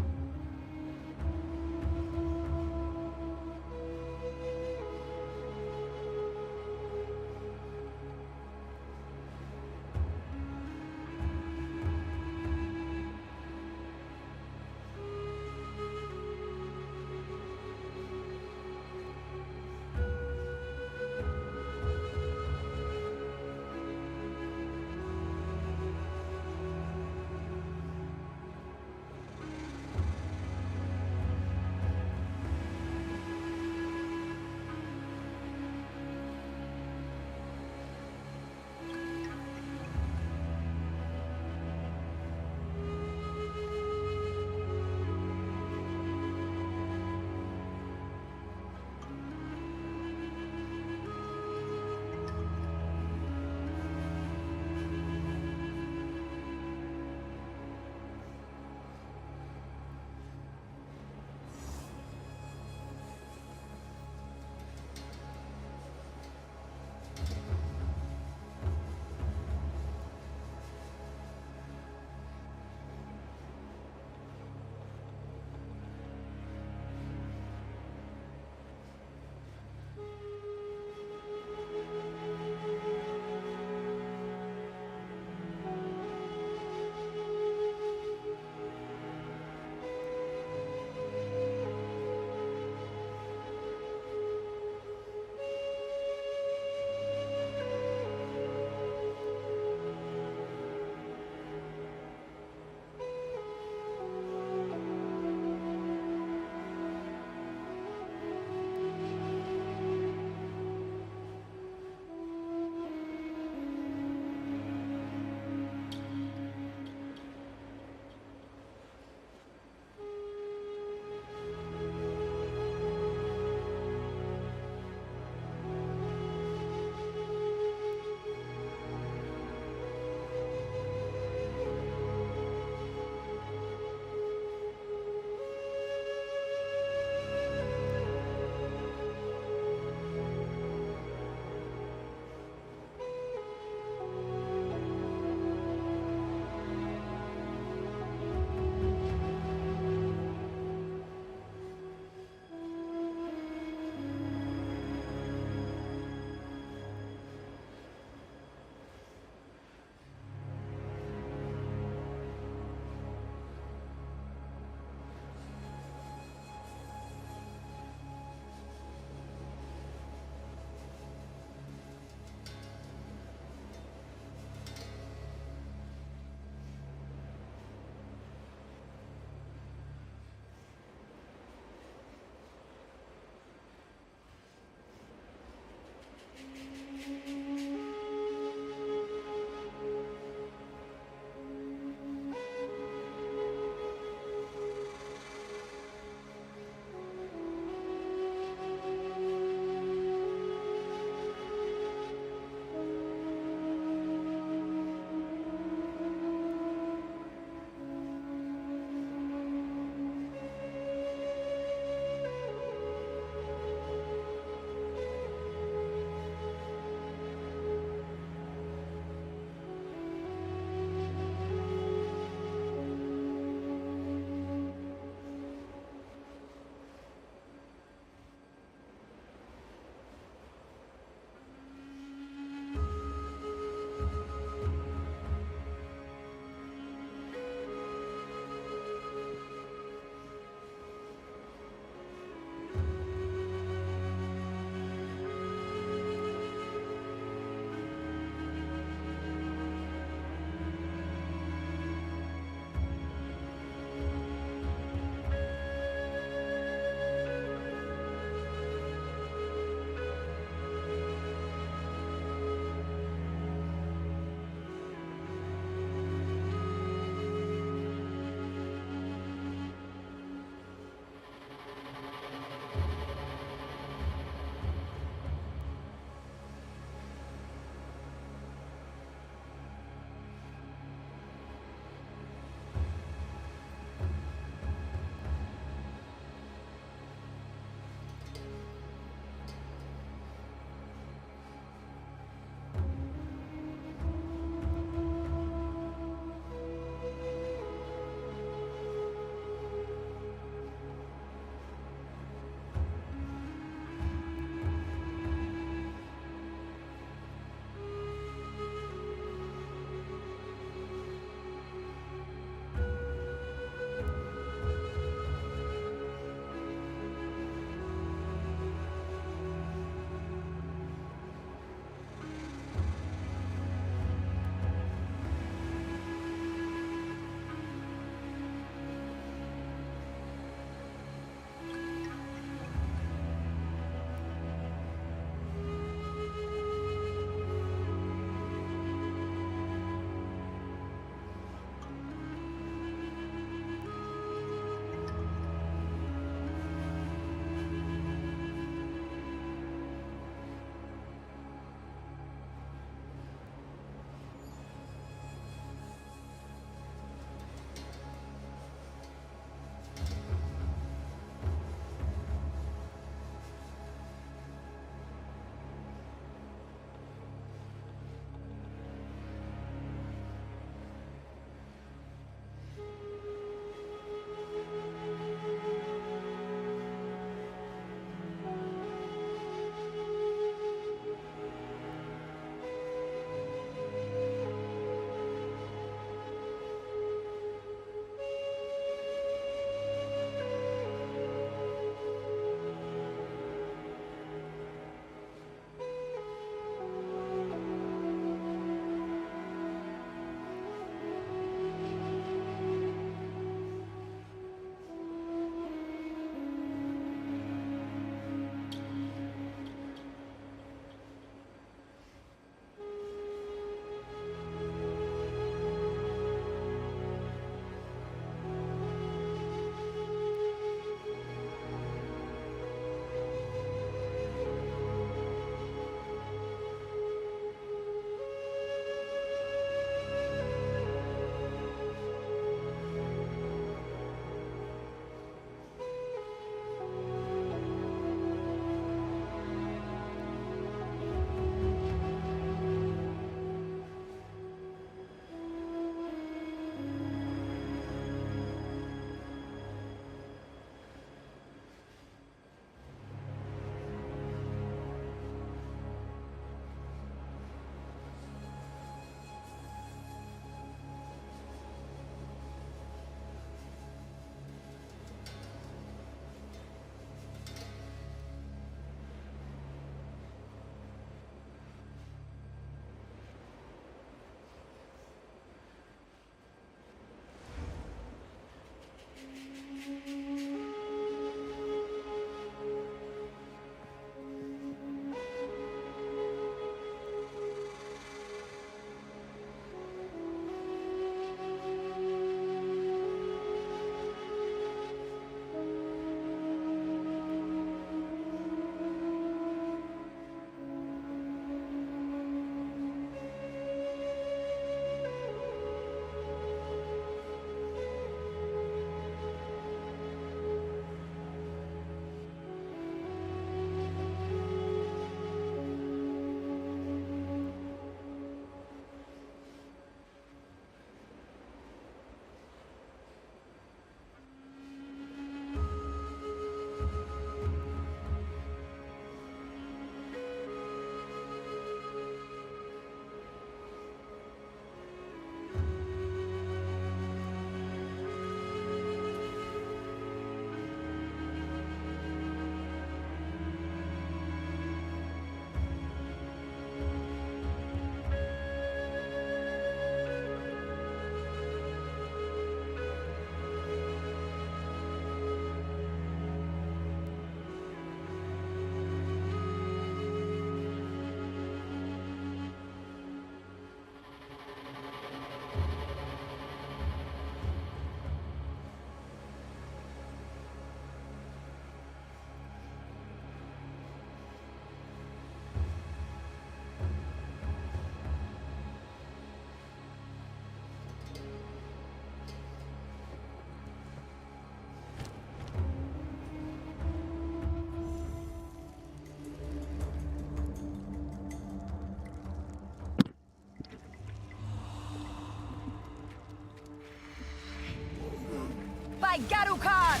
Speaker 2: my Garukan!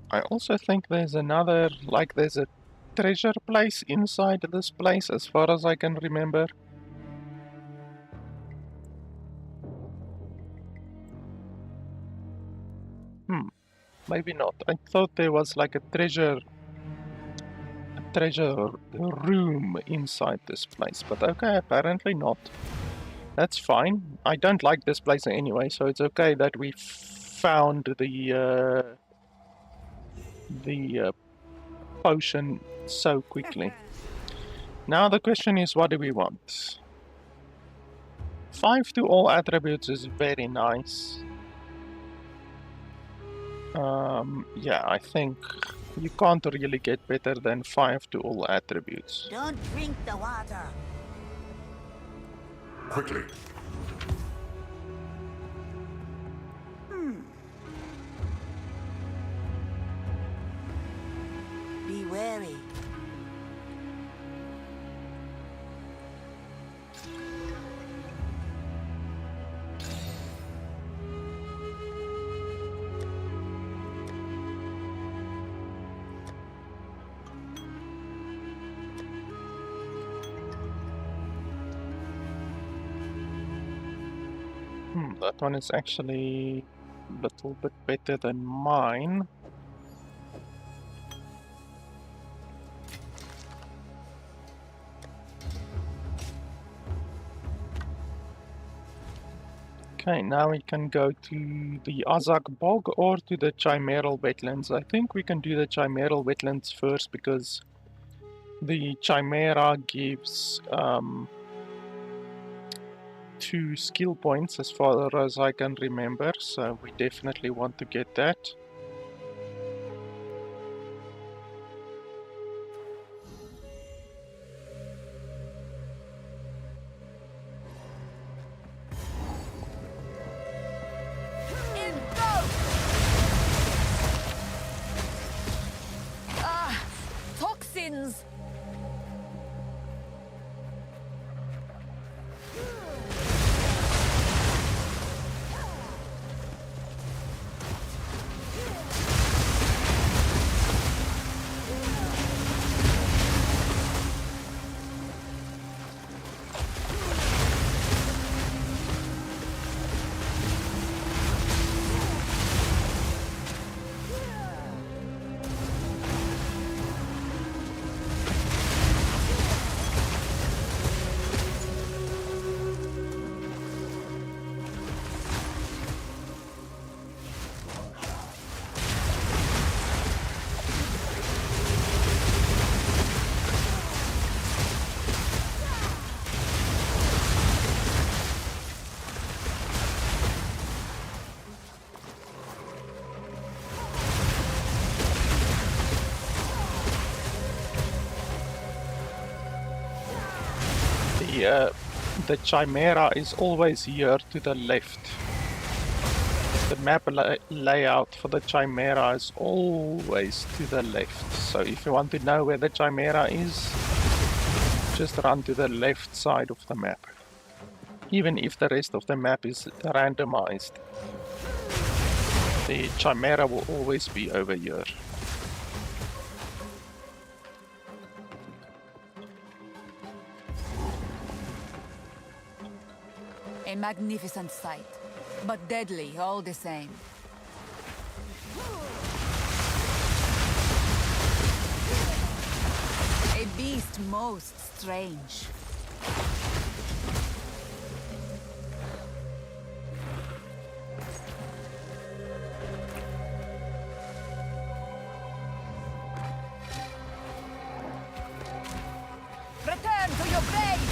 Speaker 1: I also think there's another, like there's a treasure place inside this place, as far as I can remember. Maybe not. I thought there was like a treasure room inside this place, but okay, apparently not. That's fine. I don't like this place anyway, so it's okay that we found the potion so quickly. Now the question is, what do we want? 5 to all attributes is very nice. Yeah, I think you can't really get better than 5 to all attributes.
Speaker 3: Don't drink the water.
Speaker 5: Quickly.
Speaker 3: Be wary.
Speaker 1: That one is actually a little bit better than mine. Okay, now we can go to the Azak Bog or to the Chimeral Wetlands. I think we can do the Chimeral Wetlands first because the Chimera gives 2 skill points as far as I can remember, so we definitely want to get that.
Speaker 2: Toxins!
Speaker 1: The Chimera is always here to the left. The map layout for the Chimera is always to the left. So if you want to know where the Chimera is, just run to the left side of the map. Even if the rest of the map is randomized, the Chimera will always be over here.
Speaker 2: A magnificent sight, but deadly all the same. A beast most strange. Return to your grave!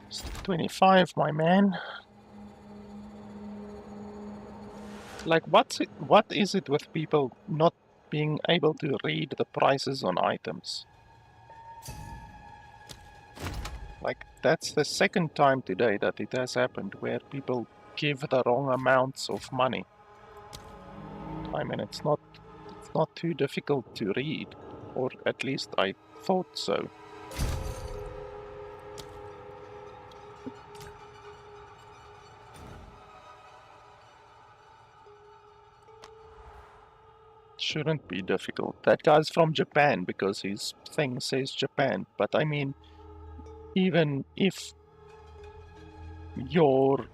Speaker 1: It's 25, my man. Like, what is it with people not being able to read the prices on items? Like, that's the second time today that it has happened, where people give the wrong amounts of money. I mean, it's not too difficult to read, or at least I thought so. Shouldn't be difficult. That guy's from Japan because his thing says Japan, but I mean, even if you're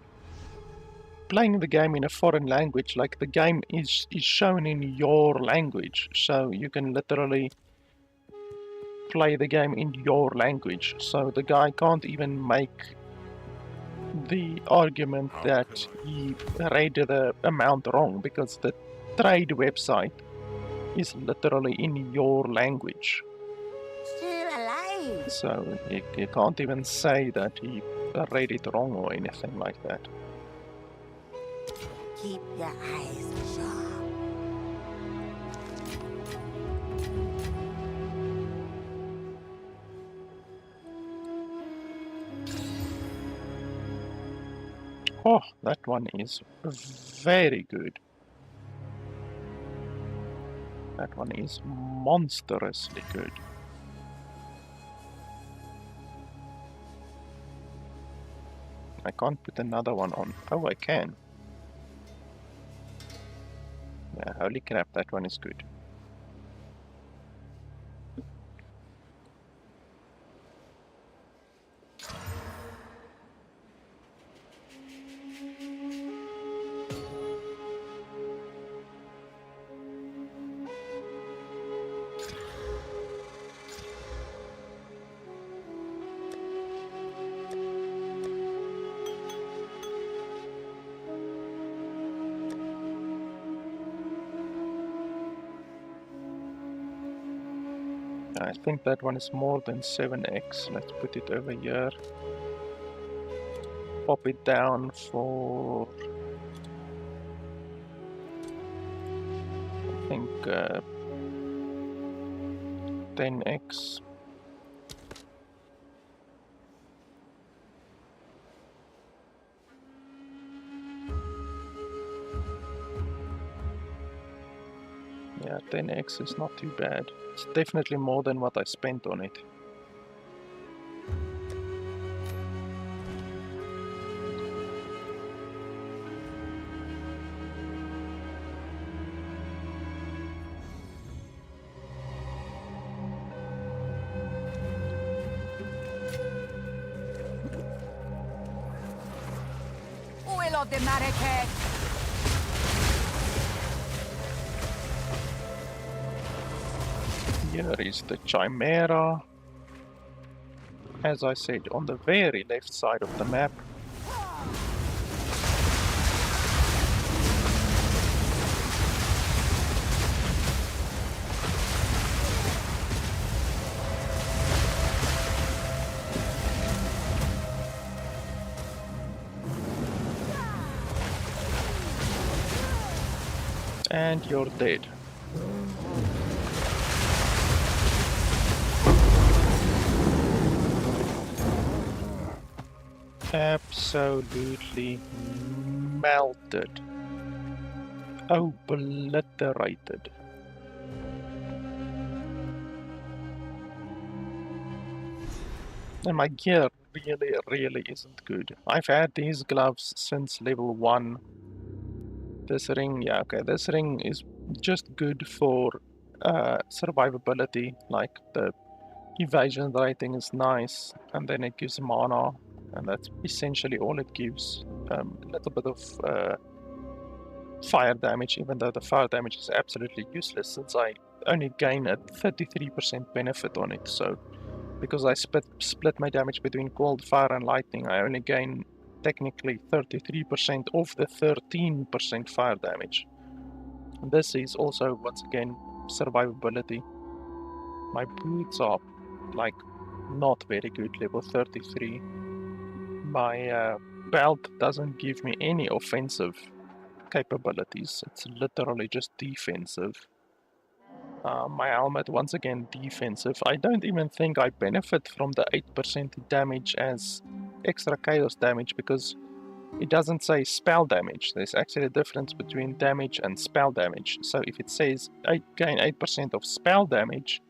Speaker 1: playing the game in a foreign language, like the game is shown in your language, so you can literally play the game in your language, so the guy can't even make the argument that he rated the amount wrong, because the trade website is literally in your language.
Speaker 3: Still alive.
Speaker 1: So you can't even say that he read it wrong or anything like that.
Speaker 3: Keep your eyes sharp.
Speaker 1: Oh, that one is very good. That one is monstrously good. I can't put another one on. Oh, I can. Yeah, holy crap, that one is good. I think that one is more than 7x. Let's put it over here. Pop it down for, I think, 10x. Yeah, 10x is not too bad. It's definitely more than what I spent on it.
Speaker 2: Oil of the Marrakech.
Speaker 1: Here is the Chimera. As I said, on the very left side of the map. And you're dead. Absolutely melted. Obliterated. And my gear really isn't good. I've had these gloves since level 1. This ring, yeah, okay, this ring is just good for survivability, like the evasion rating is nice, and then it gives mana, and that's essentially all it gives. A little bit of fire damage, even though the fire damage is absolutely useless since I only gain a 33% benefit on it. So because I split my damage between cold, fire and lightning, I only gain technically 33% of the 13% fire damage. And this is also, once again, survivability. My boots are like not very good, level 33. My belt doesn't give me any offensive capabilities, it's literally just defensive. My helmet, once again, defensive. I don't even think I benefit from the 8% damage as extra chaos damage because it doesn't say spell damage. There's actually a difference between damage and spell damage. So if it says I gain 8% of spell damage,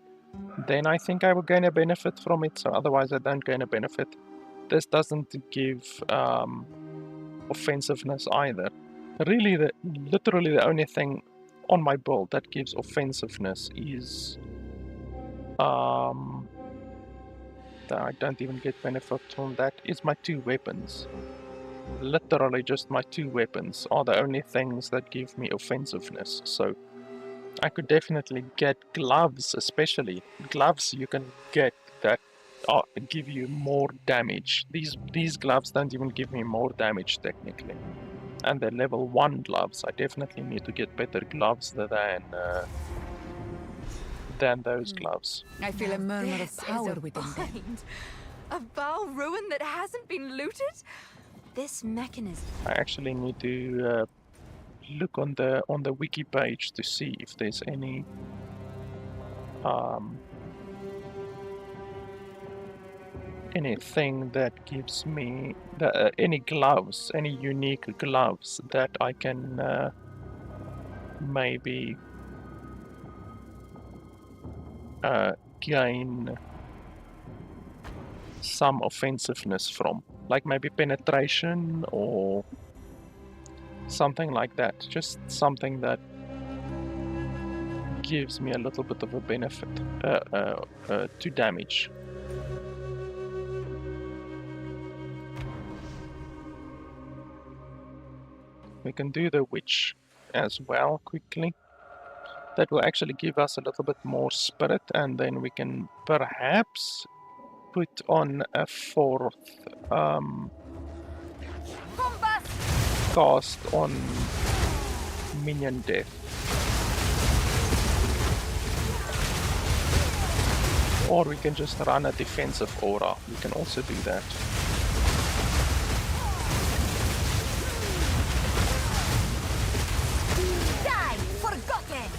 Speaker 1: then I think I will gain a benefit from it. So otherwise I don't gain a benefit. This doesn't give offensiveness either. Really, literally the only thing on my build that gives offensiveness is that I don't even get benefit from that, is my 2 weapons. Literally just my 2 weapons are the only things that give me offensiveness. So I could definitely get gloves, especially gloves you can get that give you more damage. These gloves don't even give me more damage technically. And they're level 1 gloves. I definitely need to get better gloves than those gloves.
Speaker 2: I feel a murmur of
Speaker 6: This
Speaker 2: power
Speaker 6: is a
Speaker 2: within them.
Speaker 6: find. A Baal ruin that hasn't been looted? This mechanism.
Speaker 1: I actually need to look on the wiki page to see if there's any anything that gives me any gloves, any unique gloves that I can maybe gain some offensiveness from, like maybe penetration or something like that. Just something that gives me a little bit of a benefit to damage. We can do the witch as well quickly. That will actually give us a little bit more spirit, and then we can perhaps put on a 4th cast on minion death. Or we can just run a defensive aura. We can also do that.
Speaker 2: Die, forgotten!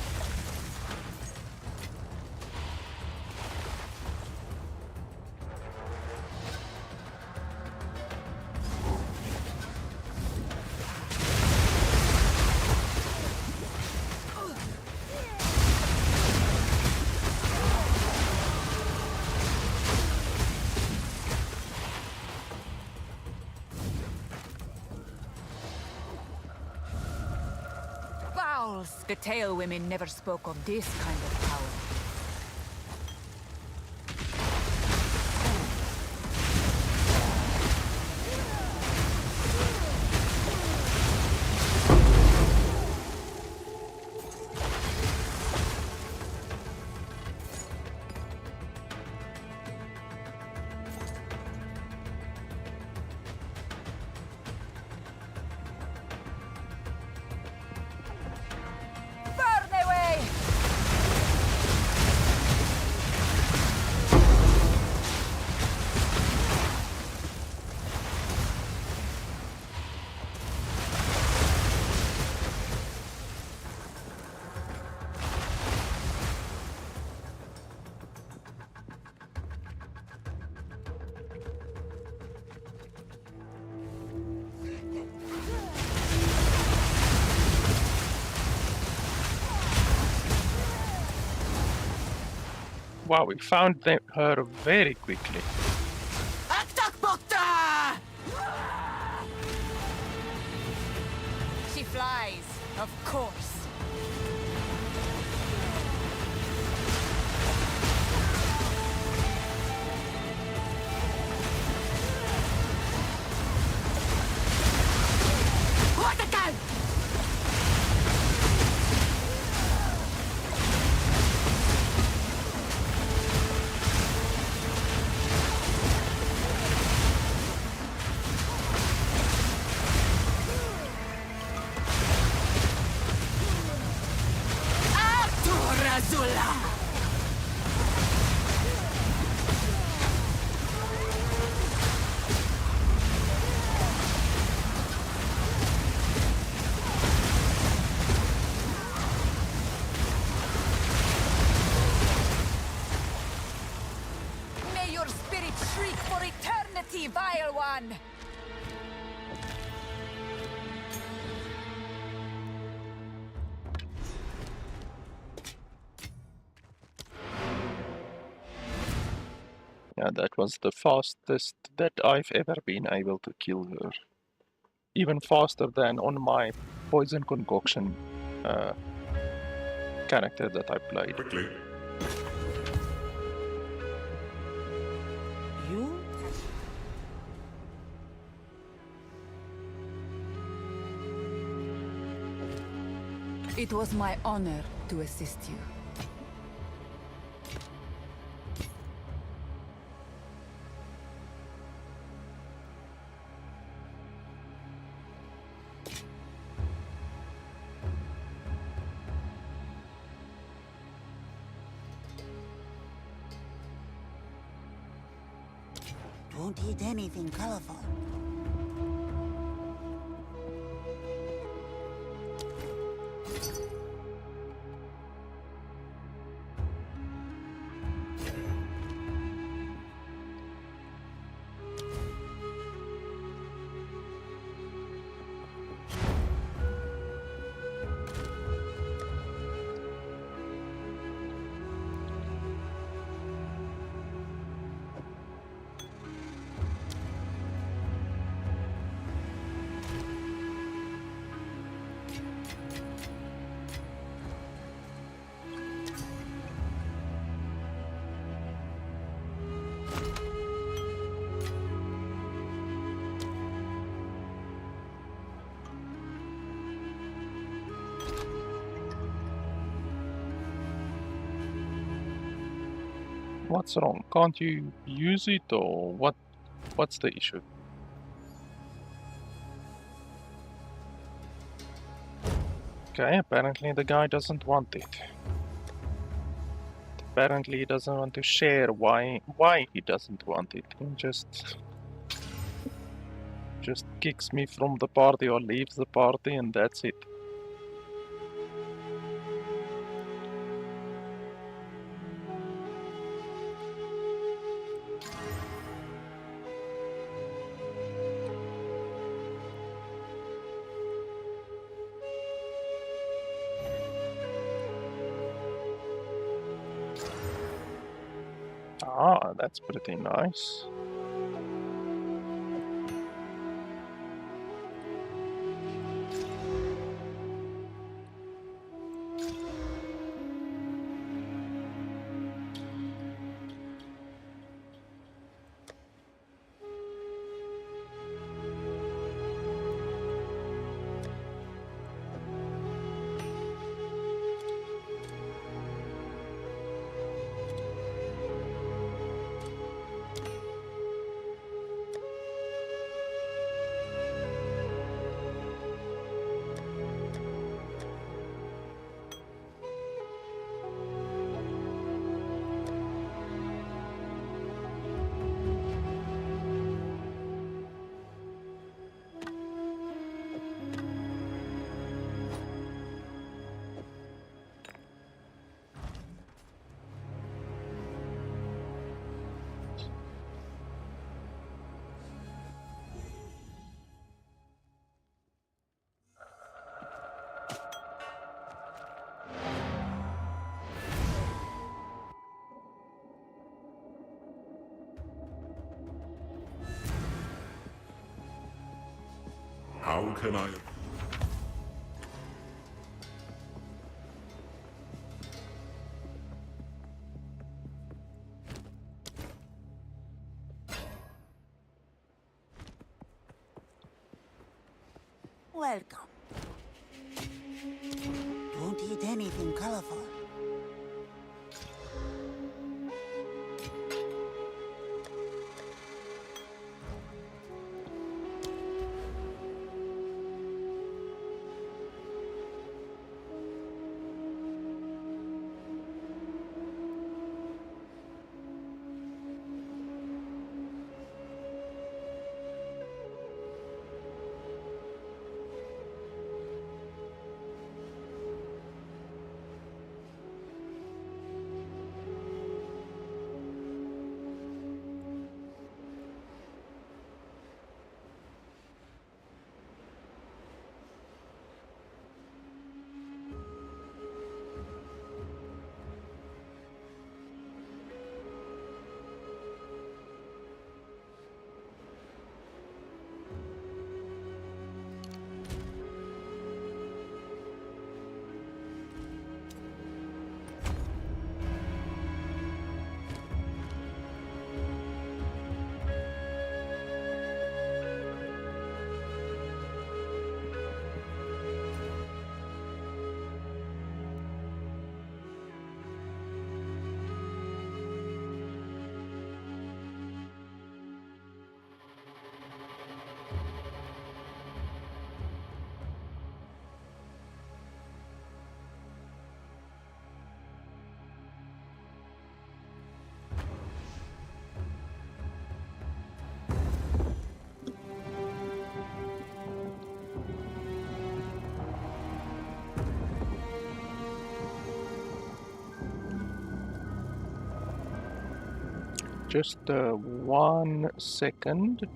Speaker 2: The Tail women never spoke of this kind of power. Burn away!
Speaker 1: Wow, we found her very quickly.
Speaker 2: She flies, of course. What the gun? May your spirit shriek for eternity, vile one!
Speaker 1: Yeah, that was the fastest that I've ever been able to kill her. Even faster than on my poison concoction character that I played.
Speaker 5: Quickly.
Speaker 3: You?
Speaker 2: It was my honor to assist you.
Speaker 3: Don't eat anything colorful.
Speaker 1: What's wrong? Can't you use it, or what? What's the issue? Okay, apparently the guy doesn't want it. Apparently he doesn't want to share why he doesn't want it. He just kicks me from the party or leaves the party, and that's it. Ah, that's pretty nice.
Speaker 5: How can I...
Speaker 3: Welcome. Don't eat anything colorful.
Speaker 1: Just 1 second.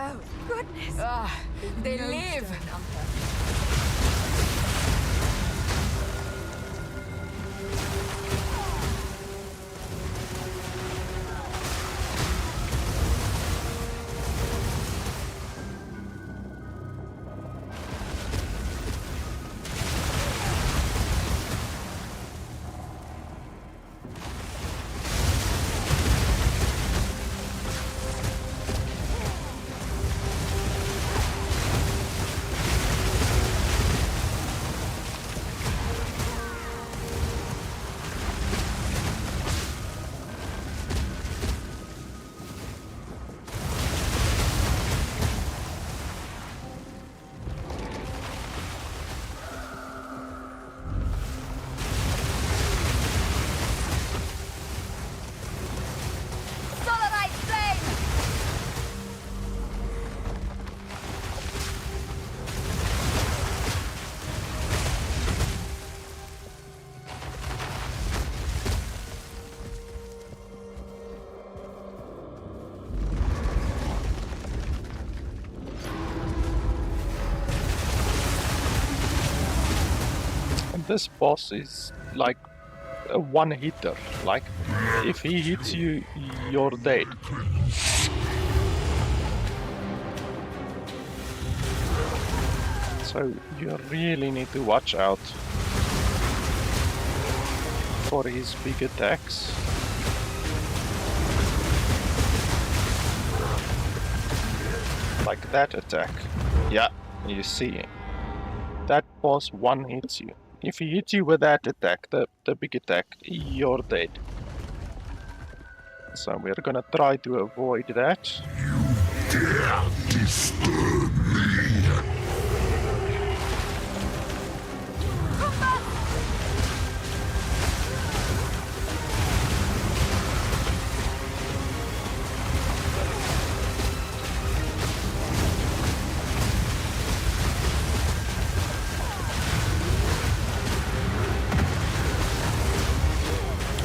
Speaker 6: Oh, goodness.
Speaker 2: Ah, they
Speaker 6: No
Speaker 2: live.
Speaker 6: stone unturned.
Speaker 1: This boss is like a one-hitter. Like, if he hits you, you're dead. So you really need to watch out for his big attacks. Like that attack. Yeah, you see. That boss one hits you. If he hits you with that attack, the big attack, you're dead. So we're gonna try to avoid that.
Speaker 5: Dare disturb me!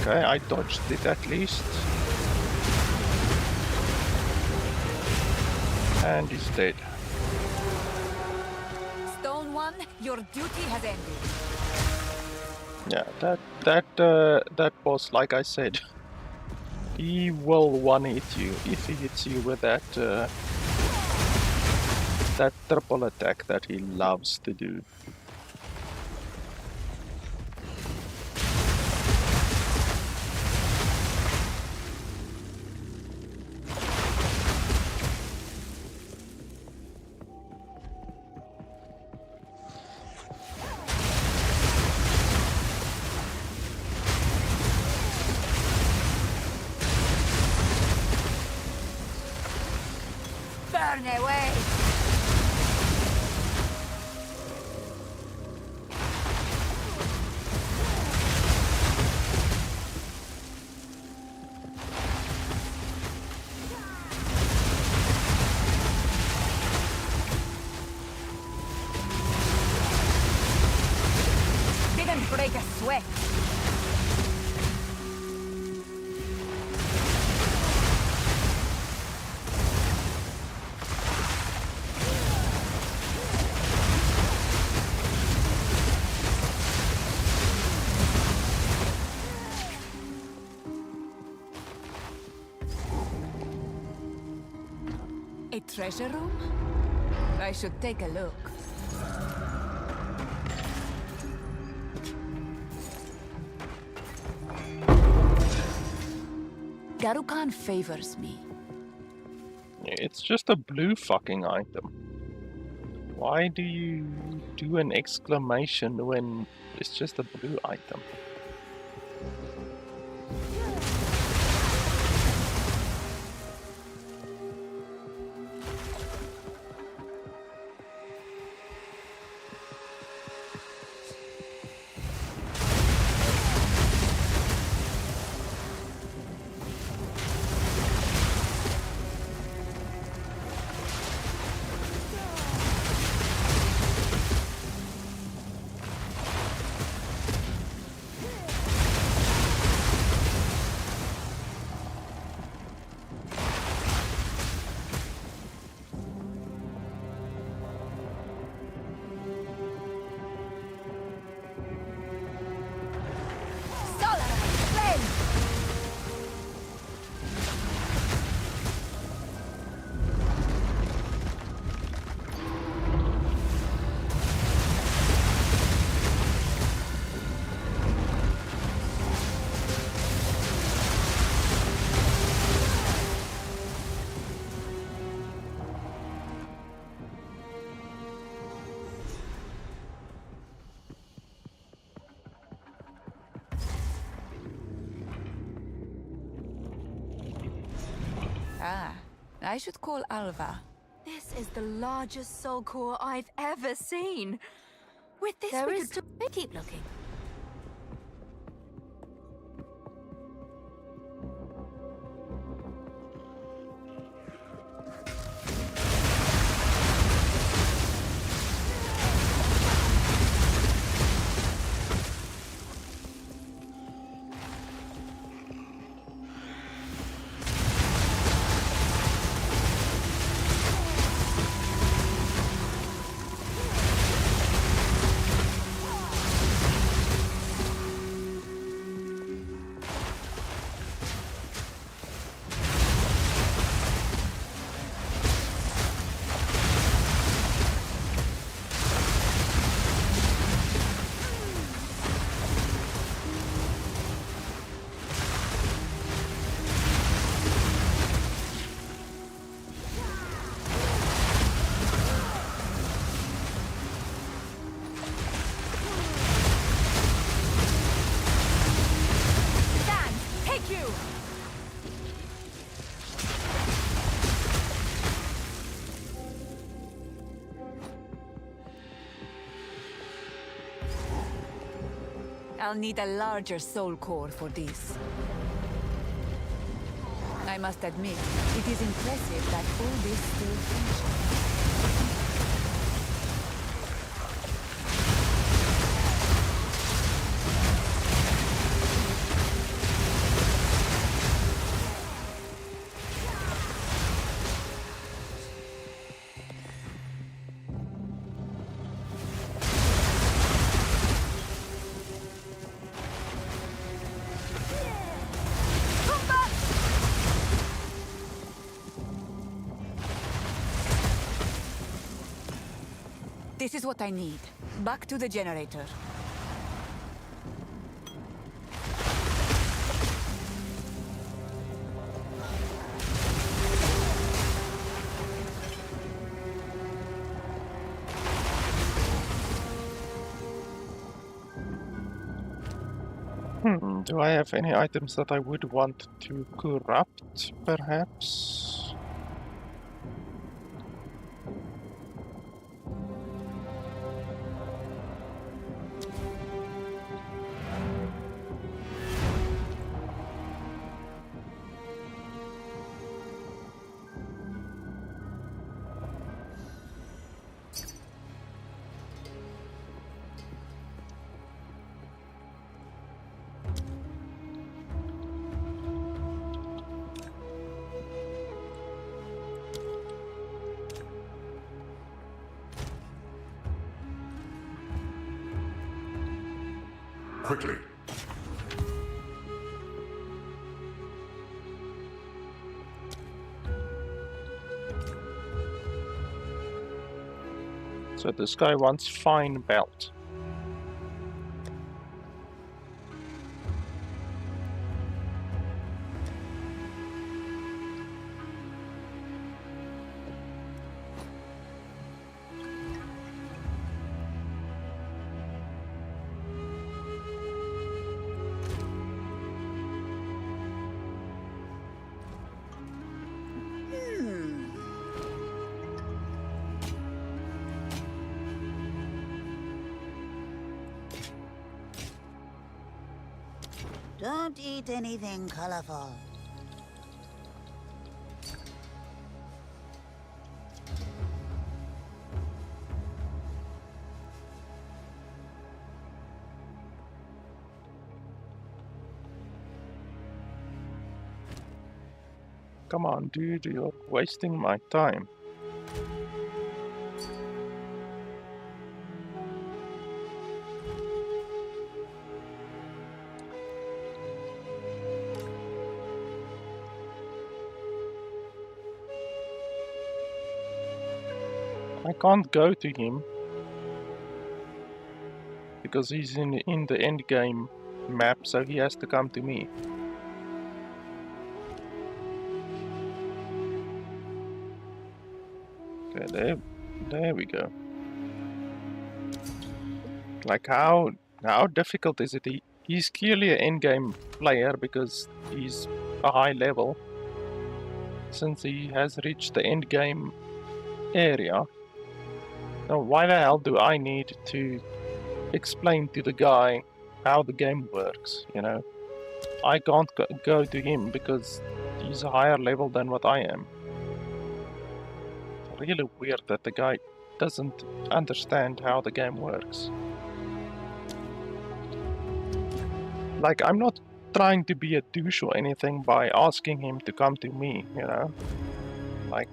Speaker 1: Okay, I dodged it at least. And he's dead.
Speaker 2: Stone One, your duty has ended.
Speaker 1: Yeah, that boss, like I said, he will one-hit you if he hits you with that that triple attack that he loves to do.
Speaker 2: Burn away! Didn't break a sweat. A treasure room? I should take a look. Garukan favors me.
Speaker 1: It's just a blue fucking item. Why do you do an exclamation when it's just a blue item?
Speaker 2: Ah, I should call Alva.
Speaker 6: This is the largest soul core I've ever seen. With this,
Speaker 2: There
Speaker 6: we
Speaker 2: is
Speaker 6: could keep looking.
Speaker 2: I'll need a larger soul core for this. I must admit, it is impressive that all this still functions. This is what I need. Back to the generator.
Speaker 1: Do I have any items that I would want to corrupt, perhaps?
Speaker 5: Quickly.
Speaker 1: So this guy wants fine belt.
Speaker 3: Don't eat anything colorful.
Speaker 1: Come on, dude, you're wasting my time. I can't go to him because he's in the end game map, so he has to come to me. Okay, there we go. Like how difficult is it? He's clearly an end game player because he's a high level. since he has reached the end game area. Now, why the hell do I need to explain to the guy how the game works, you know? I can't go to him because he's a higher level than what I am. It's really weird that the guy doesn't understand how the game works. Like, I'm not trying to be a douche or anything by asking him to come to me, you know? Like,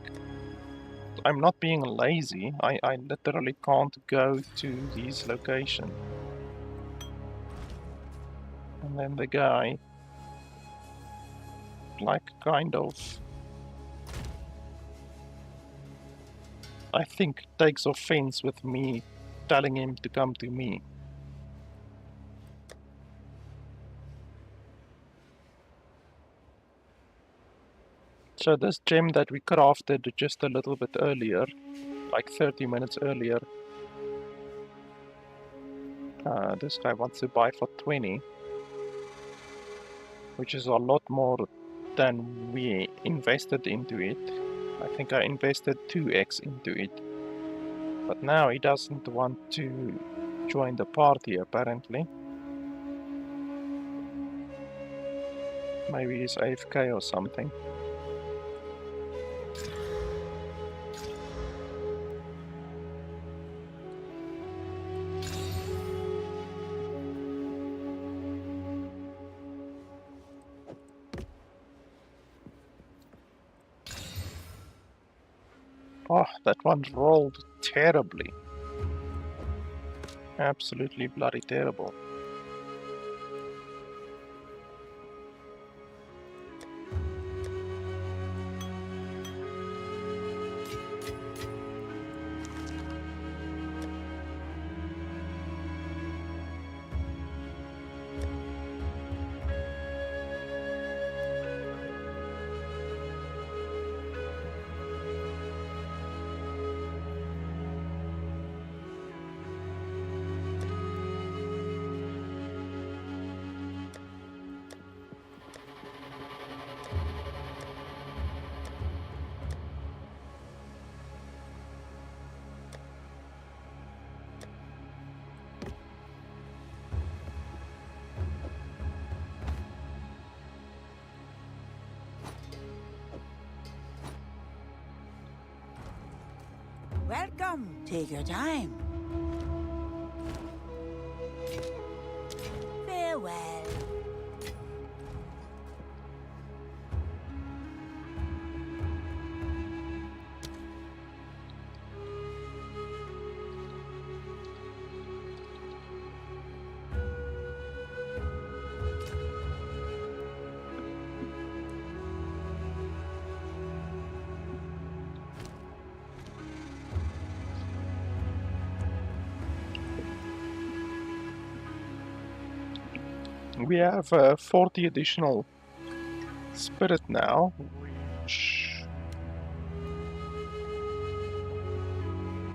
Speaker 1: I'm not being lazy. I literally can't go to his location. And then the guy, like, kind of, I think, takes offense with me telling him to come to me. So this gem that we crafted just a little bit earlier, like 30 minutes earlier, this guy wants to buy for 20, which is a lot more than we invested into it. I think I invested 2x into it. But now he doesn't want to join the party, apparently. Maybe he's AFK or something. Oh, that one rolled terribly. Absolutely bloody terrible.
Speaker 3: Welcome. Take your time. Farewell.
Speaker 1: We have 40 additional spirit now, which,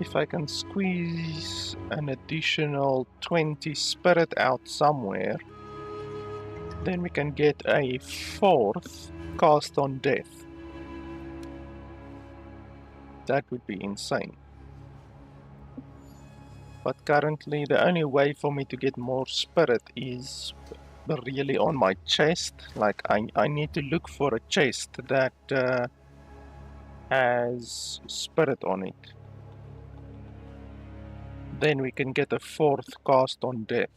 Speaker 1: if I can squeeze an additional 20 spirit out somewhere, then we can get a 4th cast on death. That would be insane. But currently the only way for me to get more spirit is really on my chest. Like I need to look for a chest that has spirit on it. Then we can get a 4th cast on death.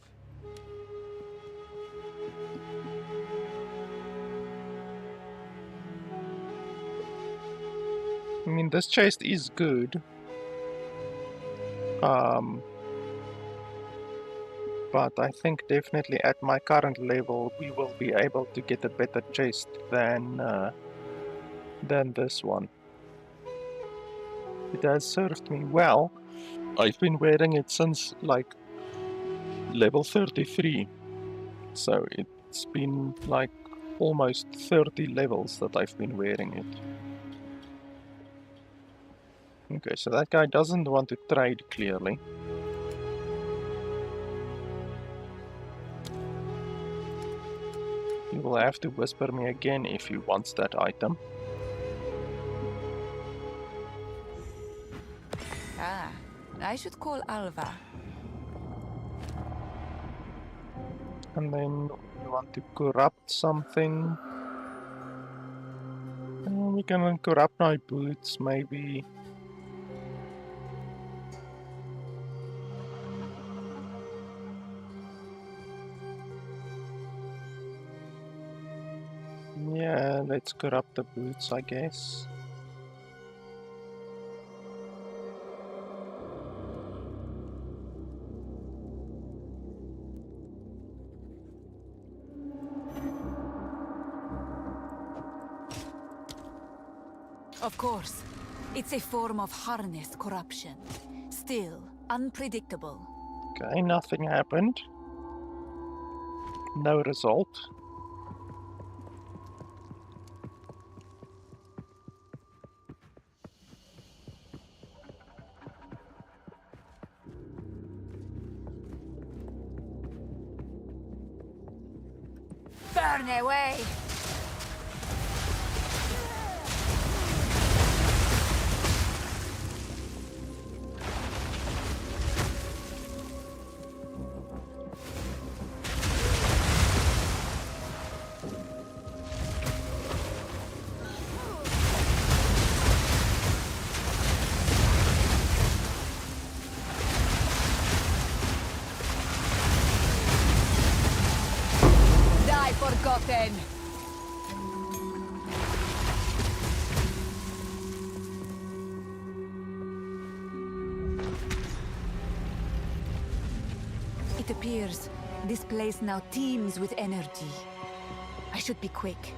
Speaker 1: I mean, this chest is good. But I think definitely at my current level we will be able to get a better chest than this one. It has served me well. I've been wearing it since like level 33. So it's been like almost 30 levels that I've been wearing it. Okay, so that guy doesn't want to trade clearly. He will have to whisper me again if he wants that item.
Speaker 2: I should call Alva.
Speaker 1: And then we want to corrupt something. We can corrupt my boots, maybe. Yeah, let's corrupt the boots, I guess.
Speaker 2: Of course. It's a form of harness corruption. Still, unpredictable.
Speaker 1: Okay, nothing happened. No result.
Speaker 2: Burn away! Die forgotten! It appears this place now teems with energy. I should be quick.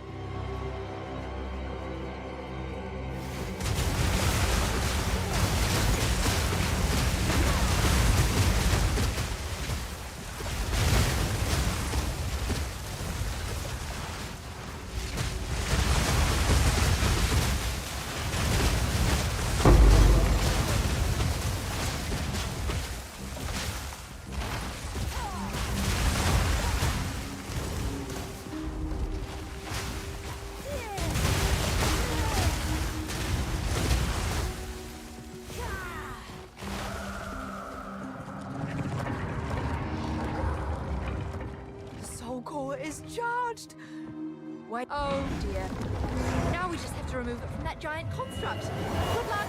Speaker 6: Is charged. Wait. Oh dear. Now we just have to remove it from that giant construct. Good luck.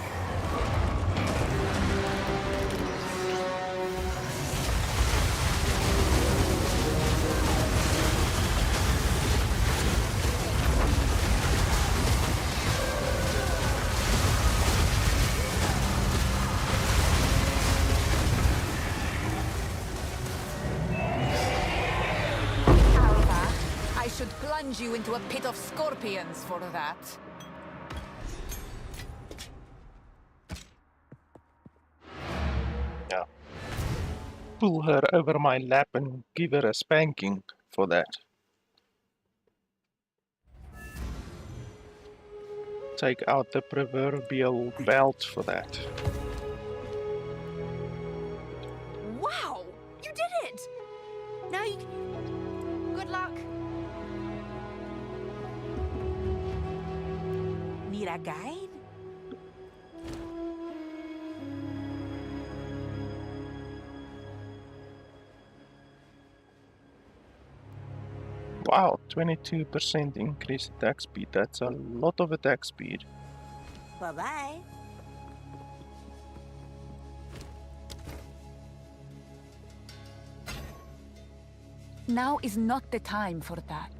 Speaker 2: Plunge you into a pit of scorpions for that.
Speaker 1: Yeah. Pull her over my lap and give her a spanking for that. Take out the proverbial belt for that.
Speaker 6: Wow! You did it! Now you can... Good luck.
Speaker 3: Need a guide?
Speaker 1: Wow, 22% increased attack speed. That's a lot of attack speed.
Speaker 3: Bye-bye.
Speaker 2: Now is not the time for that.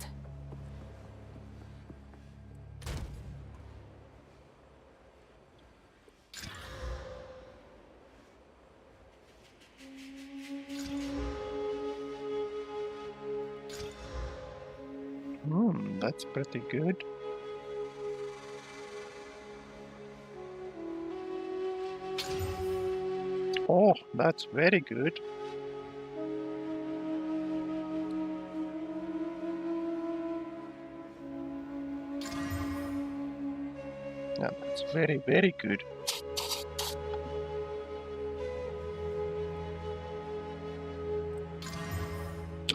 Speaker 1: That's pretty good. Oh, that's very good. Yeah, that's very, very good.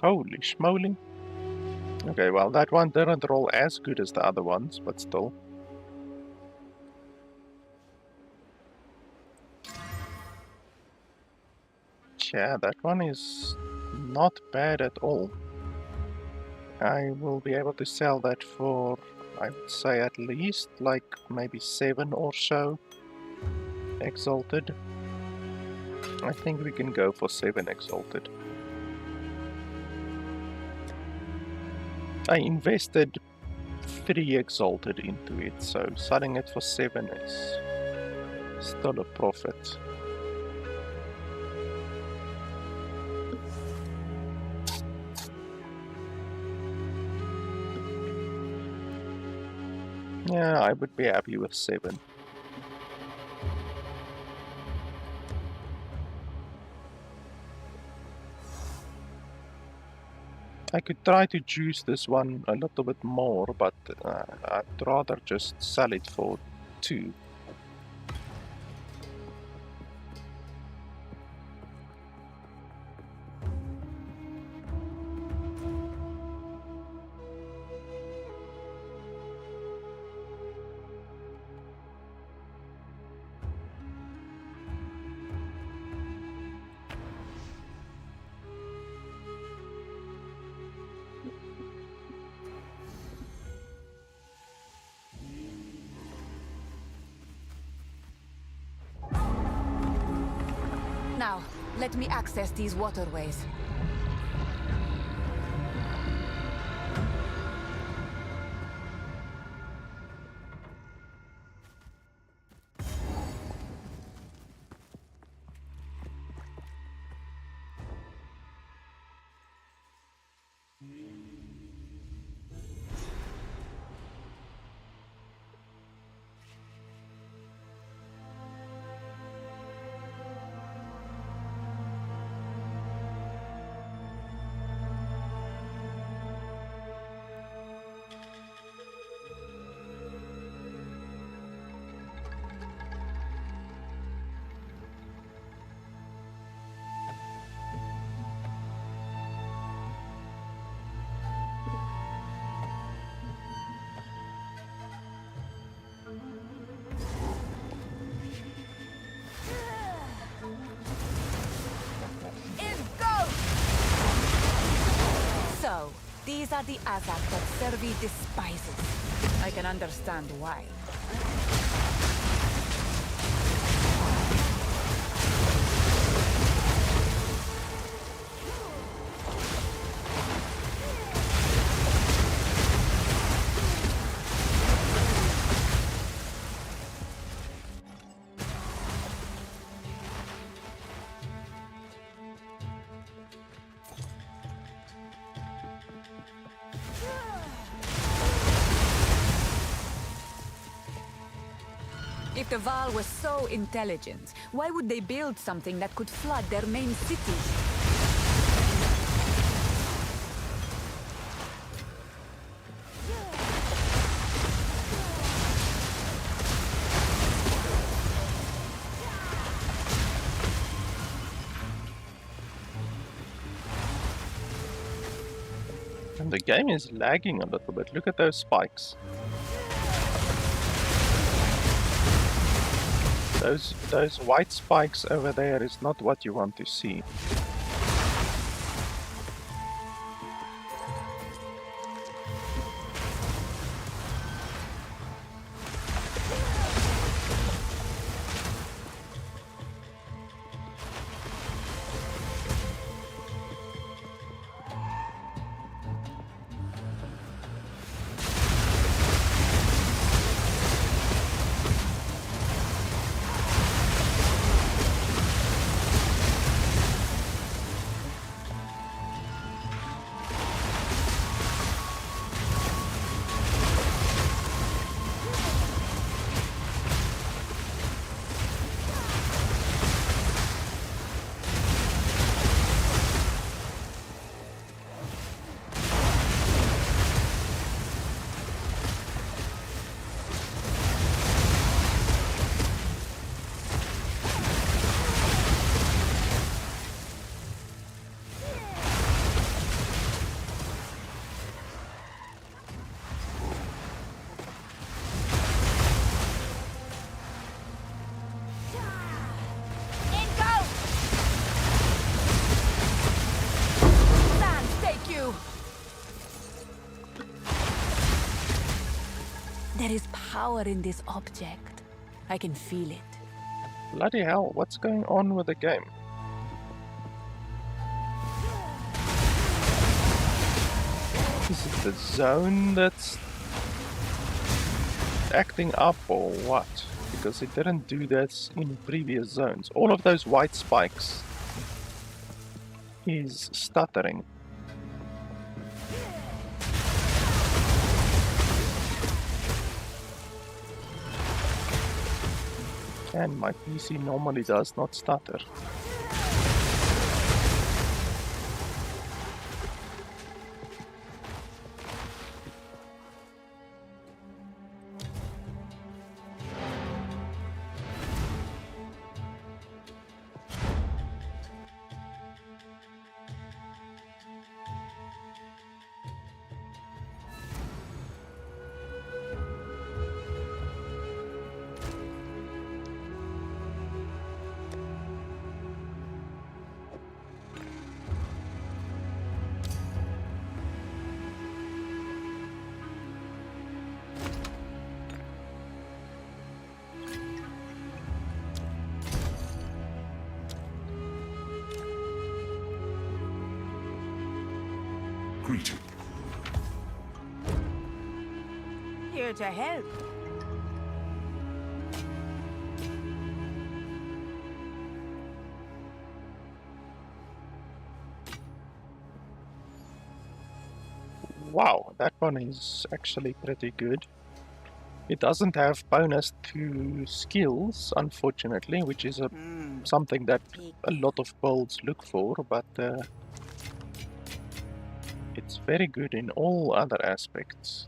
Speaker 1: Holy schmoly. Okay, well, that one didn't roll as good as the other ones, but still. Yeah, that one is not bad at all. I will be able to sell that for, I would say, at least like maybe 7 or so exalted. I think we can go for 7 exalted. I invested 3 exalted into it, so selling it for 7 is still a profit. Yeah, I would be happy with 7. I could try to juice this one a little bit more, but I'd rather just sell it for 2.
Speaker 2: Now, let me access these waterways. So, these are the Azak that Servi despises. I can understand why. If the Val was so intelligent, why would they build something that could flood their main city?
Speaker 1: And the game is lagging a little bit. Look at those spikes. Those white spikes over there is not what you want to see.
Speaker 2: There is power in this object. I can feel it.
Speaker 1: Bloody hell, what's going on with the game? Is it the zone that's acting up or what? Because it didn't do this in previous zones. All of those white spikes is stuttering. And my PC normally does not stutter.
Speaker 5: Greeting.
Speaker 3: Here to help.
Speaker 1: Wow, that one is actually pretty good. It doesn't have bonus to skills, unfortunately, which is something that a lot of builds look for, but it's very good in all other aspects.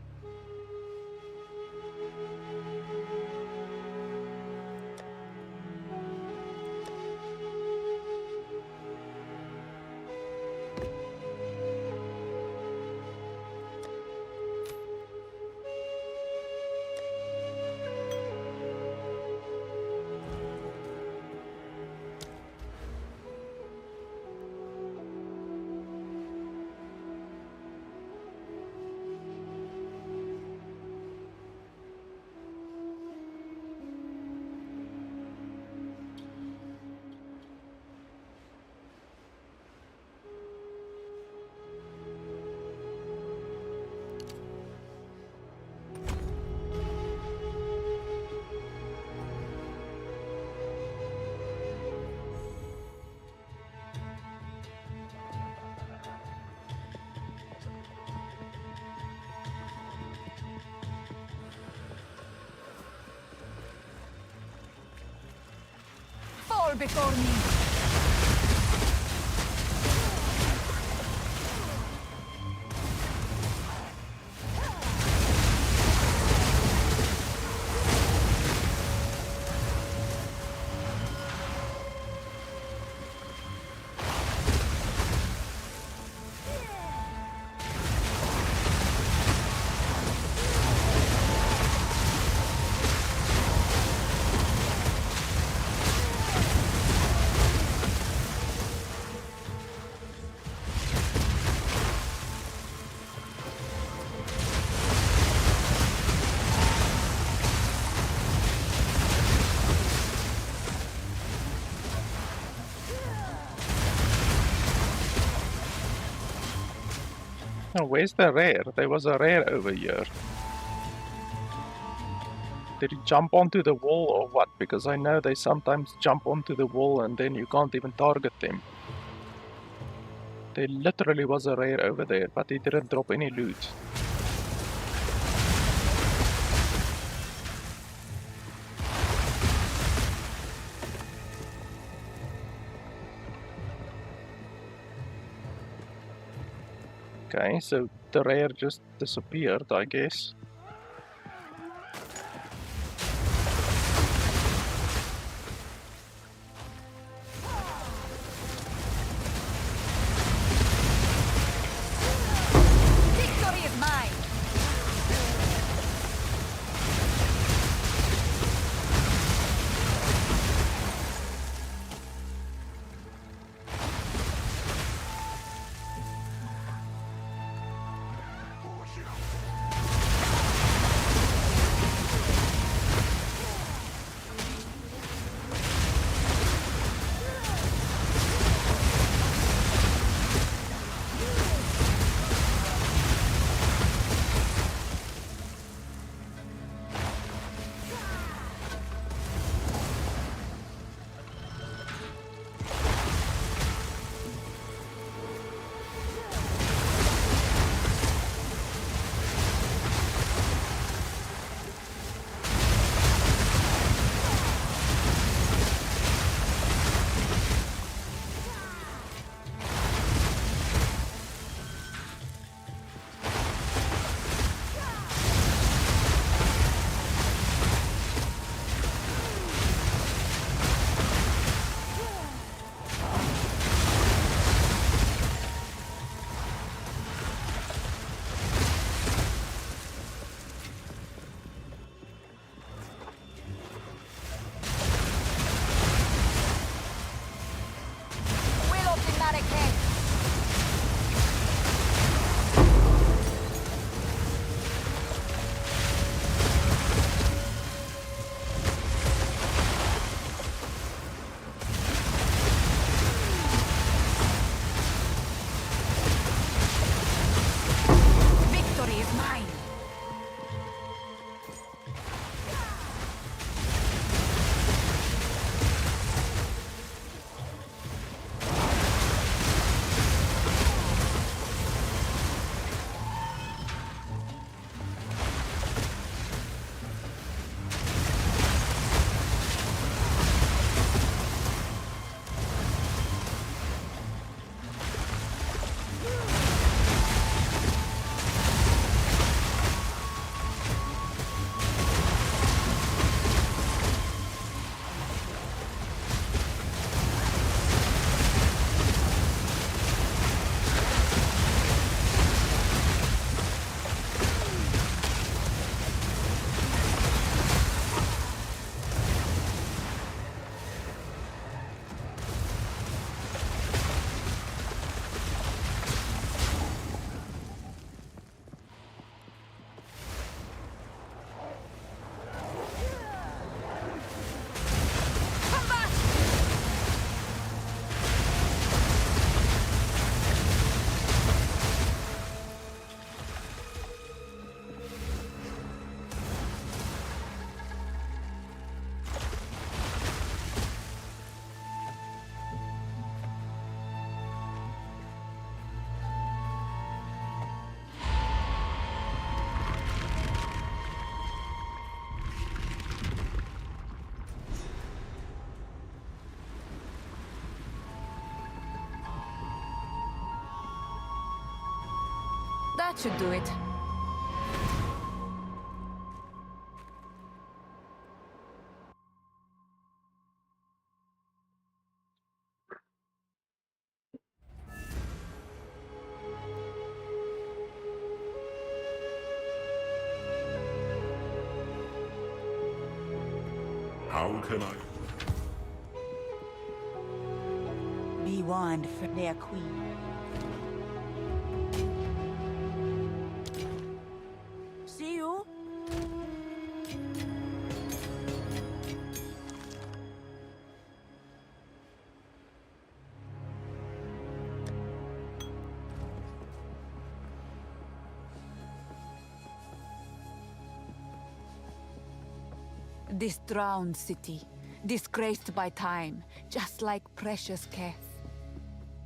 Speaker 2: Fall before me.
Speaker 1: Oh, where's the rare? There was a rare over here. Did he jump onto the wall or what? Because I know they sometimes jump onto the wall and then you can't even target them. There literally was a rare over there, but he didn't drop any loot. Okay, so the rare just disappeared, I guess.
Speaker 2: Victory is mine. That should do it.
Speaker 5: How can I?
Speaker 3: Be warned for their queen. See you.
Speaker 2: This drowned city, disgraced by time, just like precious Keth.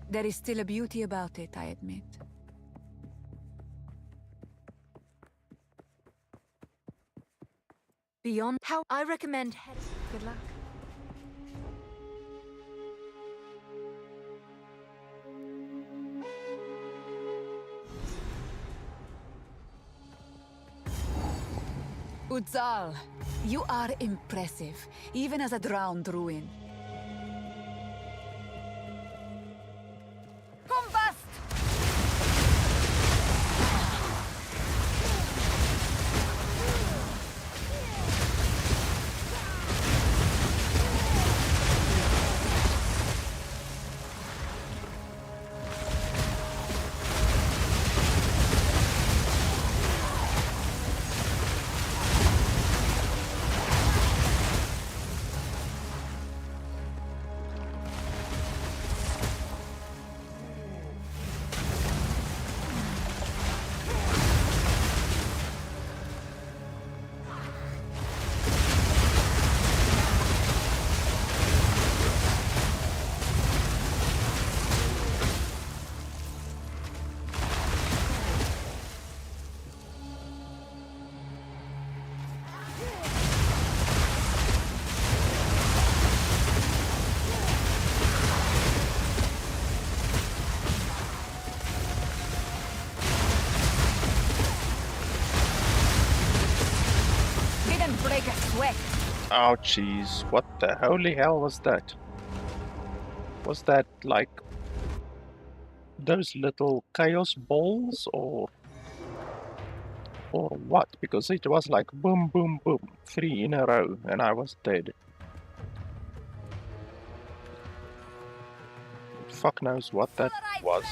Speaker 2: There is still a beauty about it, I admit.
Speaker 6: Beyond how I recommend head. Good luck.
Speaker 2: Udzal, you are impressive, even as a drowned ruin. Combust! Break a sweat.
Speaker 1: Oh jeez, what the holy hell was that? Was that like those little chaos balls or what? Because it was like boom boom boom, 3 in a row and I was dead. Fuck knows what that was.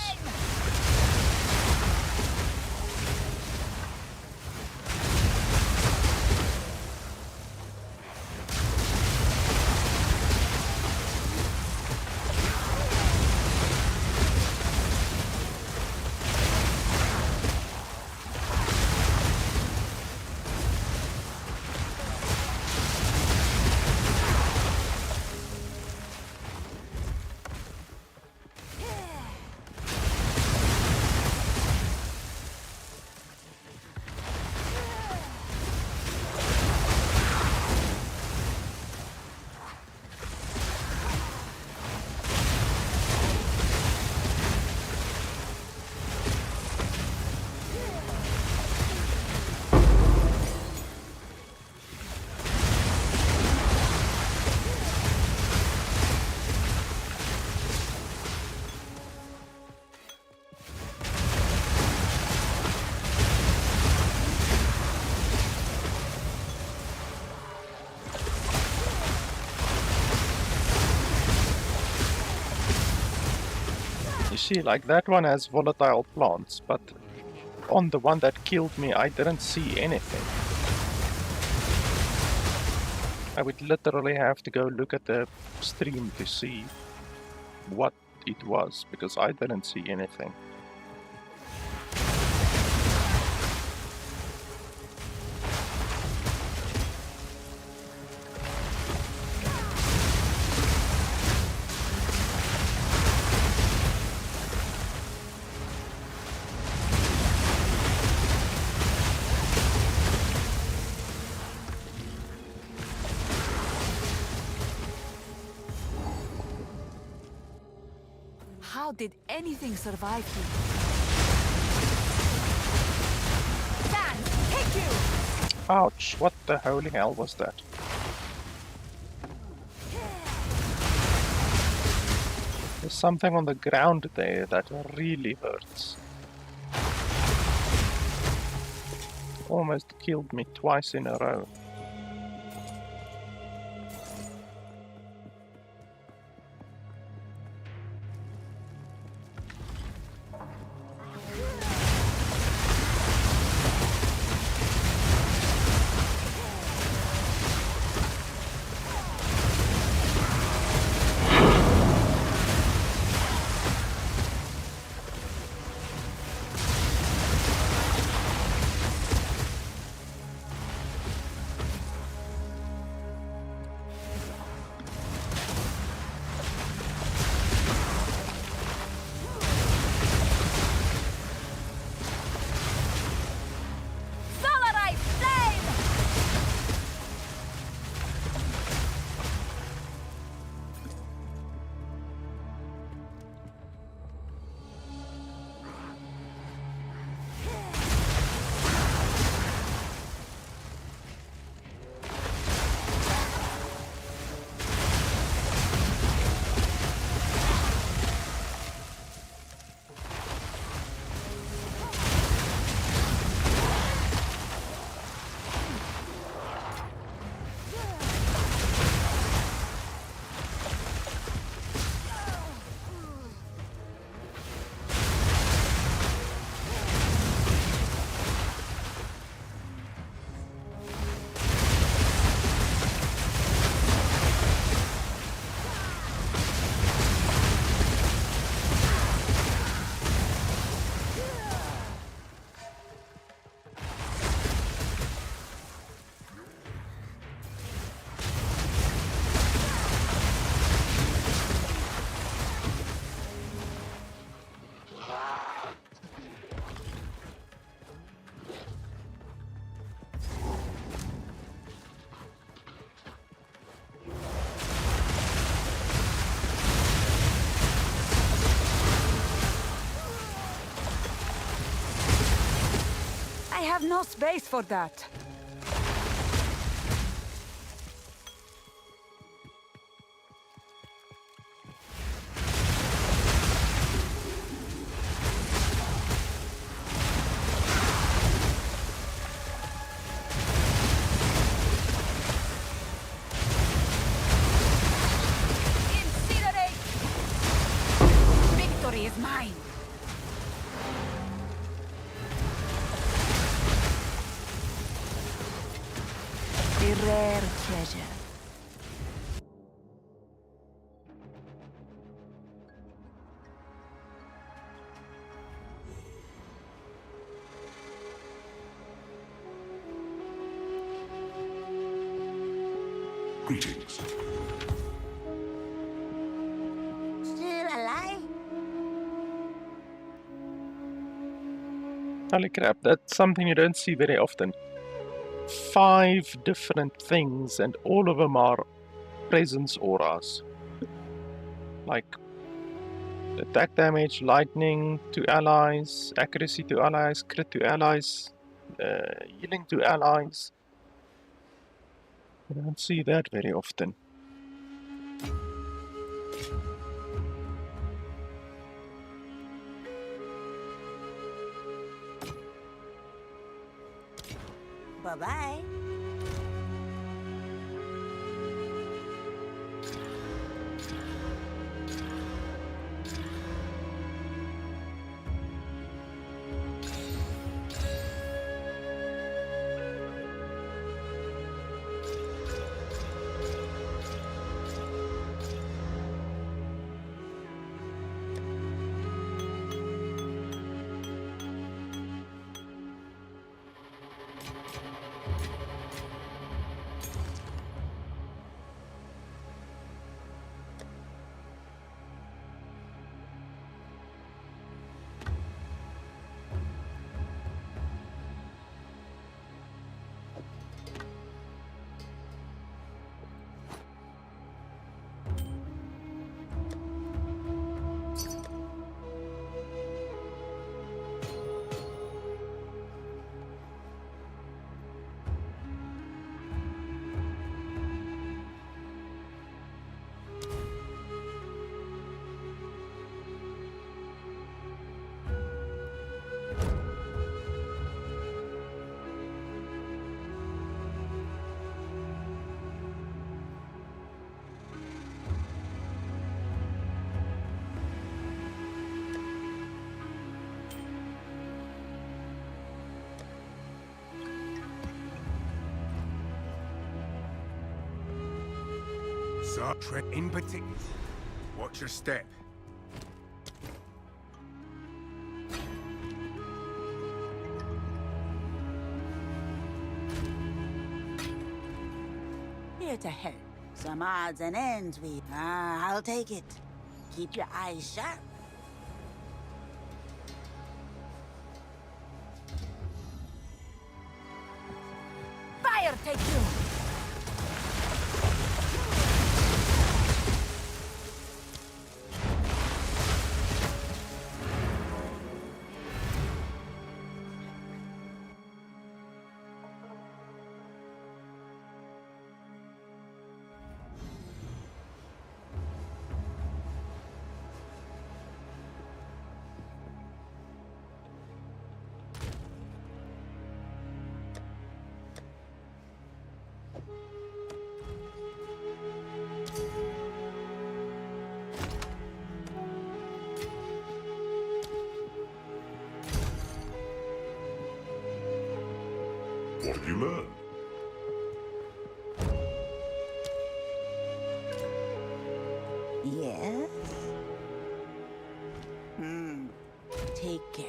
Speaker 1: You see, like that one has volatile plants, but on the one that killed me, I didn't see anything. I would literally have to go look at the stream to see what it was, because I didn't see anything.
Speaker 2: How did anything survive here?
Speaker 1: Ouch, what the holy hell was that? There's something on the ground there that really hurts. Almost killed me twice in a row.
Speaker 2: I have no space for that. Incinerate! Victory is mine. A rare treasure.
Speaker 5: Greetings.
Speaker 3: Still alive?
Speaker 1: Holy crap, that's something you don't see very often. 5 different things, and all of them are presence auras. Like attack damage, lightning to allies, accuracy to allies, crit to allies, healing to allies. You don't see that very often.
Speaker 3: Bye-bye.
Speaker 8: So, tread in particular. Watch your step.
Speaker 3: Here to help. Some odds and ends we... I'll take it. Keep your eyes sharp.
Speaker 2: Fire take you!
Speaker 5: What have you learned?
Speaker 3: Yes? Take care.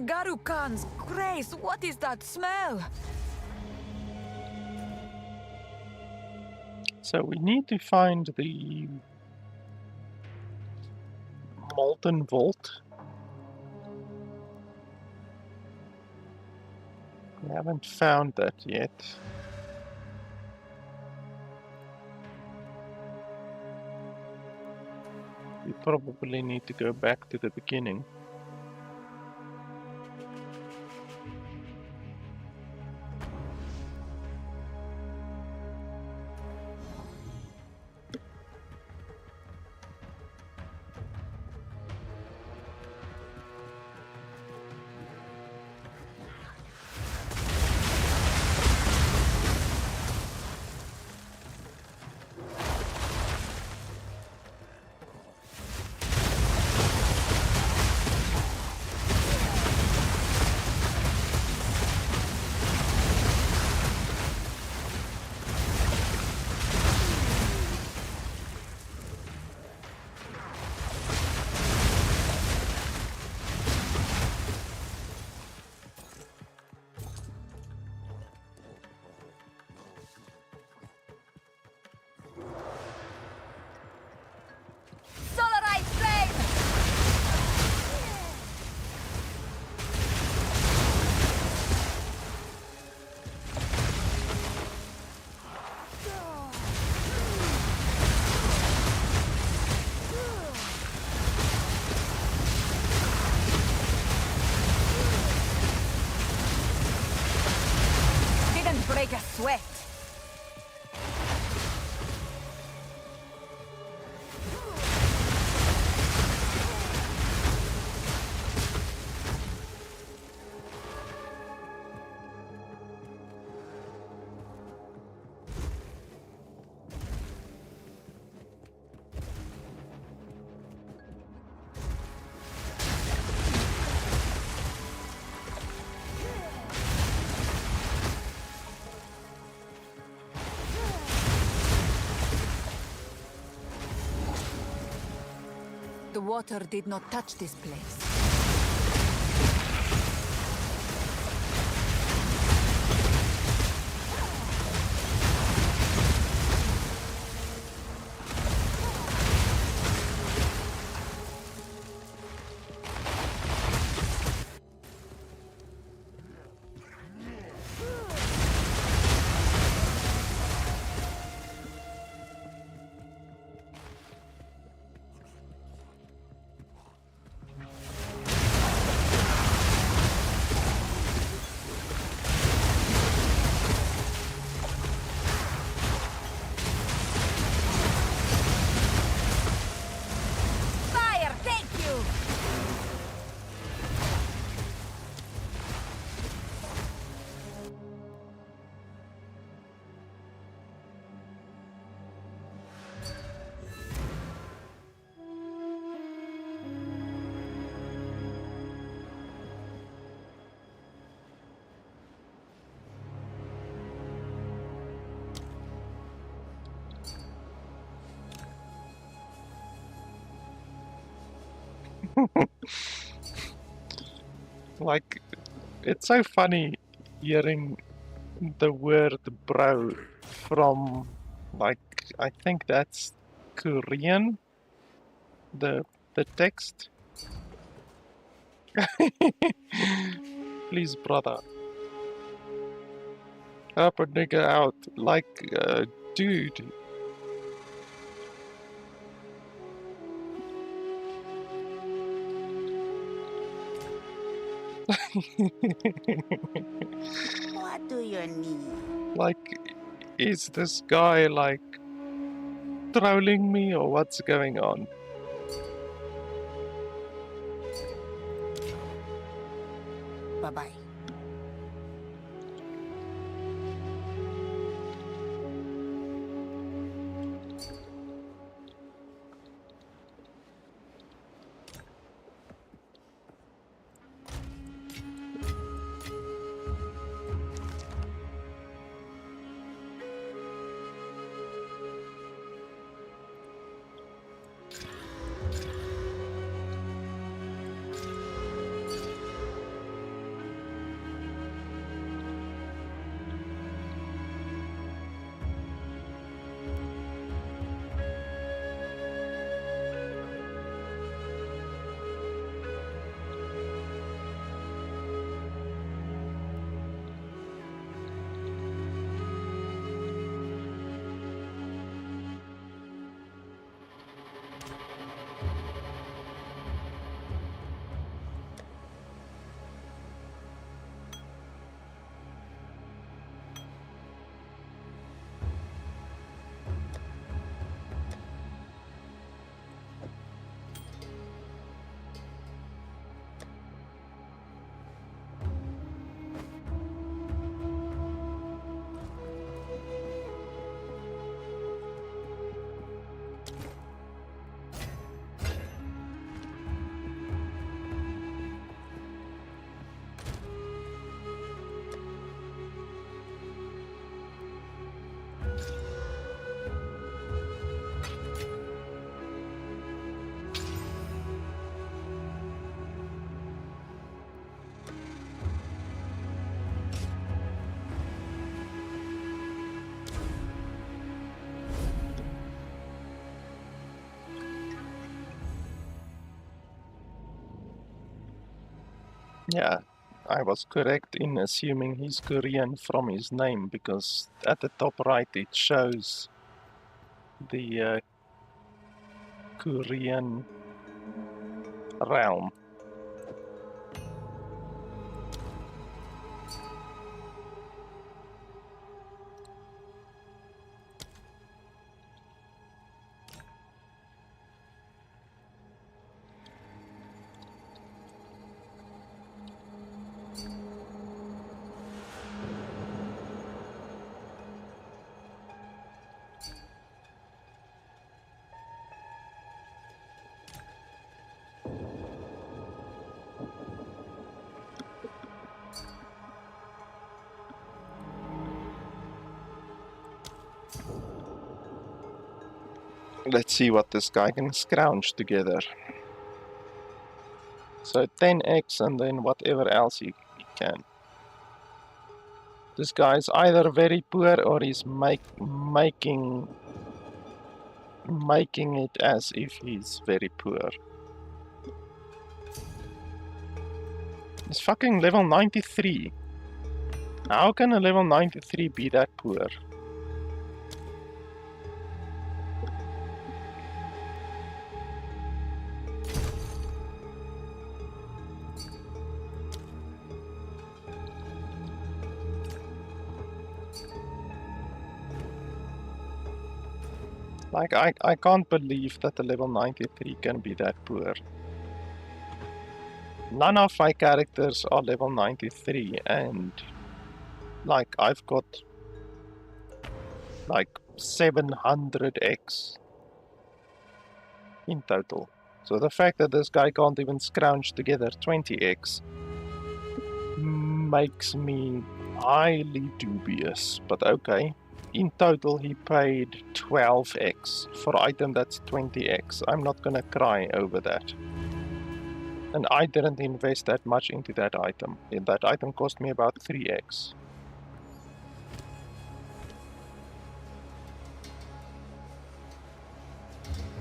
Speaker 2: Garu Khan's grace, what is that smell?
Speaker 1: So we need to find the Molten Vault. We haven't found that yet. We probably need to go back to the beginning.
Speaker 4: sweat.
Speaker 2: The water did not touch this place.
Speaker 4: Fire, thank you!
Speaker 1: Like, it's so funny hearing the word bro from, like, I think that's Korean, the text. Please, brother. Help a nigga out. Like, dude.
Speaker 3: What do you need?
Speaker 1: Like, is this guy, like, trolling me or what's going on?
Speaker 3: Bye-bye.
Speaker 1: Yeah, I was correct in assuming he's Korean from his name, because at the top right it shows the Korean realm. Let's see what this guy can scrounge together. So 10x and then whatever else he can. This guy's either very poor or he's making it as if he's very poor. He's fucking level 93. How can a level 93 be that poor? Like, I can't believe that a level 93 can be that poor. None of my characters are level 93 and like I've got like 700x in total. So the fact that this guy can't even scrounge together 20x makes me highly dubious, but okay. In total he paid 12x for an item that's 20x. I'm not gonna cry over that. And I didn't invest that much into that item. That item cost me about 3x.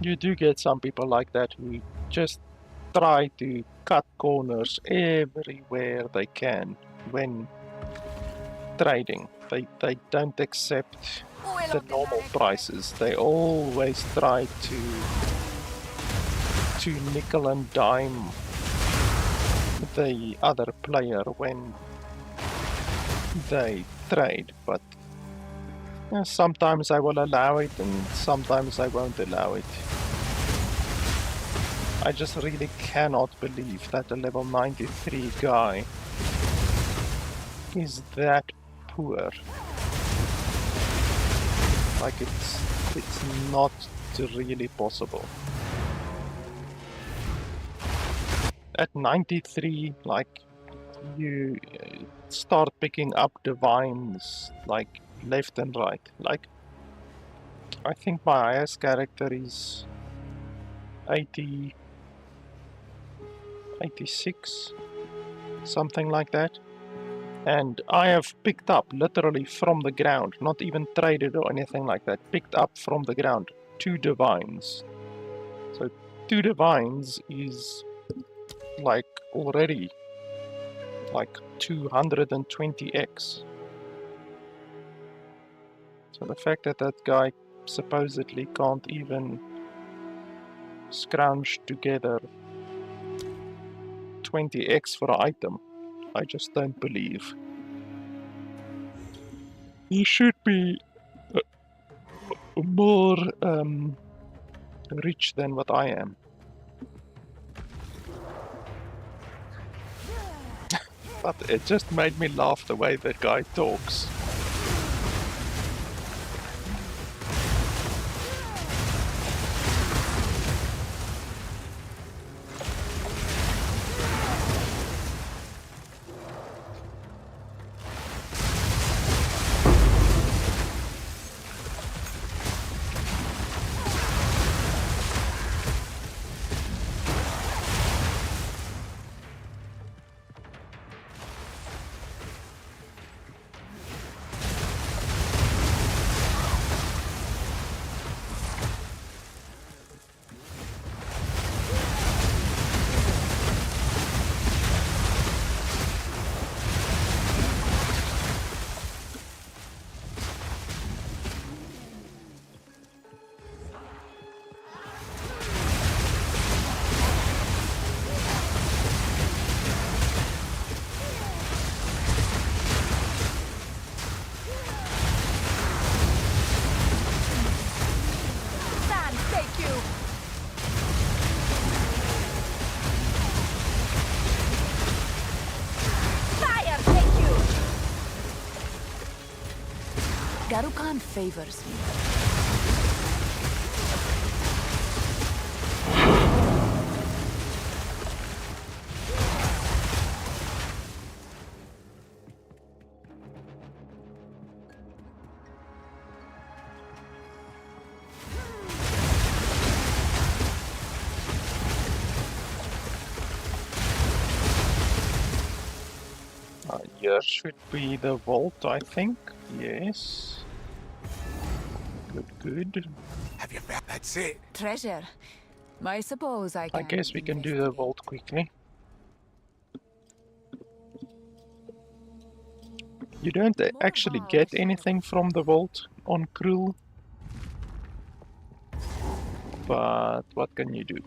Speaker 1: You do get some people like that who just try to cut corners everywhere they can when trading. They don't accept the normal prices. They always try to nickel and dime the other player when they trade, but sometimes I will allow it and sometimes I won't allow it. I just really cannot believe that a level 93 guy is that poor. Like it's not really possible. At 93, like, you start picking up divines like left and right. Like, I think my highest character is 86, something like that. And I have picked up literally from the ground, not even traded or anything like that, picked up from the ground 2 divines. So 2 divines is like already like 220x. So the fact that that guy supposedly can't even scrounge together 20x for an item, I just don't believe. He should be more rich than what I am. But it just made me laugh the way that guy talks.
Speaker 2: Garukan favors me.
Speaker 1: here should be the vault, I think. Yes. Good.
Speaker 8: Have you found? That's it.
Speaker 2: Treasure. I suppose I can.
Speaker 1: I guess we can do the
Speaker 2: investigate.
Speaker 1: vault quickly. You don't actually get anything from the vault on Cruel. But what can you do?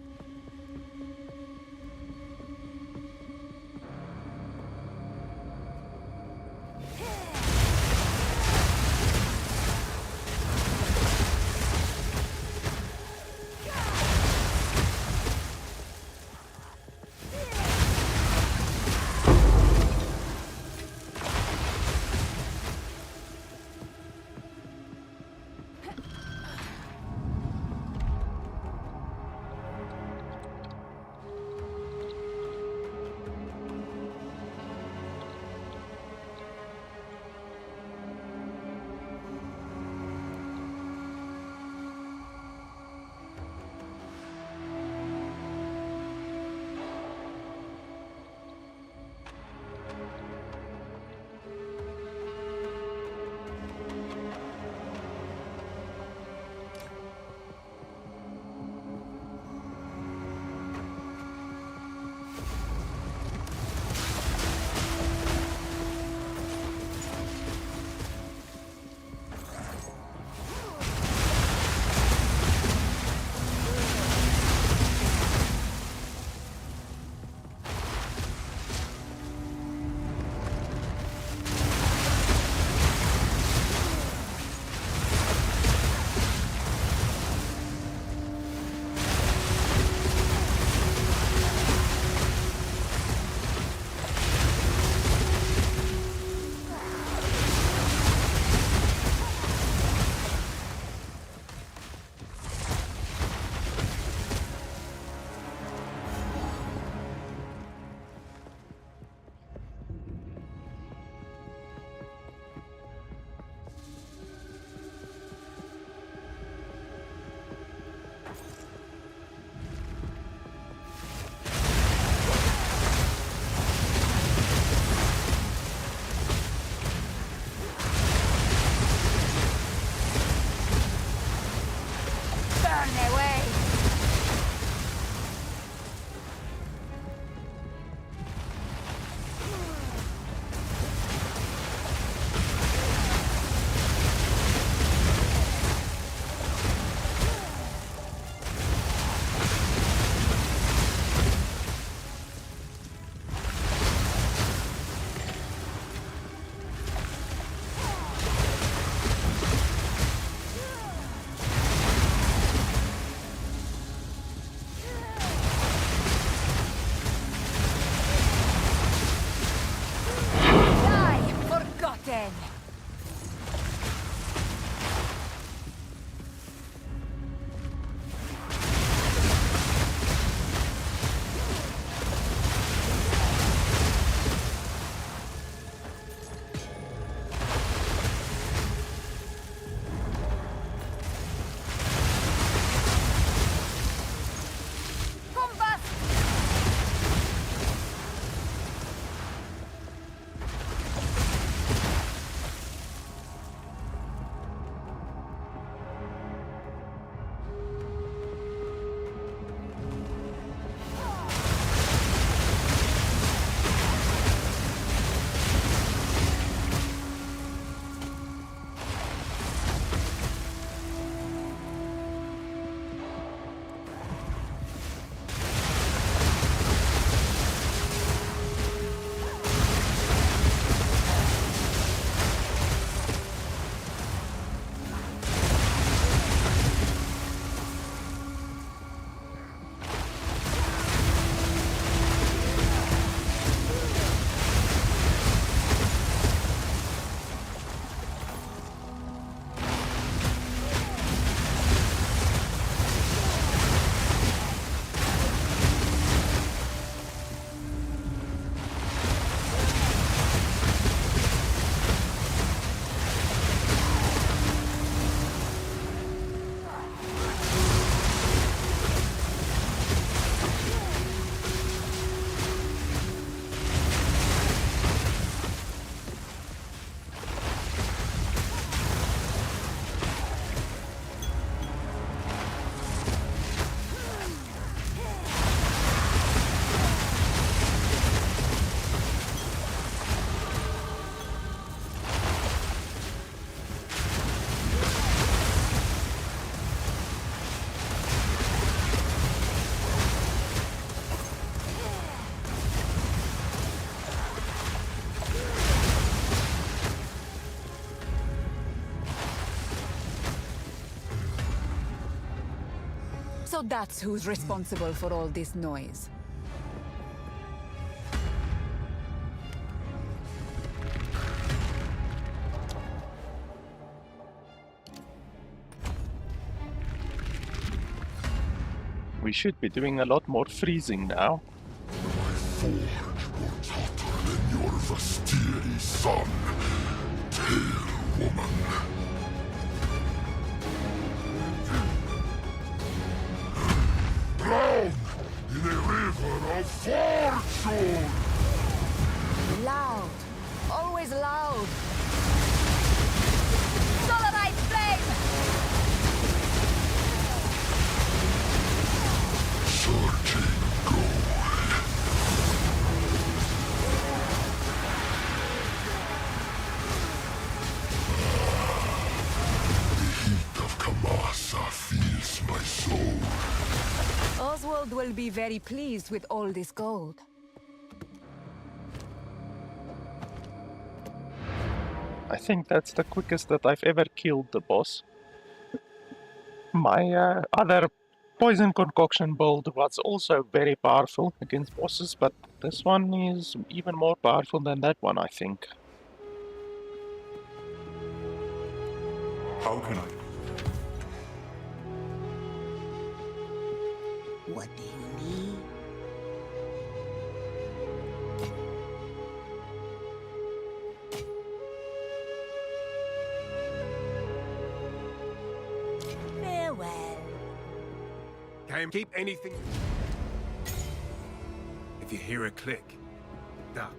Speaker 2: So that's who's responsible for all this noise.
Speaker 1: We should be doing a lot more freezing now.
Speaker 5: My forge will totter than your Vastiri son, Tail Woman. Drown in a river of fortune!
Speaker 2: Loud. Always loud. Solarite flame!
Speaker 5: Searching gold. The heat of Kamasa fills my soul.
Speaker 2: Oswald will be very pleased with all this gold.
Speaker 1: I think that's the quickest that I've ever killed the boss. My other poison concoction build was also very powerful against bosses, but this one is even more powerful than that one, I think.
Speaker 5: How can I?
Speaker 3: What do you need? Farewell.
Speaker 8: Can keep anything. If you hear a click, duck.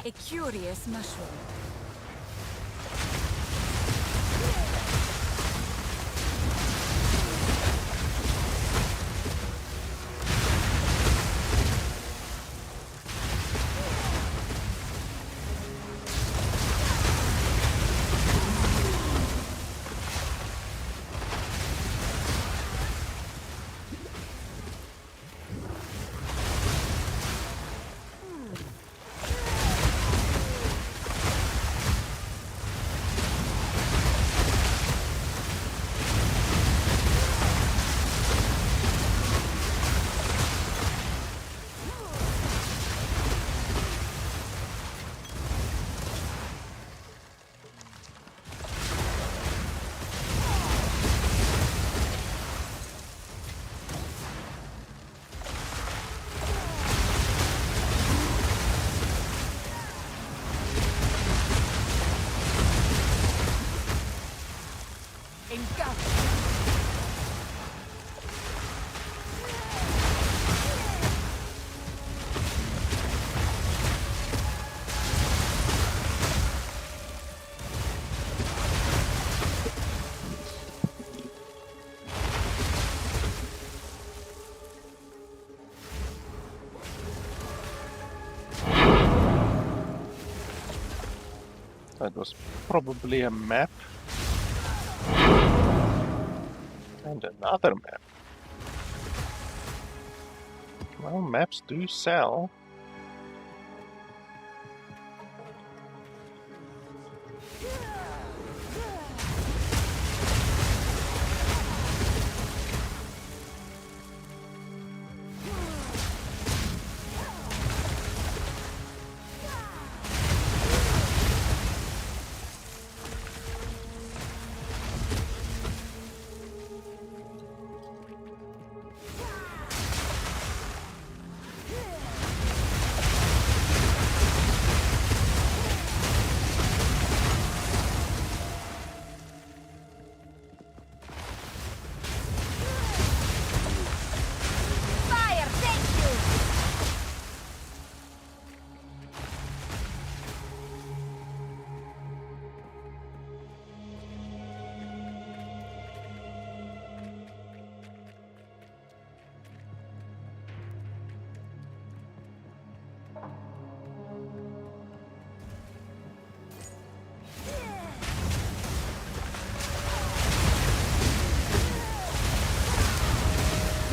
Speaker 2: A curious mushroom.
Speaker 1: That was probably a map. And another map. Well, maps do sell.
Speaker 6: Fire, thank you!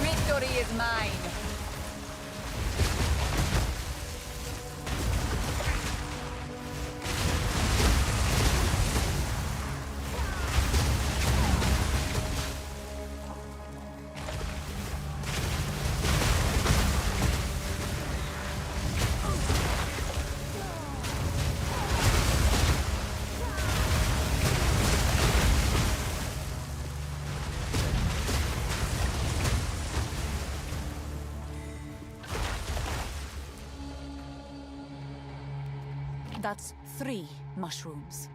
Speaker 2: Victory is mine. That's 3 mushrooms.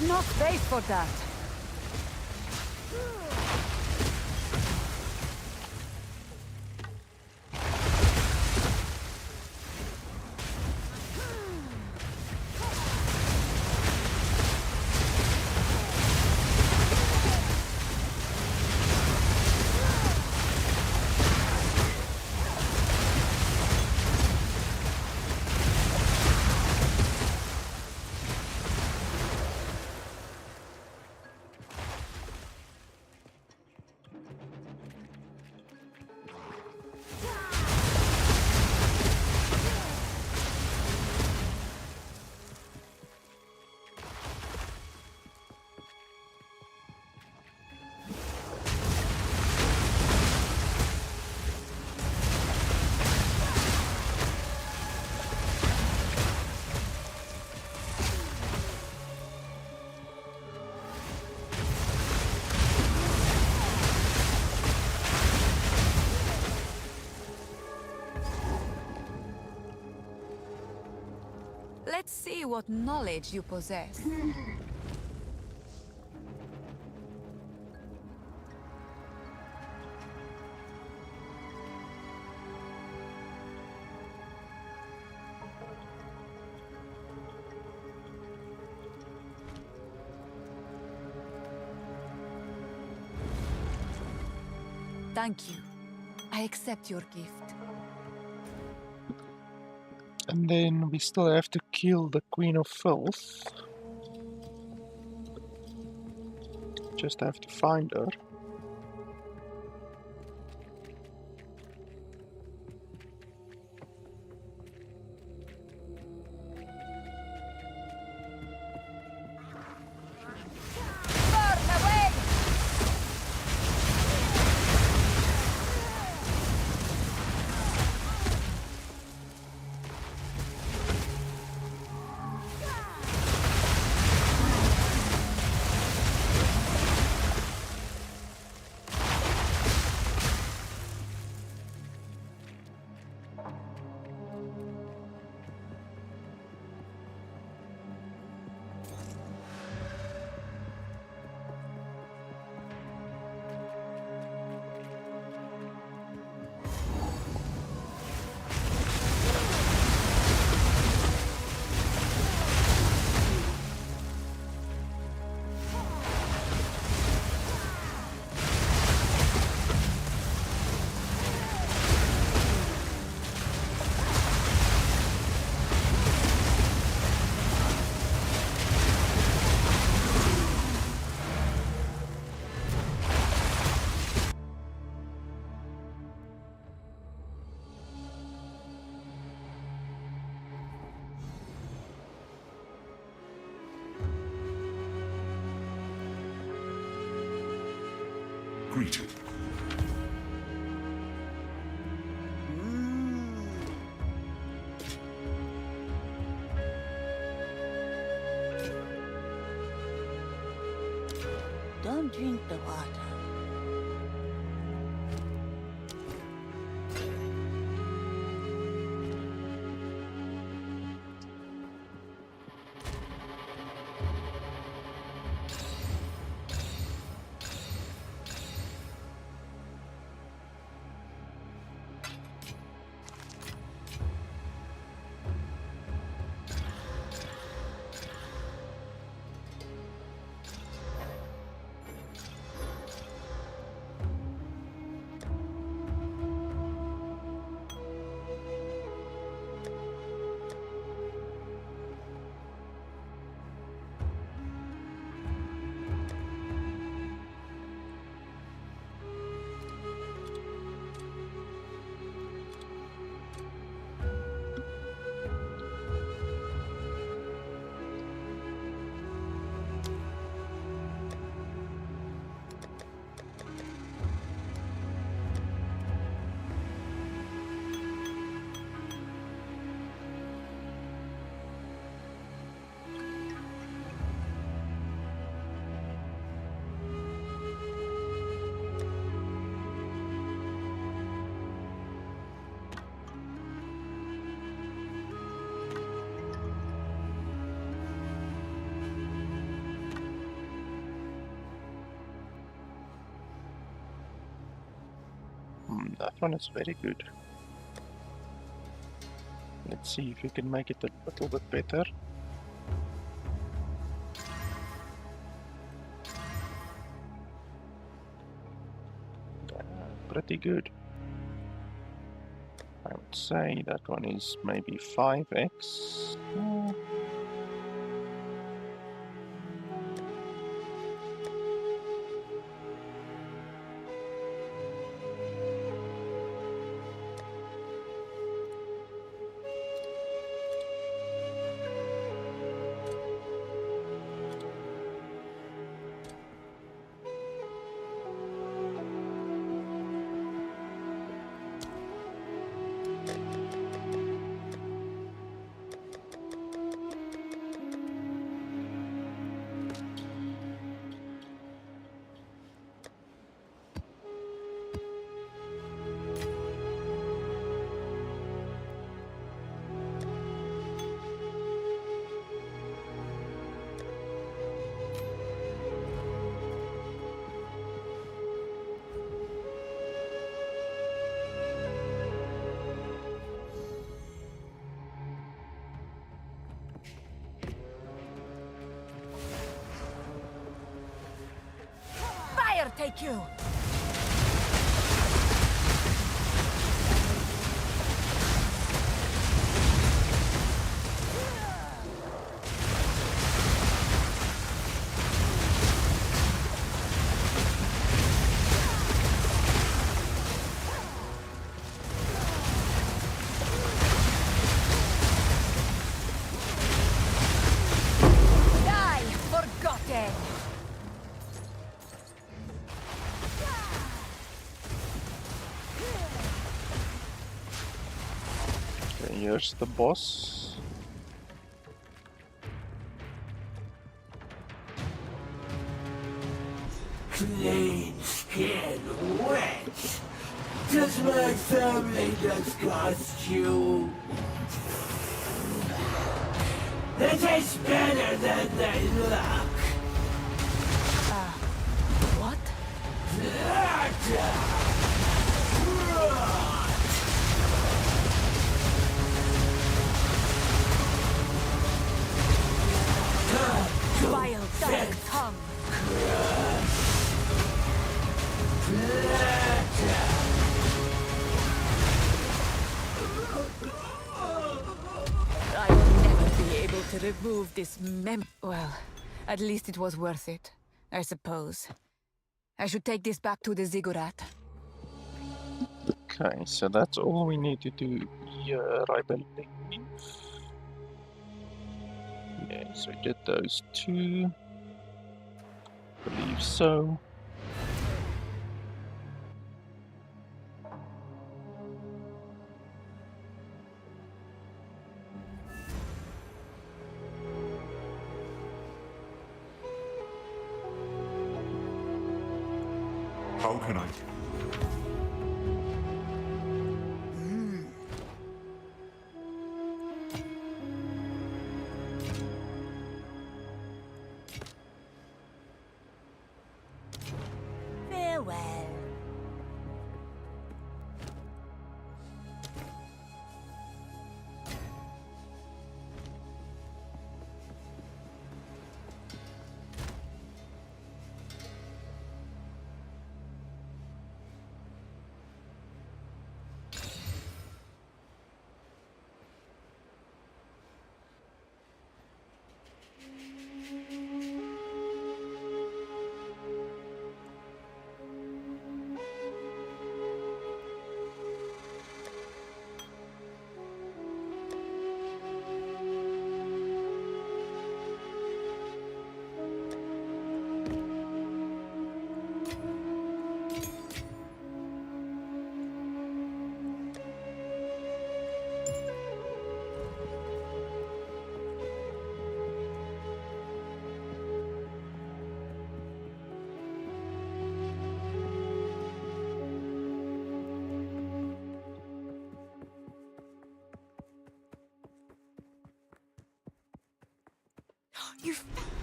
Speaker 2: No space for that. Let's see what knowledge you possess. Thank you. I accept your gift.
Speaker 1: And then we still have to kill the Queen of Filth. Just have to find her.
Speaker 5: completed.
Speaker 3: Don't drink the water.
Speaker 1: That one is very good. Let's see if we can make it a little bit better. Pretty good. I would say that one is maybe 5x.
Speaker 2: Fire take you!
Speaker 1: Here's the boss.
Speaker 9: Clean skin wet. Does my family disgust you? They taste better than they look.
Speaker 2: What? Vile dark tongue. I will never be able to remove this Well, at least it was worth it, I suppose. I should take this back to the ziggurat.
Speaker 1: Okay, so that's all we need to do here, I believe. Yes, we did those two. I believe so.
Speaker 5: vulcanite.
Speaker 3: Farewell.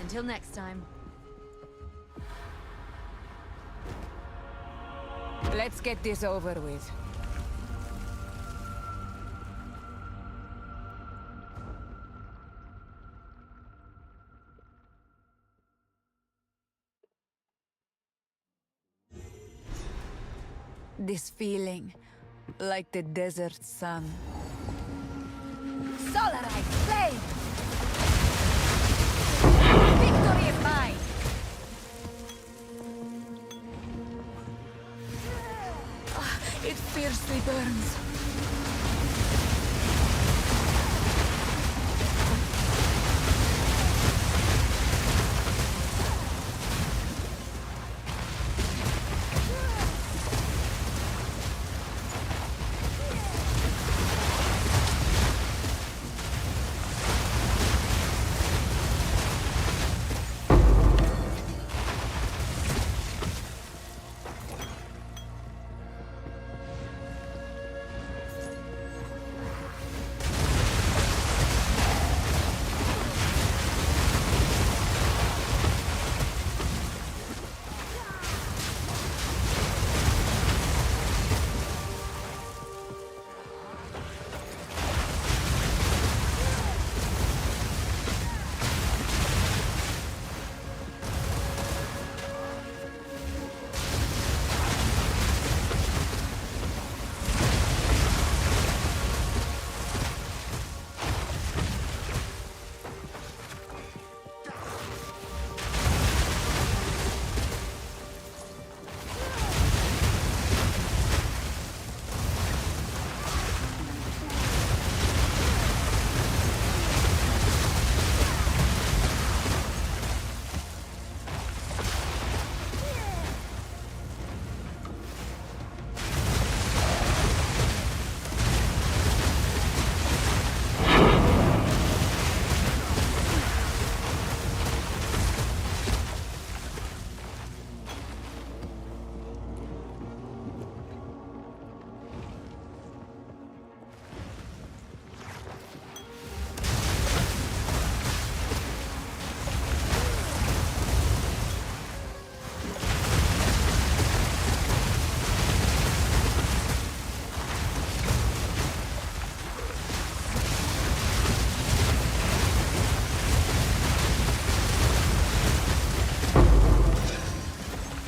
Speaker 6: Until next time.
Speaker 2: Let's get this over with. This feeling, like the desert sun. Solarite flame! Victory is mine! It fiercely burns.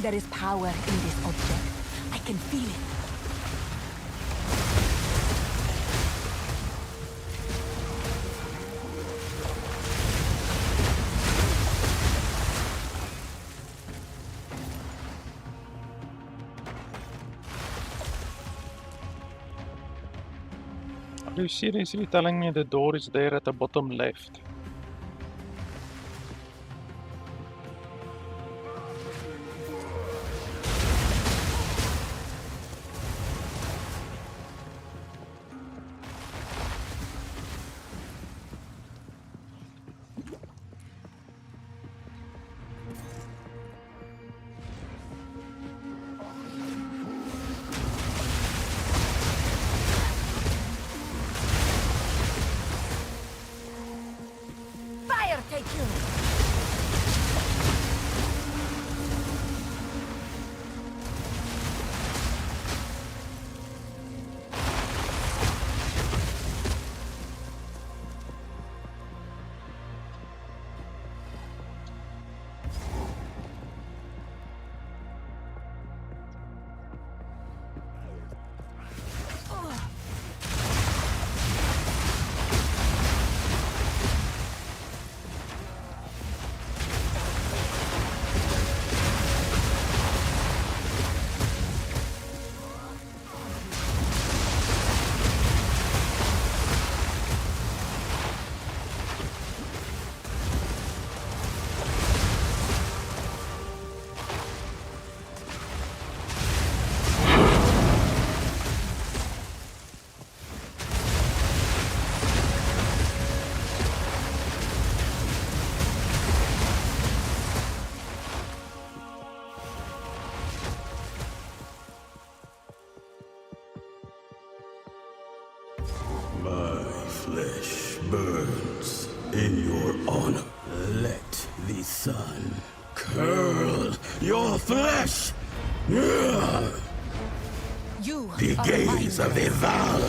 Speaker 2: There is power in this object. I can feel it.
Speaker 1: Are you seriously telling me the door is there at the bottom left?
Speaker 2: Fire take you!
Speaker 5: My flesh burns in your honor. Let the sun curl your flesh!
Speaker 2: You
Speaker 5: The
Speaker 2: are
Speaker 5: gaze
Speaker 2: mine.
Speaker 5: of the Val!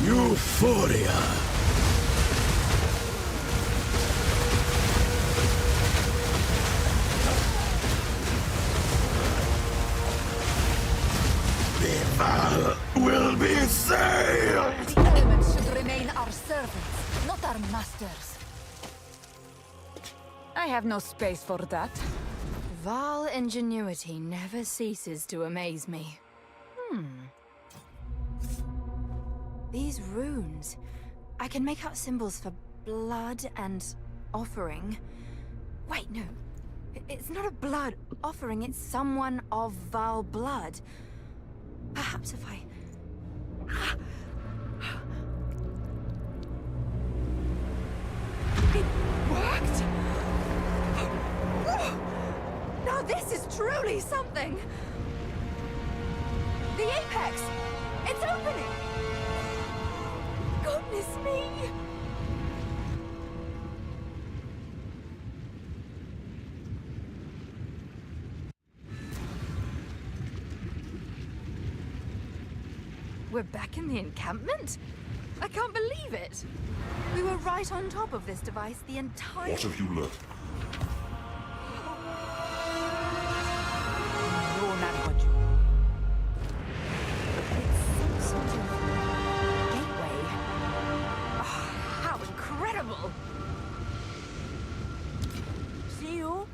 Speaker 5: Euphoria! The Val will be saved!
Speaker 2: The elements should remain our servants, not our masters. I have no space for that.
Speaker 6: Val ingenuity never ceases to amaze me. These runes. I can make out symbols for blood and offering. Wait, no. It's not a blood offering, it's someone of Val blood. Perhaps if I... It worked! Now this is truly something! The apex! It's opening! Goodness me! We're back in the encampment? I can't believe it! We were right on top of this device the entire...
Speaker 5: What have you learned?
Speaker 2: No, not what you.
Speaker 6: It's some sort of gateway. Oh, how incredible! See you?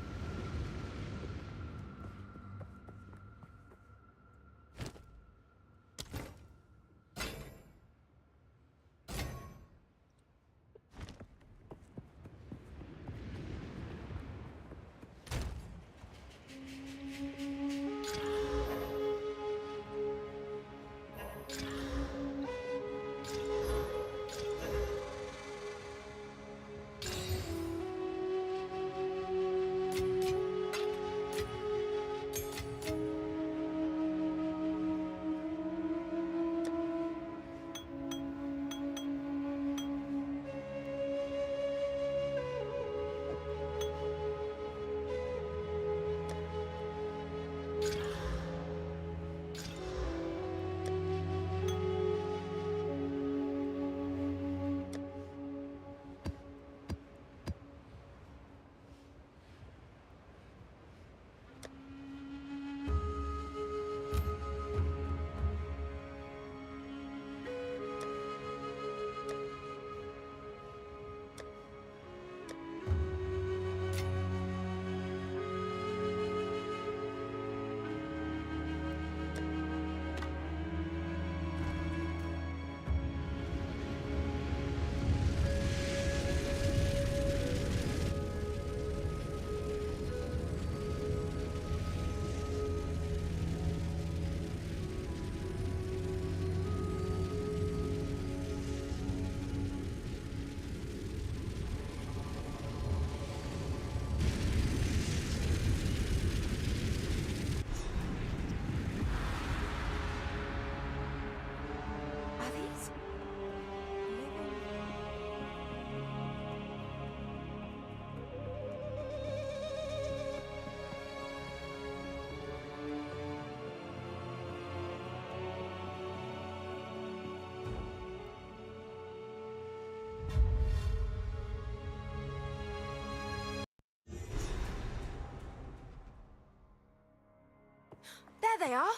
Speaker 6: There they are.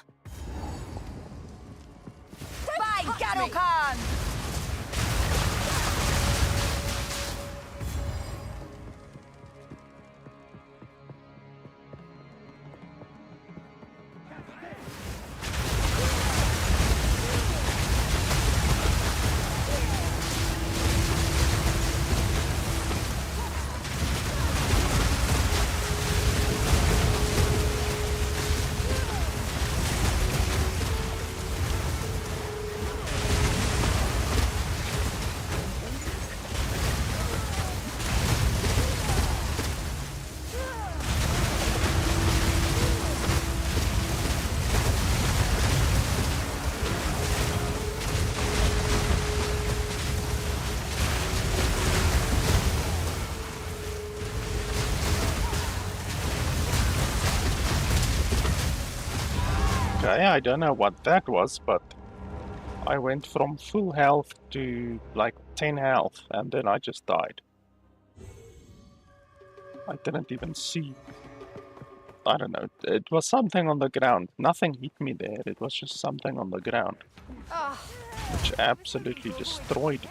Speaker 2: By Garokan!
Speaker 1: Okay, I don't know what that was, but I went from full health to like 10 health, and then I just died. I didn't even see. I don't know. It was something on the ground. Nothing hit me there. It was just something on the ground. Which absolutely destroyed it.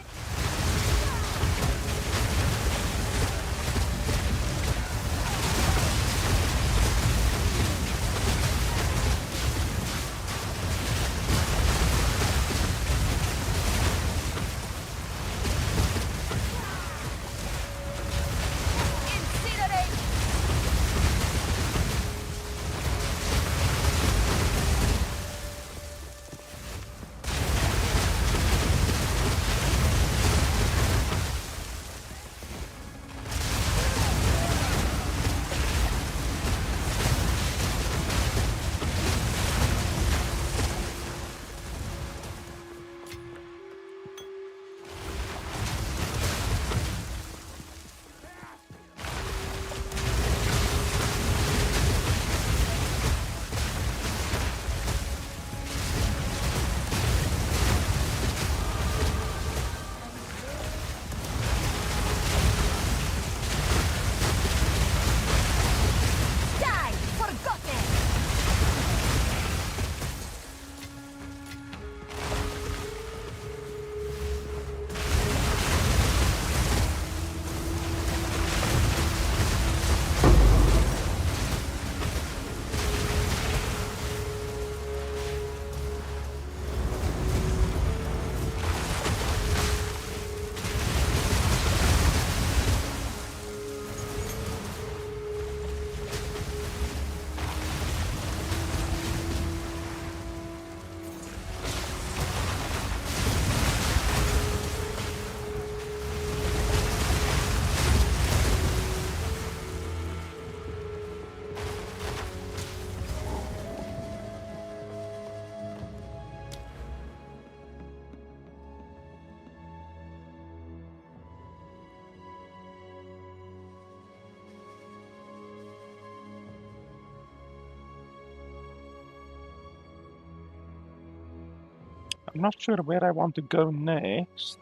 Speaker 1: I'm not sure where I want to go next.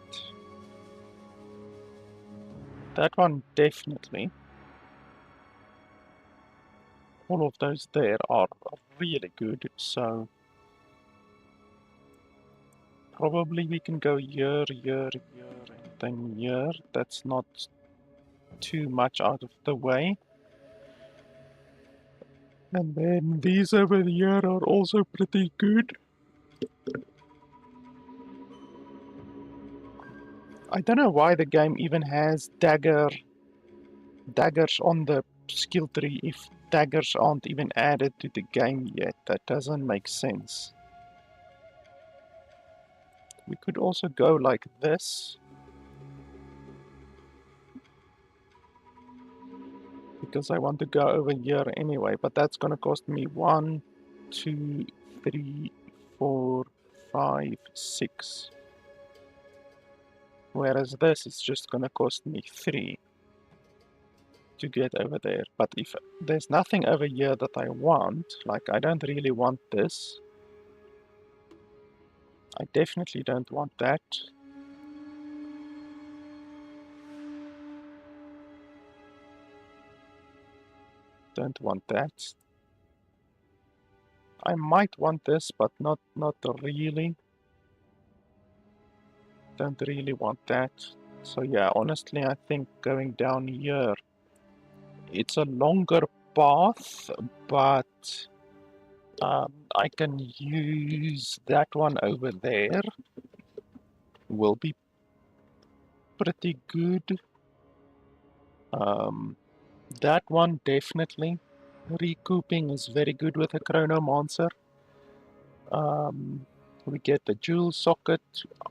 Speaker 1: That one definitely. All of those there are really good, so probably we can go here, and then here. That's not too much out of the way. And then these over here are also pretty good. I don't know why the game even has daggers on the skill tree if daggers aren't even added to the game yet. That doesn't make sense. We could also go like this. Because I want to go over here anyway, but that's gonna cost me 1, 2, 3, 4, 5, 6. Whereas this is just gonna cost me 3 to get over there. But if there's nothing over here that I want, like I don't really want this. I definitely don't want that. Don't want that. I might want this, but not really. Don't really want that. So yeah, honestly, I think going down here, it's a longer path, but I can use that one over there. Will be pretty good. That one definitely. Recouping is very good with a Chronomancer. We get the jewel socket.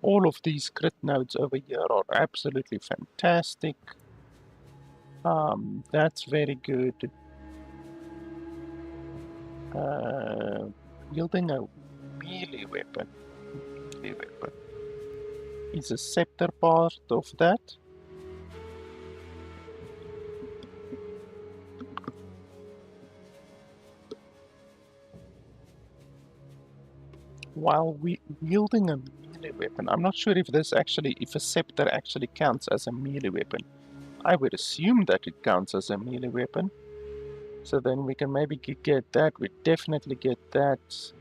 Speaker 1: All of these crit nodes over here are absolutely fantastic. That's very good. Wielding a melee weapon. Is a scepter part of that? While wielding a melee weapon, I'm not sure if if a scepter actually counts as a melee weapon. I would assume that it counts as a melee weapon. So then we can maybe get that. We definitely get that.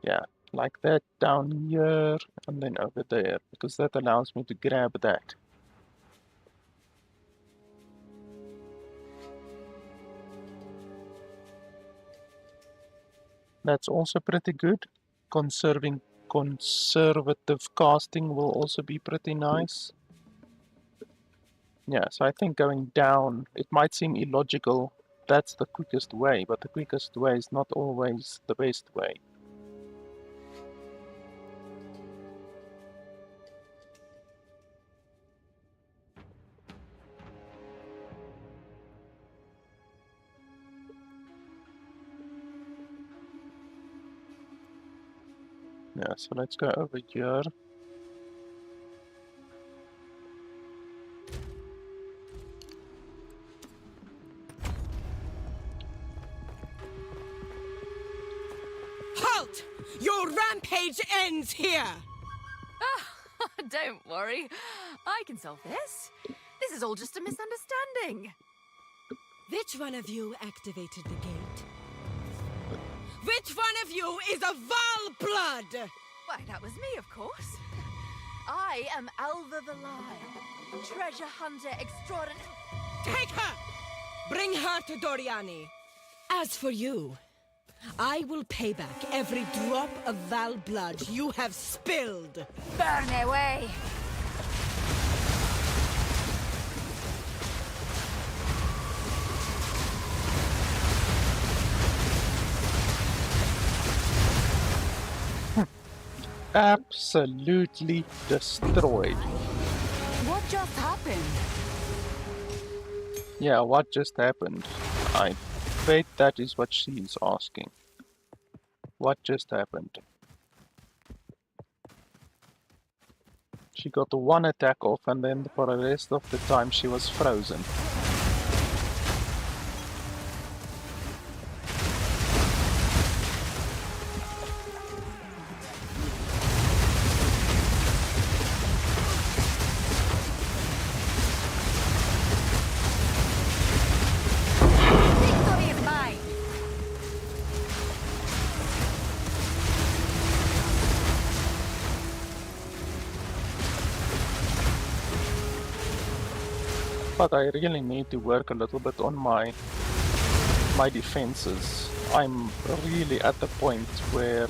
Speaker 1: Yeah, like that down here and then over there, because that allows me to grab that. That's also pretty good. Conservative casting will also be pretty nice. Yeah, so I think going down, it might seem illogical. That's the quickest way, but the quickest way is not always the best way. Yeah, so let's go over here.
Speaker 10: Halt! Your rampage ends here!
Speaker 6: Don't worry. I can solve this. This is all just a misunderstanding.
Speaker 10: Which one of you activated the gate? Which one of you is a Val blood?
Speaker 6: Why, that was me, of course. I am Alva the Lion, treasure hunter extraordinary.
Speaker 10: Take her! Bring her to Doriani. As for you, I will pay back every drop of Val blood you have spilled.
Speaker 6: Burn away.
Speaker 1: Absolutely destroyed.
Speaker 2: What just happened?
Speaker 1: Yeah, what just happened? I bet that is what she is asking. What just happened? She got the one attack off and then for the rest of the time she was frozen.
Speaker 2: Victory is mine!
Speaker 1: But I really need to work a little bit on my defenses. I'm really at the point where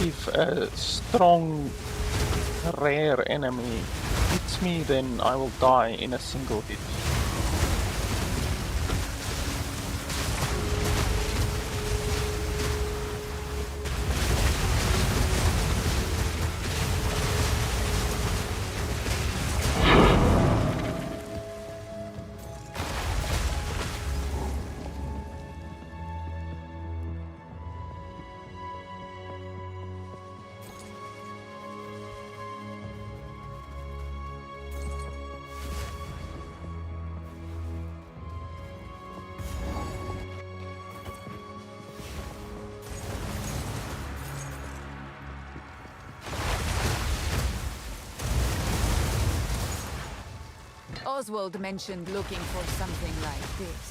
Speaker 1: if a strong rare enemy hits me, then I will die in a single hit.
Speaker 2: Oswald mentioned looking for something like this.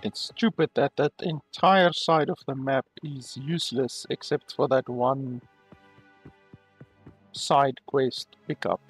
Speaker 1: It's stupid that that entire side of the map is useless except for that one side quest pickup.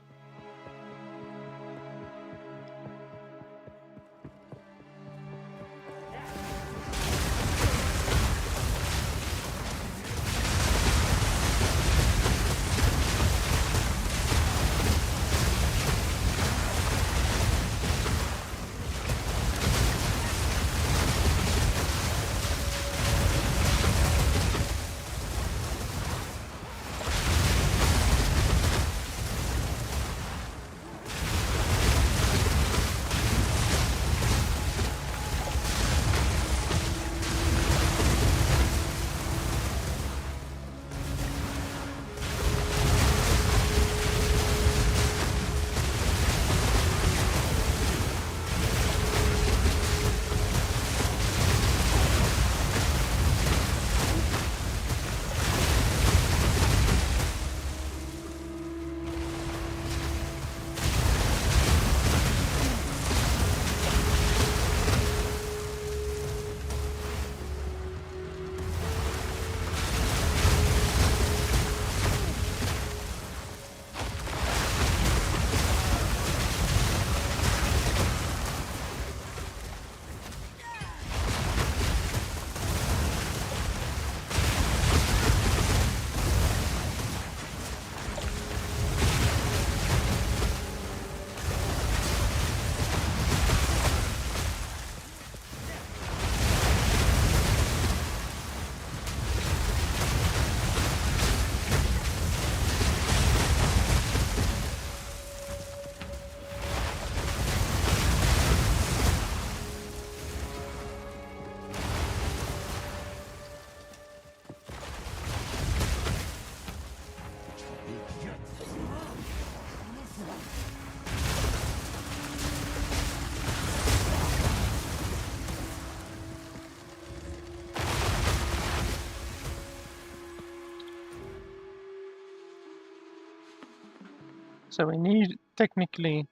Speaker 1: So we need, technically,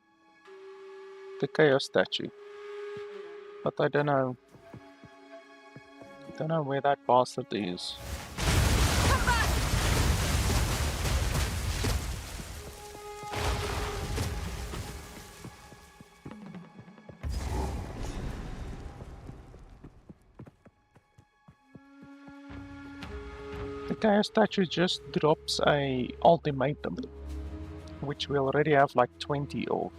Speaker 1: the Chaos Statue. But I don't know where that bastard is. The Chaos Statue just drops a ultimatum, which we already have like 20 of.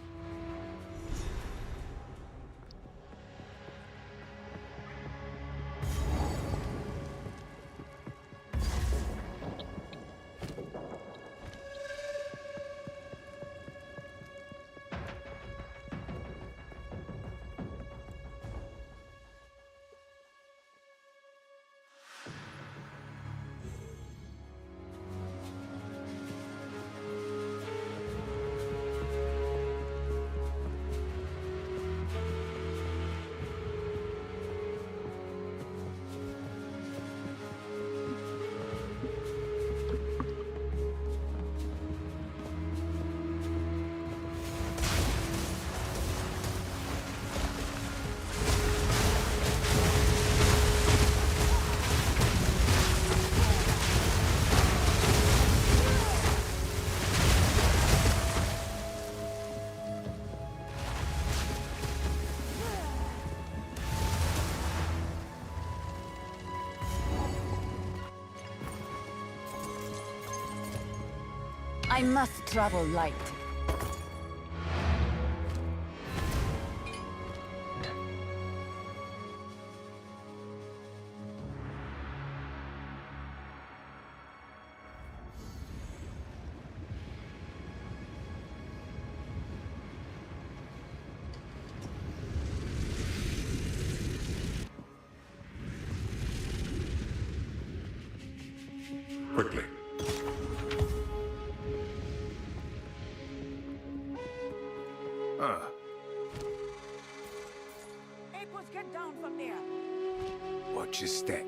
Speaker 2: I must travel light.
Speaker 5: Quickly.
Speaker 3: April's get down from there.
Speaker 8: Watch your step.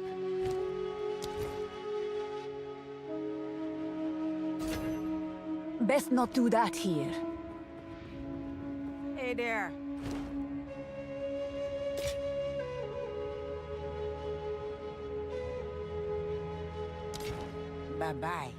Speaker 2: Best not do that here.
Speaker 3: Hey there. Bye-bye.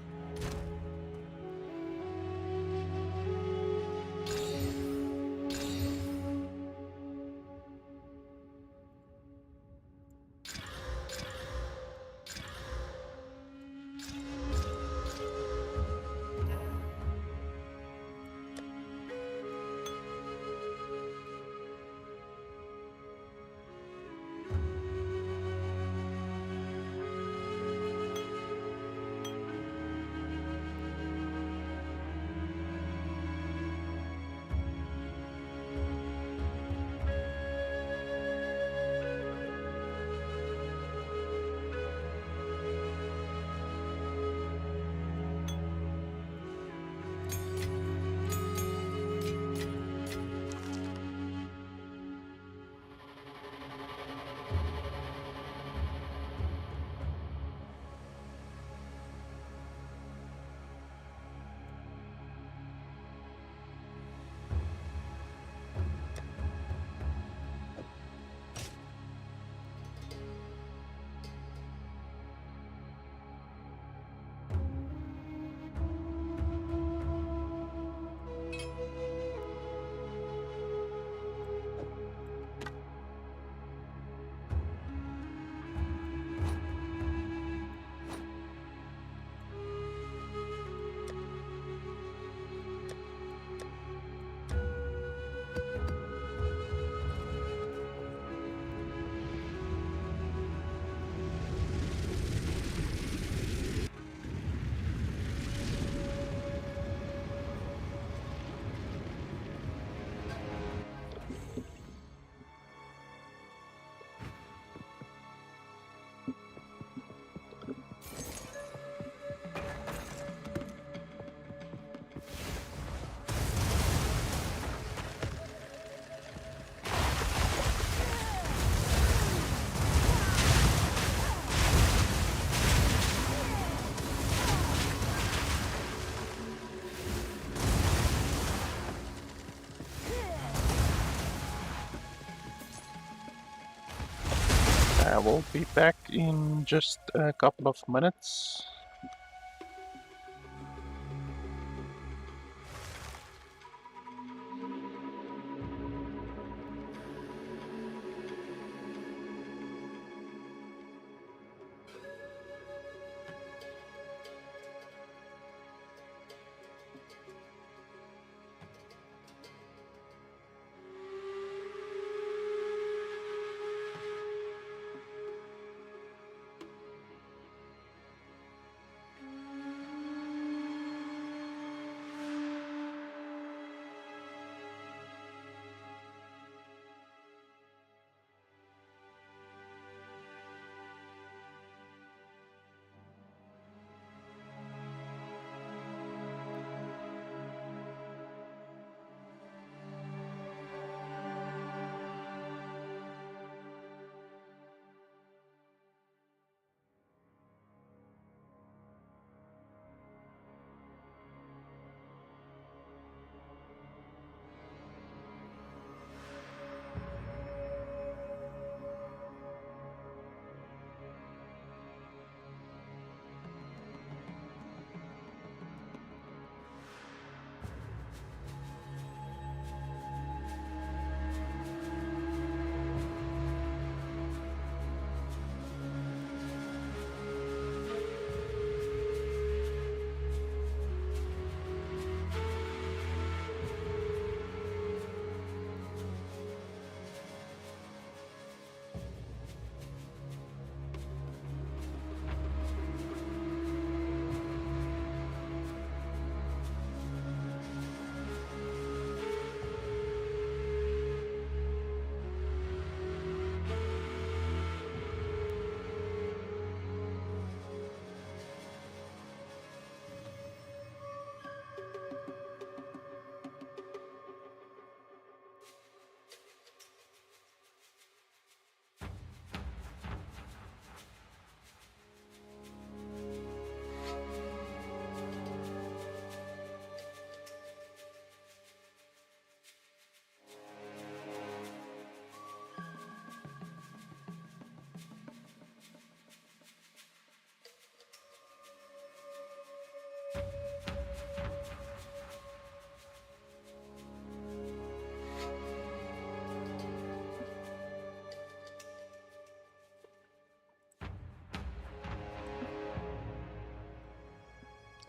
Speaker 1: I will be back in just a couple of minutes.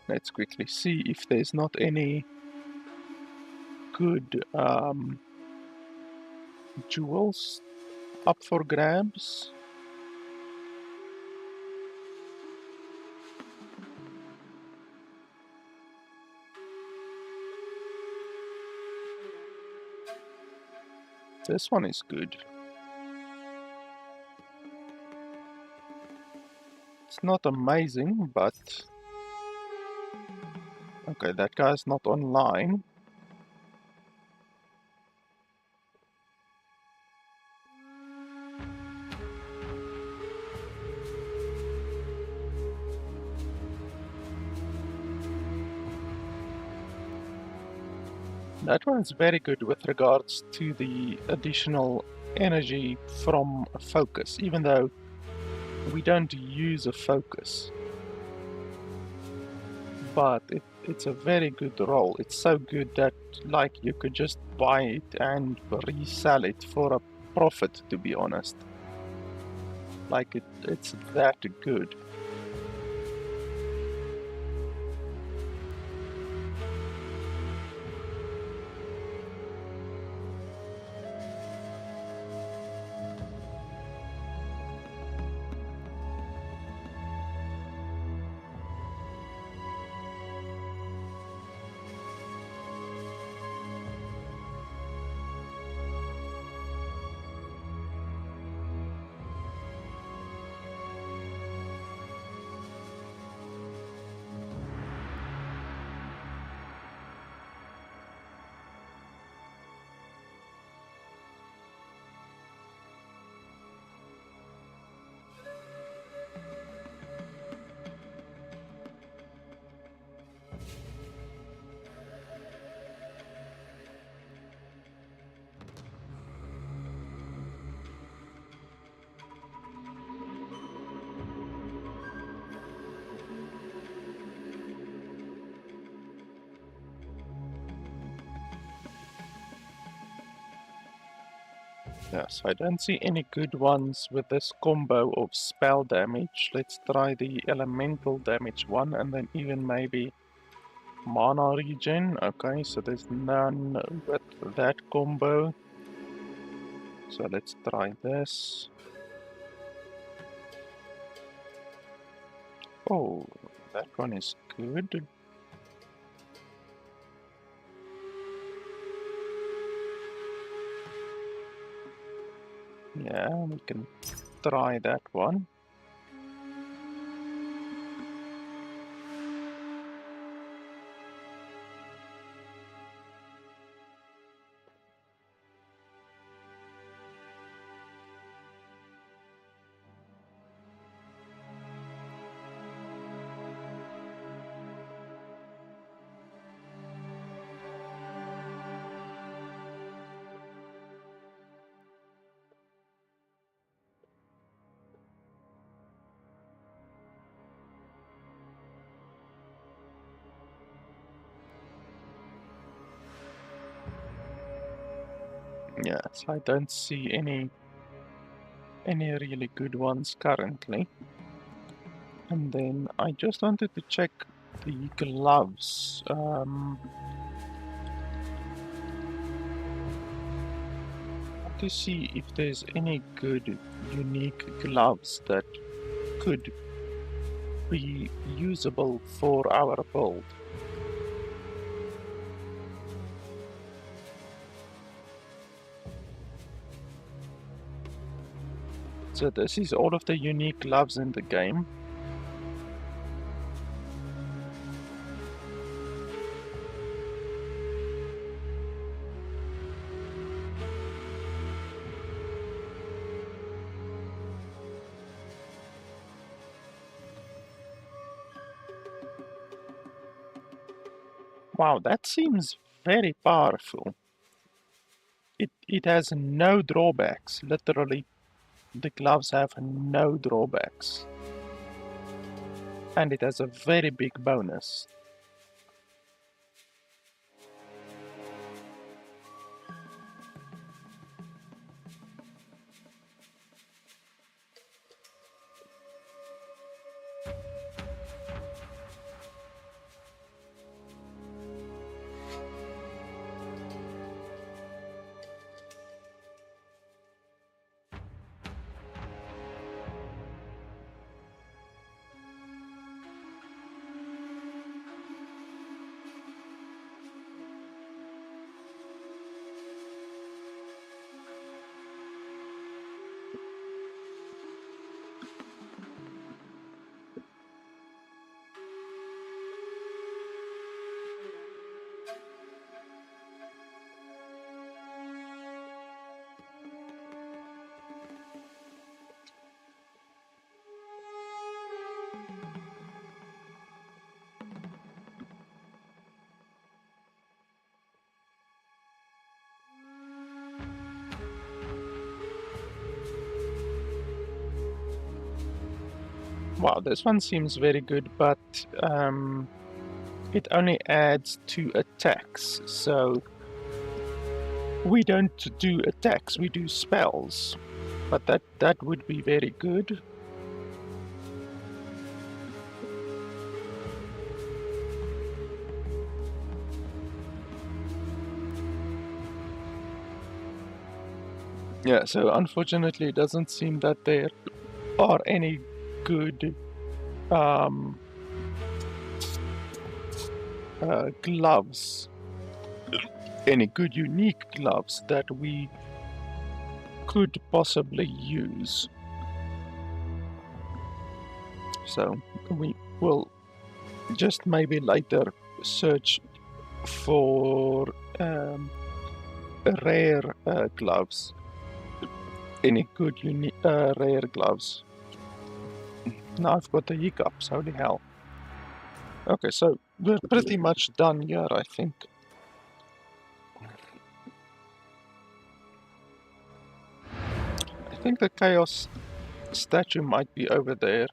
Speaker 1: Let's quickly see if there's not any good jewels up for grabs. This one is good. It's not amazing, but... Okay, that guy's not online. That one's very good with regards to the additional energy from a focus, even though we don't use a focus. But it's a very good roll. It's so good that like you could just buy it and resell it for a profit, to be honest. Like it's that good. Yes, I don't see any good ones with this combo of spell damage. Let's try the elemental damage one and then even maybe mana regen. Okay, so there's none with that combo. So let's try this. Oh, that one is good. Yeah, we can try that one. Yes, I don't see any really good ones currently. And then I just wanted to check the gloves. To see if there's any good unique gloves that could be usable for our build. So this is all of the unique gloves in the game. Wow, that seems very powerful. It has no drawbacks. Literally, the gloves have no drawbacks. And it has a very big bonus. Wow, this one seems very good, but it only adds 2 attacks, so we don't do attacks, we do spells. But that would be very good. Yeah, so unfortunately it doesn't seem that there are any good gloves, any good unique gloves that we could possibly use. So we will just maybe later search for rare gloves. Any good unique rare gloves. Now I've got the hiccups, holy hell. Okay, so we're pretty much done here, I think. I think the Chaos statue might be over there.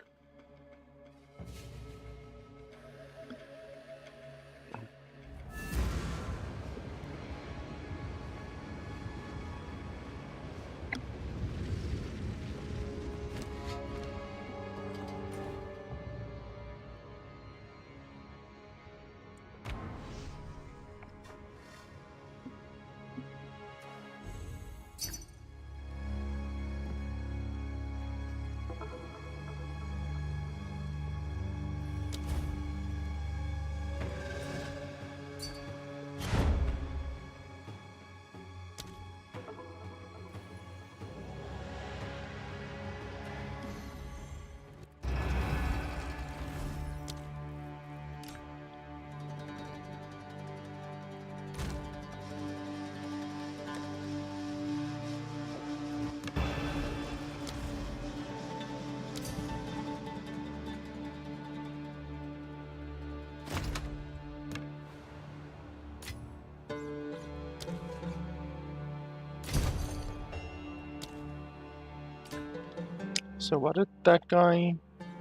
Speaker 1: So what did that guy...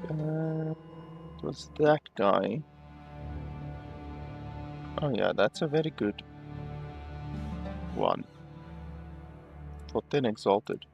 Speaker 1: it was that guy. Oh yeah, that's a very good one. For 10 exalted.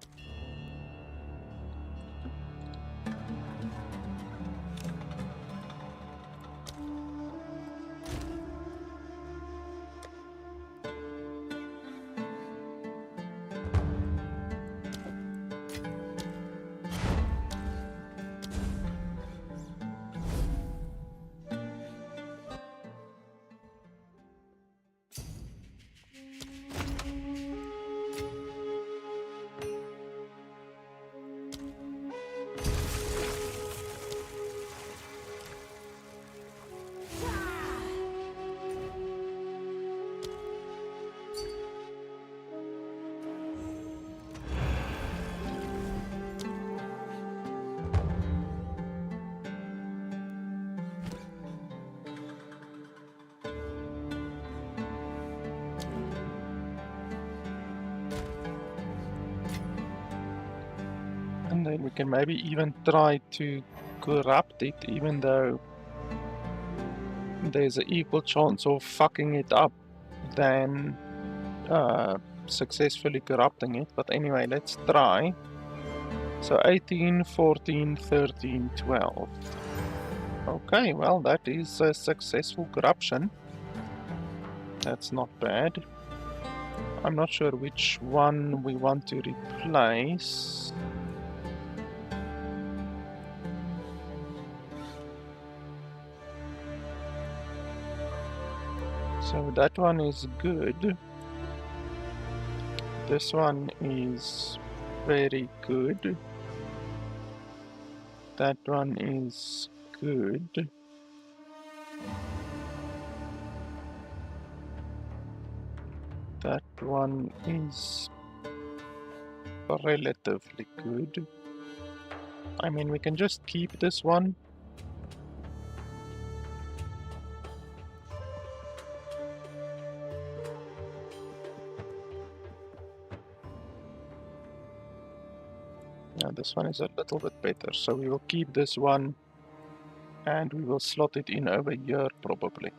Speaker 1: And then we can maybe even try to corrupt it, even though there's an equal chance of fucking it up than successfully corrupting it. But anyway, let's try. So 18, 14, 13, 12. Okay, well that is a successful corruption. That's not bad. I'm not sure which one we want to replace. So that one is good. This one is very good. That one is good. That one is relatively good. I mean, we can just keep this one. Yeah, this one is a little bit better, so we will keep this one. And we will slot it in over here probably.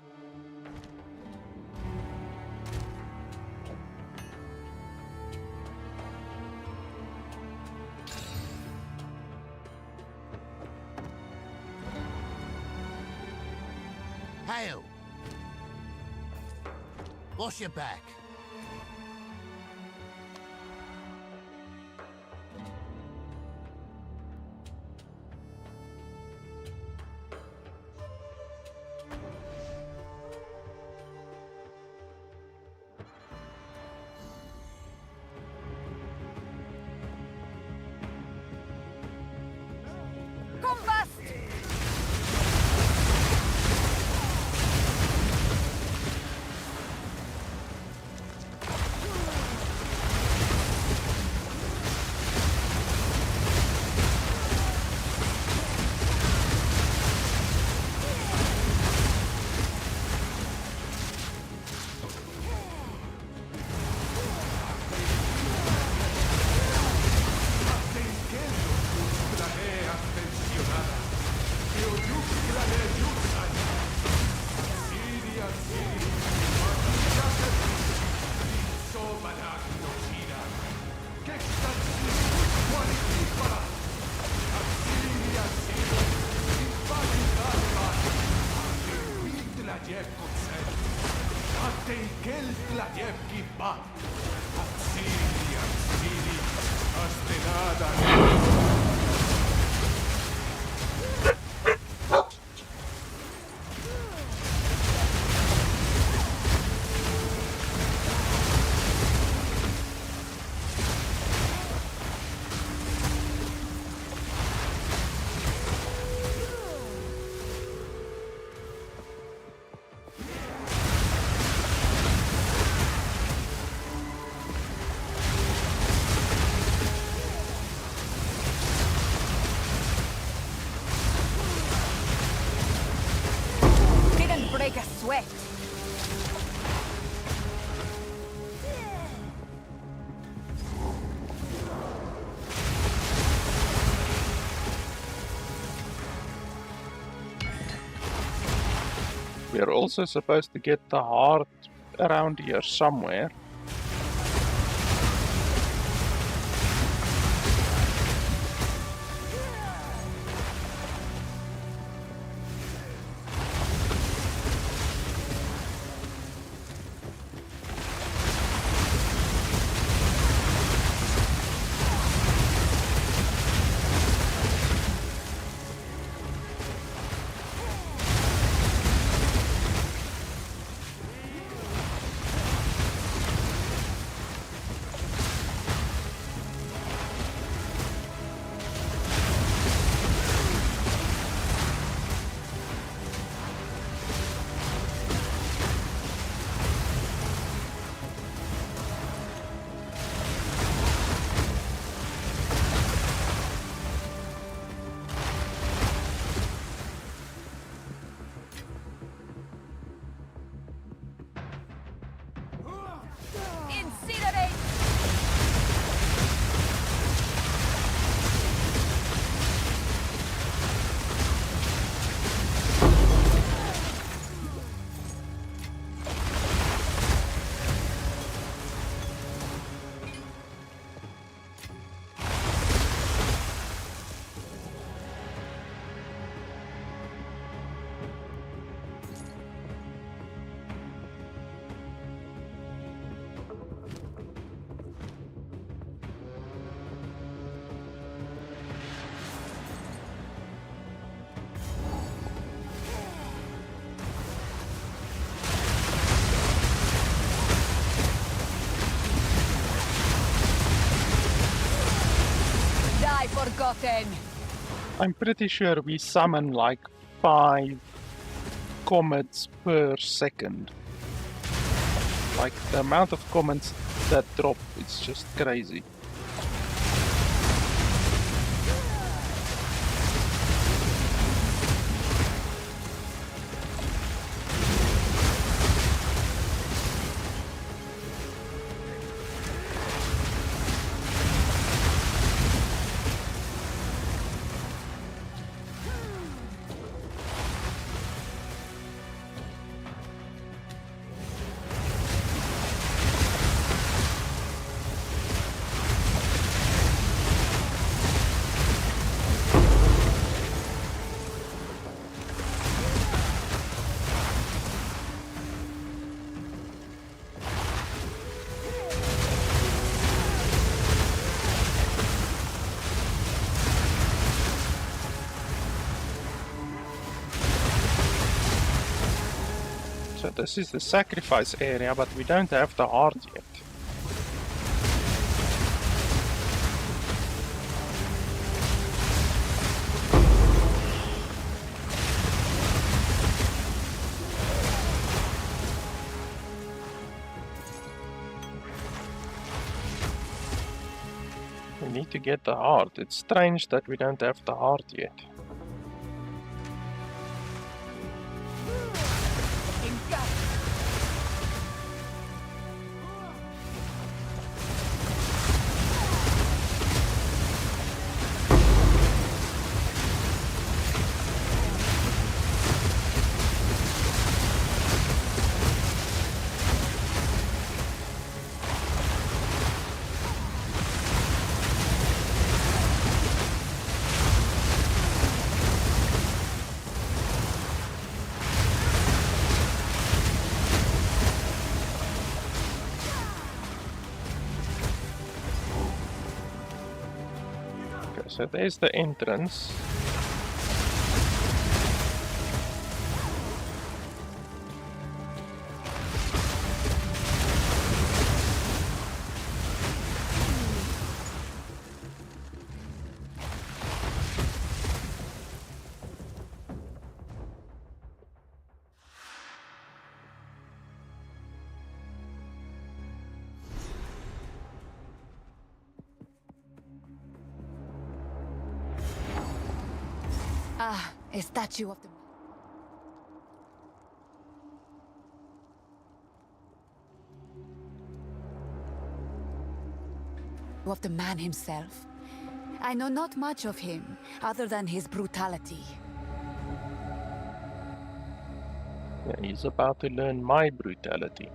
Speaker 11: Hail! Wash your back.
Speaker 2: Break a sweat.
Speaker 1: We are also supposed to get the heart around here somewhere.
Speaker 2: Forgotten.
Speaker 1: I'm pretty sure we summon like 5 comets per second. Like the amount of comets that drop, it's just crazy. this is the sacrifice area, but we don't have the heart yet. We need to get the heart. It's strange that we don't have the heart yet. So there's the entrance.
Speaker 2: Ah, a statue of the man himself. I know not much of him, other than his brutality.
Speaker 1: Yeah, he's about to learn my brutality.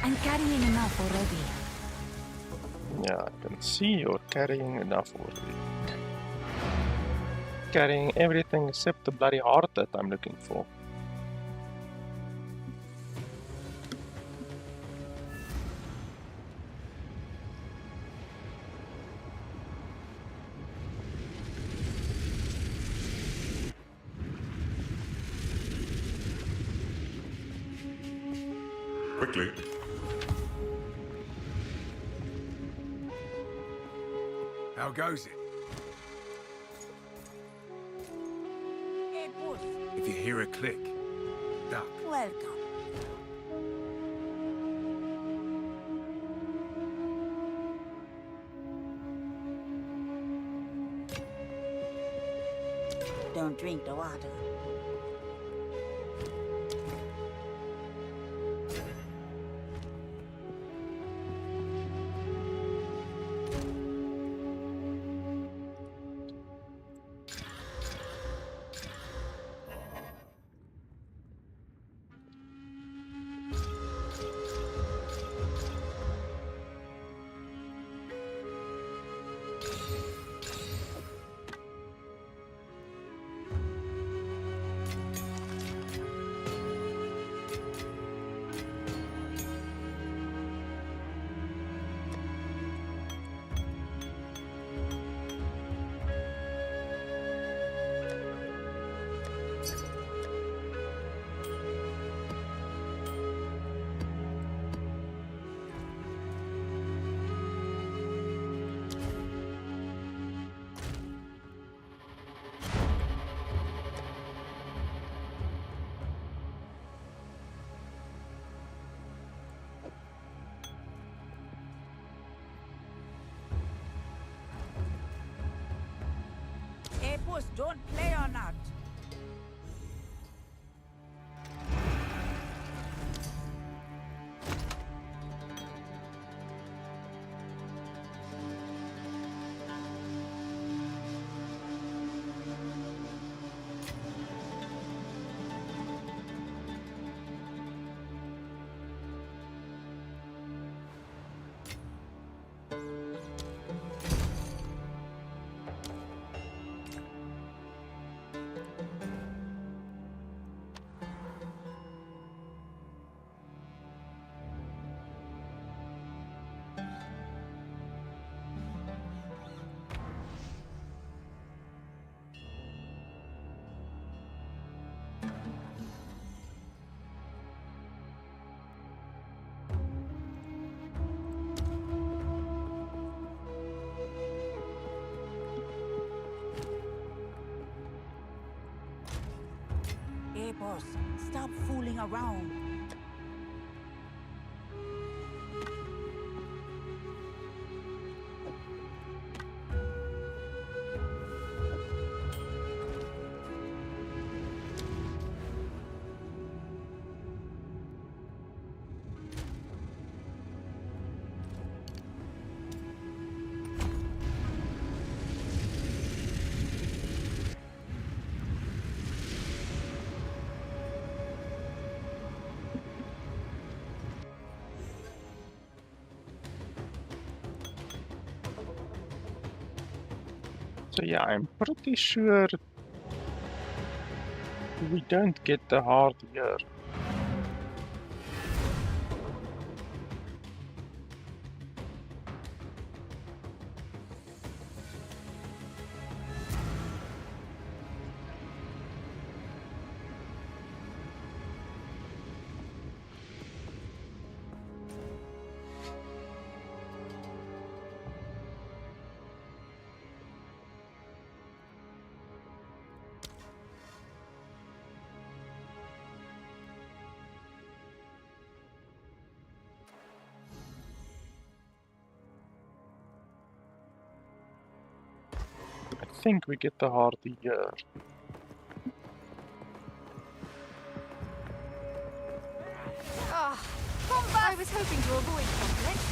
Speaker 2: I'm carrying enough already.
Speaker 1: Yeah, I can see you're carrying enough already. Carrying everything except the bloody heart that I'm looking for.
Speaker 5: Quickly.
Speaker 8: How goes it?
Speaker 3: Hey, boss.
Speaker 8: If you hear a click, duck.
Speaker 3: Welcome. don't drink the water. Hey, boss, don't play on that. Hey, boss, stop fooling around.
Speaker 1: So yeah, I'm pretty sure we don't get the hard year. I think we get the hard year.
Speaker 6: Ah, I was hoping to avoid conflict.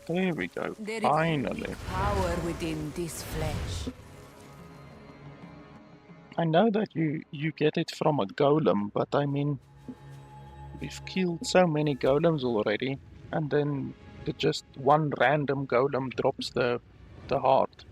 Speaker 1: There we go.
Speaker 2: There is
Speaker 1: Finally.
Speaker 2: unique power within this flesh.
Speaker 1: I know that you get it from a golem, but I mean, we've killed so many golems already, and then just one random golem drops the heart.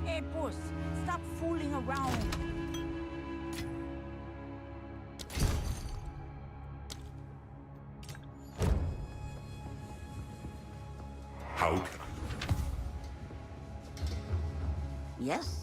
Speaker 3: Hey, boss, stop fooling around.
Speaker 5: How?
Speaker 3: Yes?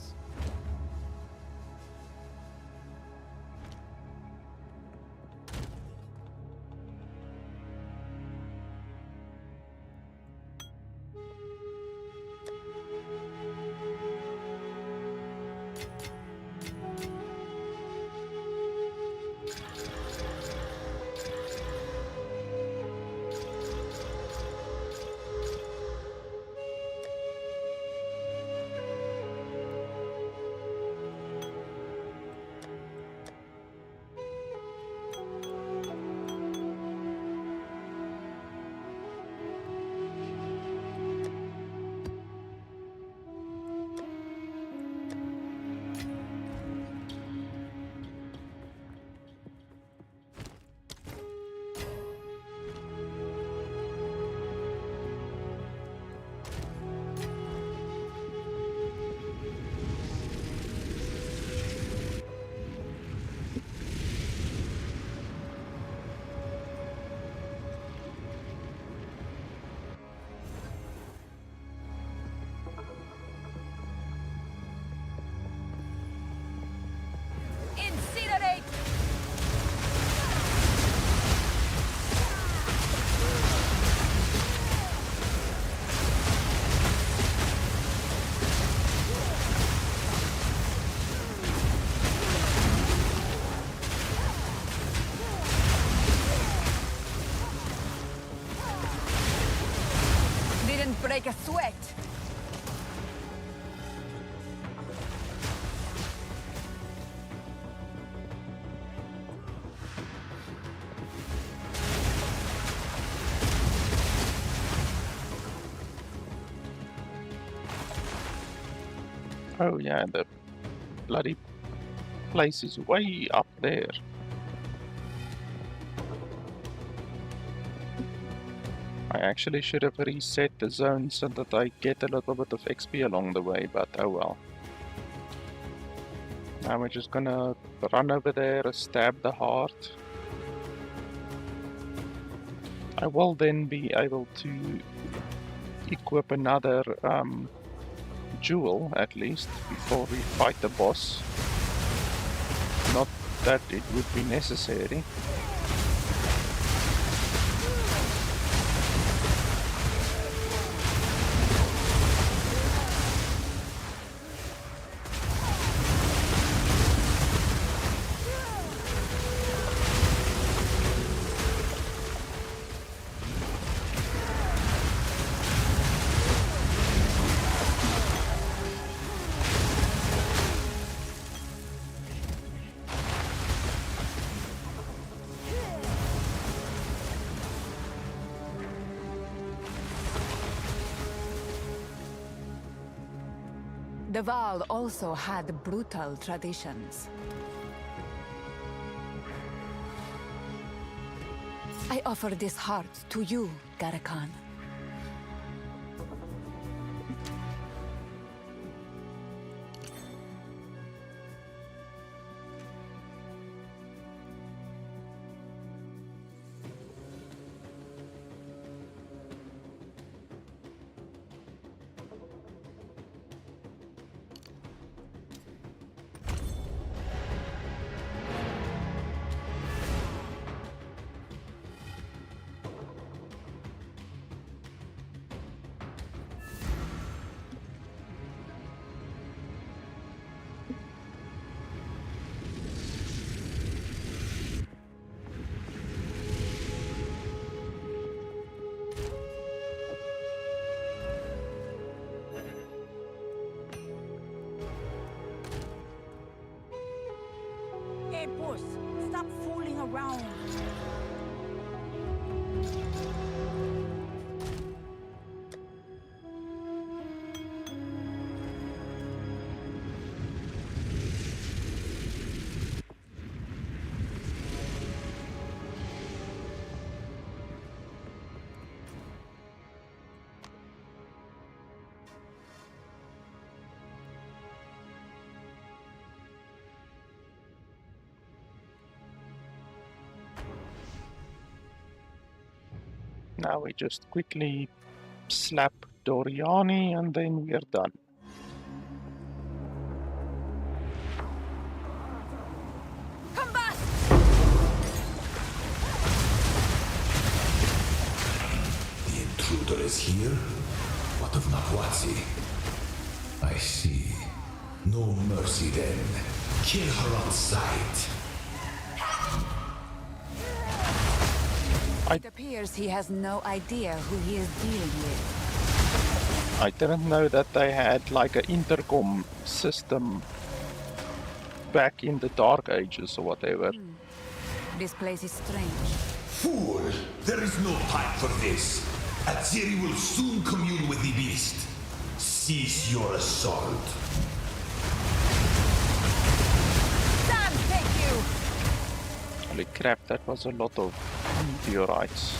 Speaker 2: Incinerate! Didn't break a sweat.
Speaker 1: Oh yeah, the bloody place is way up there. I actually should have reset the zone so that I get a little bit of XP along the way, but oh well. Now we're just gonna run over there, stab the heart. I will then be able to equip another jewel, at least, before we fight the boss. Not that it would be necessary.
Speaker 2: The Val also had brutal traditions. I offer this heart to you, Garakan.
Speaker 3: Hey, boss, stop fooling around.
Speaker 1: Now we just quickly slap Doriani and then we're done.
Speaker 12: The intruder is here? What of Nahuatzi? I see. No mercy then. Kill her on sight.
Speaker 2: It appears he has no idea who he is dealing with.
Speaker 1: I didn't know that they had like an intercom system back in the Dark Ages or whatever.
Speaker 2: This place is strange.
Speaker 12: Fool! There is no time for this. Atziri will soon commune with the beast. Cease your assault.
Speaker 2: Sam, thank you!
Speaker 1: Holy crap, that was a lot of meteorites.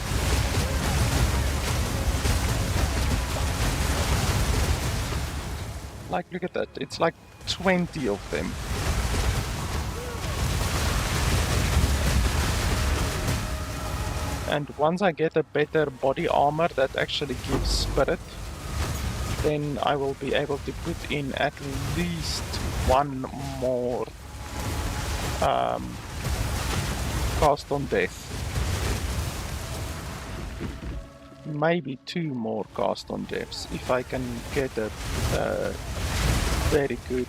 Speaker 1: Like, look at that, it's like 20 of them. And once I get a better body armor that actually gives spirit, then I will be able to put in at least one more cast on death. Maybe two more cast on deaths if I can get a very good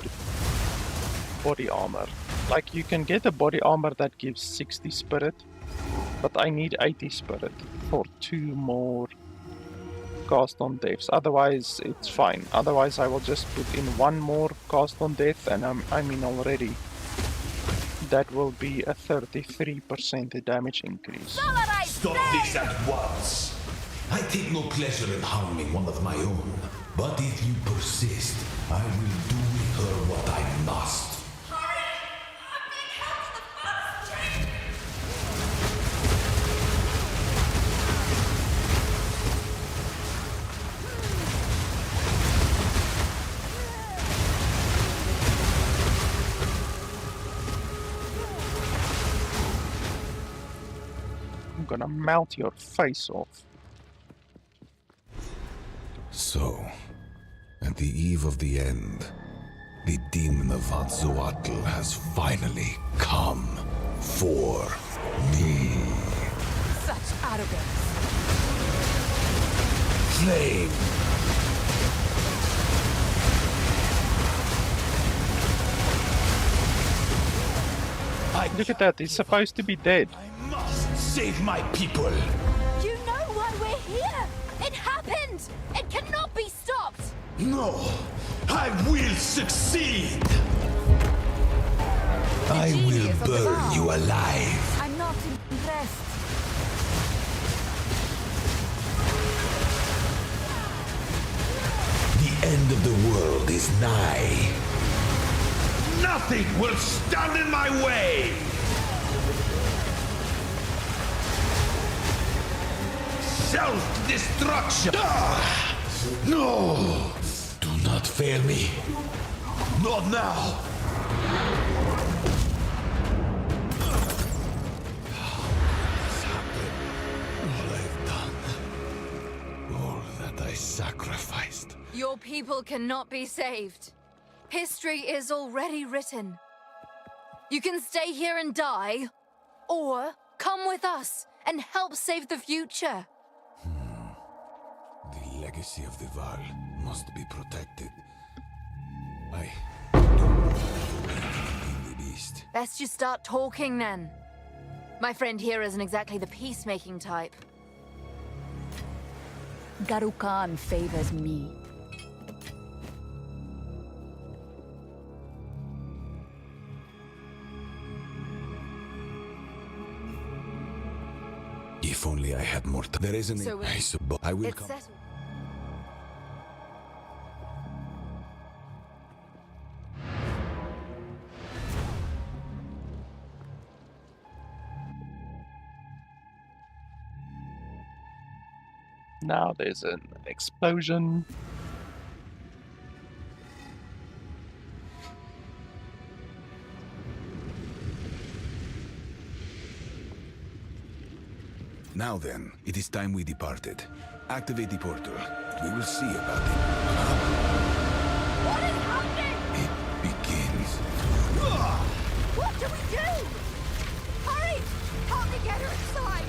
Speaker 1: body armor. Like, you can get a body armor that gives 60 spirit, but I need 80 spirit for two more cast on deaths. Otherwise it's fine. Otherwise I will just put in one more cast on death and I mean already that will be a 33% damage increase.
Speaker 12: Stop this at once! I take no pleasure in harming one of my own, but if you persist, I will do with her what I must.
Speaker 1: I'm gonna melt your face off.
Speaker 12: So, at the eve of the end, the demon of Azzoatl has finally come for me.
Speaker 2: Such arrogance.
Speaker 12: Flame!
Speaker 1: Look at that, he's supposed to be dead.
Speaker 12: I must save my people!
Speaker 6: You know why we're here! It happened! It cannot be stopped!
Speaker 12: No! I will succeed! I will burn you alive!
Speaker 2: I'm not impressed.
Speaker 12: The end of the world is nigh. Nothing will stand in my way! self-destruction! No! Do not fail me. Not now! All I've done. All that I sacrificed.
Speaker 6: Your people cannot be saved. History is already written. You can stay here and die, or come with us and help save the future.
Speaker 12: The legacy of the Val must be protected. I don't know the beast.
Speaker 6: Best you start talking then. My friend here isn't exactly the peacemaking type.
Speaker 2: Garukan favors me.
Speaker 12: If only I had more time. There isn't.
Speaker 6: So
Speaker 12: I suppose I will
Speaker 6: it's
Speaker 12: come.
Speaker 6: settled.
Speaker 1: Now there's an explosion.
Speaker 12: Now then, it is time we departed. Activate the portal. We will see about it.
Speaker 6: What is happening?
Speaker 12: It begins.
Speaker 6: What do we do? Hurry! Help me get her inside!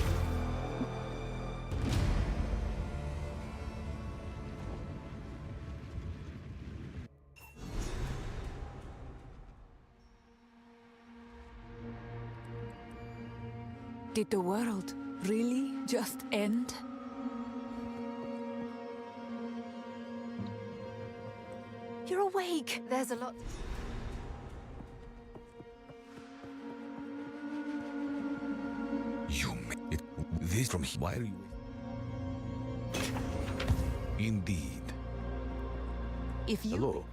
Speaker 2: Did the world really just end?
Speaker 6: You're awake. There's a lot.
Speaker 12: You made it. This from here. Why are you? Indeed.
Speaker 2: If you...
Speaker 12: Hello.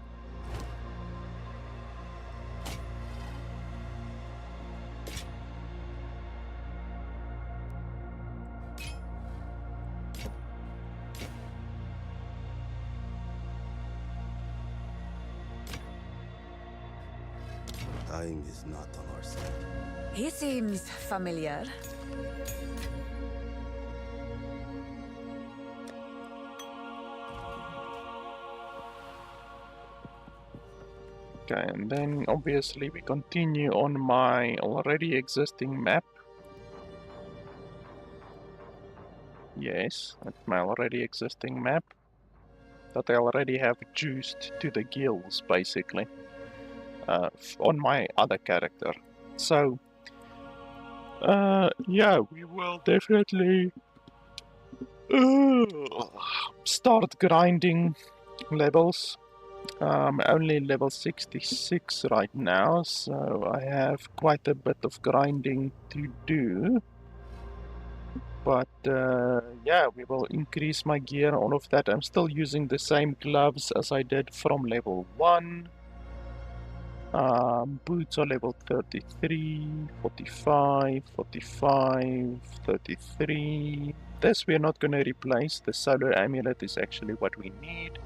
Speaker 13: Time is not on our side.
Speaker 2: He seems familiar.
Speaker 1: Okay, and then obviously we continue on my already existing map. Yes, that's my already existing map that I already have juiced to the gills, basically, on my other character. So, yeah, we will definitely start grinding levels. Only level 66 right now, so I have quite a bit of grinding to do. But yeah, we will increase my gear, all of that. I'm still using the same gloves as I did from level 1. Boots are level 33, 45, 45, 33. This we're not going to replace. The solar amulet is actually what we need.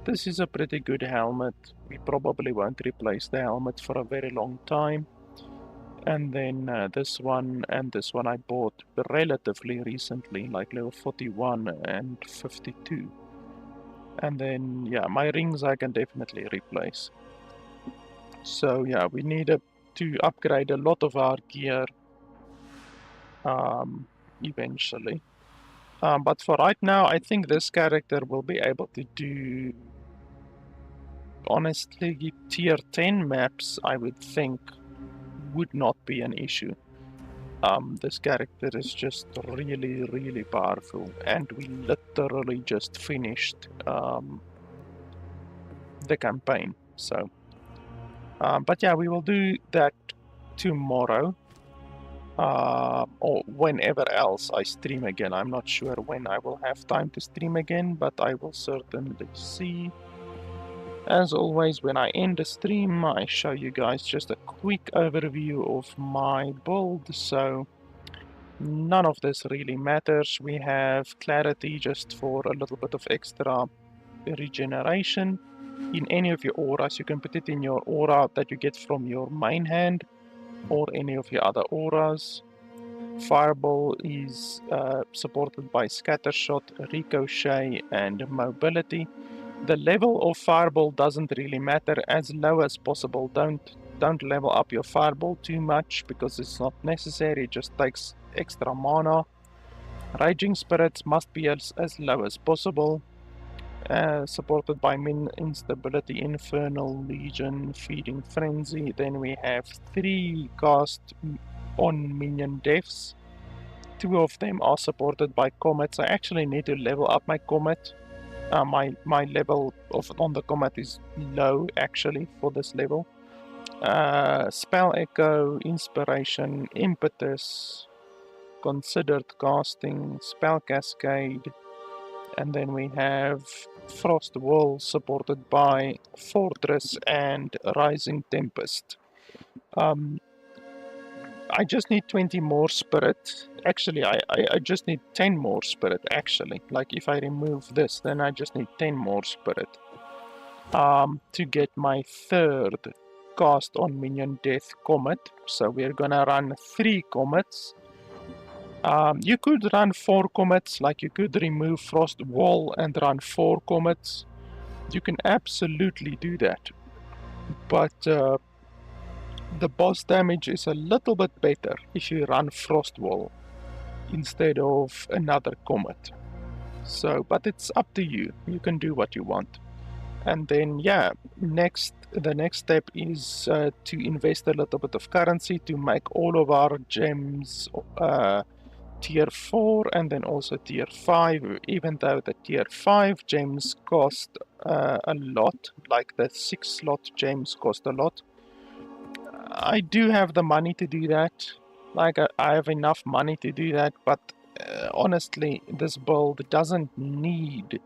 Speaker 1: This is a pretty good helmet. We probably won't replace the helmet for a very long time. And then this one and this one I bought relatively recently, like level 41 and 52. And then, yeah, my rings I can definitely replace. So, yeah, we need to upgrade a lot of our gear eventually. But for right now, I think this character will be able to do... Honestly, tier 10 maps, I would think, would not be an issue. This character is just really, really powerful, and we literally just finished the campaign. So, but yeah, we will do that tomorrow, or whenever else I stream again. I'm not sure when I will have time to stream again, but I will certainly see. As always, when I end the stream, I show you guys just a quick overview of my build. So, None of this really matters. We have clarity just for a little bit of extra regeneration. In any of your auras, you can put it in your aura that you get from your main hand or any of your other auras. Fireball is supported by Scattershot, Ricochet, and Mobility. The level of Fireball doesn't really matter, as low as possible. Don't level up your Fireball too much because it's not necessary, it just takes extra mana. Raging Spirits must be as low as possible. Supported by Min Instability, Infernal Legion, Feeding Frenzy. Then we have 3 cast on minion deaths. 2 of them are supported by Comets. I actually need to level up my Comet. My level on the Comet is low actually for this level. Spell Echo, Inspiration, Impetus, Considered Casting, Spell Cascade, and then we have Frost Wall supported by Fortress and Rising Tempest. I just need 20 more spirit. Actually, I just need 10 more spirit, actually. Like, if I remove this, then I just need 10 more spirit. To get my third cast on minion death comet. So we're gonna run 3 comets. You could run 4 comets, like you could remove Frost Wall and run 4 comets. You can absolutely do that. But the boss damage is a little bit better if you run Frost Wall instead of another comet. So, but it's up to you. You can do what you want. And then, yeah, the next step is to invest a little bit of currency to make all of our gems tier 4 and then also tier 5, even though the tier 5 gems cost a lot, like the 6 slot gems cost a lot. I do have the money to do that. Like, I have enough money to do that, but honestly, this build doesn't need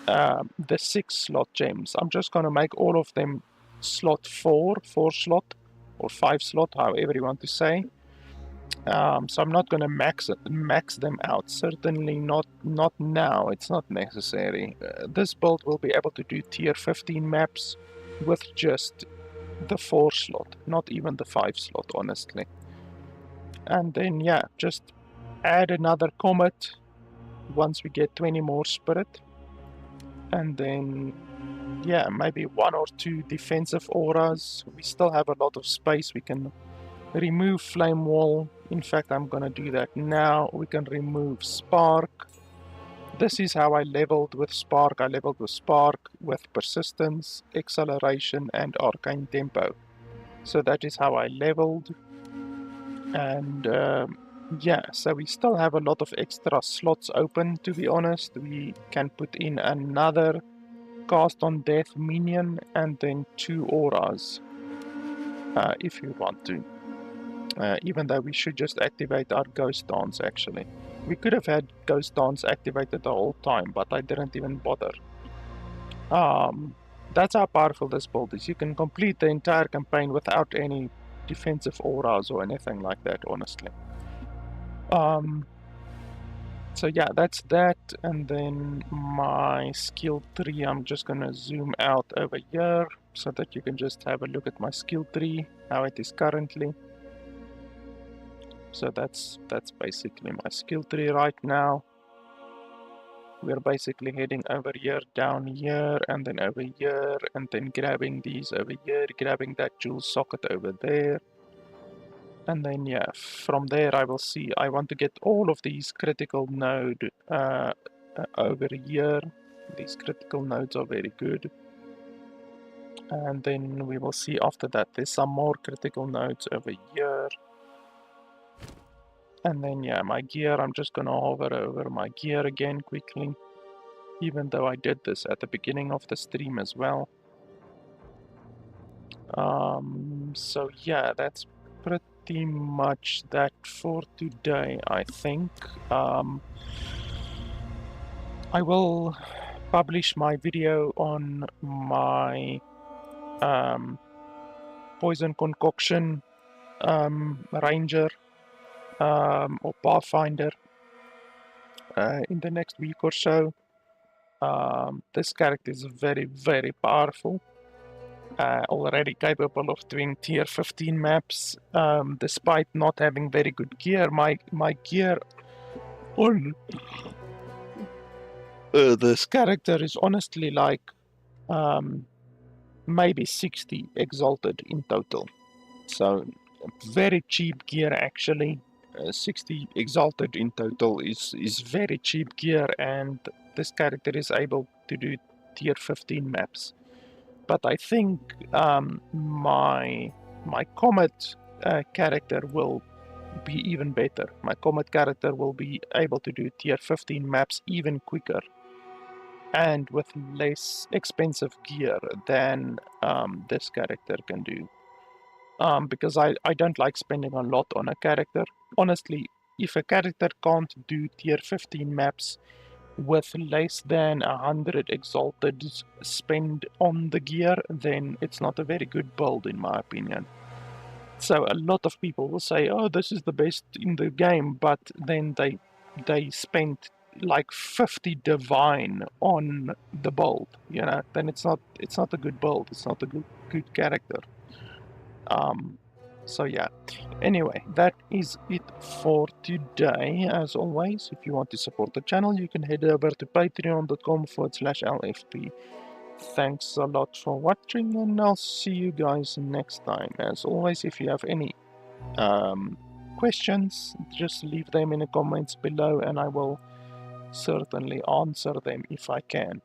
Speaker 1: the 6 slot gems. I'm just gonna make all of them slot 4 slot, or 5 slot, however you want to say. So I'm not gonna max them out. Certainly not now. It's not necessary. This build will be able to do tier 15 maps with just the 4 slot, not even the 5 slot, honestly. And then, yeah, just add another comet once we get 20 more spirit. And then, yeah, maybe 1 or 2 defensive auras. We still have a lot of space. We can remove Flame Wall. In fact, I'm gonna do that now. We can remove Spark. This is how I leveled with Spark. I leveled with Spark, with Persistence, Acceleration, and Arcane Tempo. So that is how I leveled. And yeah, so we still have a lot of extra slots open, to be honest. We can put in another cast on death minion and then 2 auras if you want to. Even though we should just activate our Ghost Dance, actually. We could have had Ghost Dance activated the whole time, but I didn't even bother. That's how powerful this build is. You can complete the entire campaign without any defensive auras or anything like that, honestly. So yeah, that's that. And then my skill tree, I'm just gonna zoom out over here so that you can just have a look at my skill tree, how it is currently. So that's basically my skill tree right now. We're basically heading over here, down here, and then over here, and then grabbing these over here, grabbing that jewel socket over there. And then, yeah, from there I will see. I want to get all of these critical node over here. These critical nodes are very good. And then we will see after that. There's some more critical nodes over here. And then, yeah, my gear, I'm just gonna hover over my gear again quickly. Even though I did this at the beginning of the stream as well. So yeah, that's pretty much that for today, I think. I will publish my video on my poison concoction ranger or Pathfinder in the next week or so. This character is very, very powerful. Already capable of doing tier 15 maps, despite not having very good gear. My gear on this character is honestly like maybe 60 exalted in total. So very cheap gear actually. 60 exalted in total is very cheap gear, and this character is able to do tier 15 maps. But I think my Comet character will be even better. My Comet character will be able to do tier 15 maps even quicker and with less expensive gear than this character can do. Because I don't like spending a lot on a character. Honestly, if a character can't do tier 15 maps with less than 100 exalted spend on the gear, then it's not a very good build in my opinion. So a lot of people will say, oh, this is the best in the game, but then they spent like 50 divine on the build, you know, then it's not a good build, it's not a good character. So yeah, anyway, that is it for today. As always, if you want to support the channel, you can head over to patreon.com/LFP. Thanks a lot for watching, and I'll see you guys next time. As always, if you have any questions, just leave them in the comments below and I will certainly answer them if I can.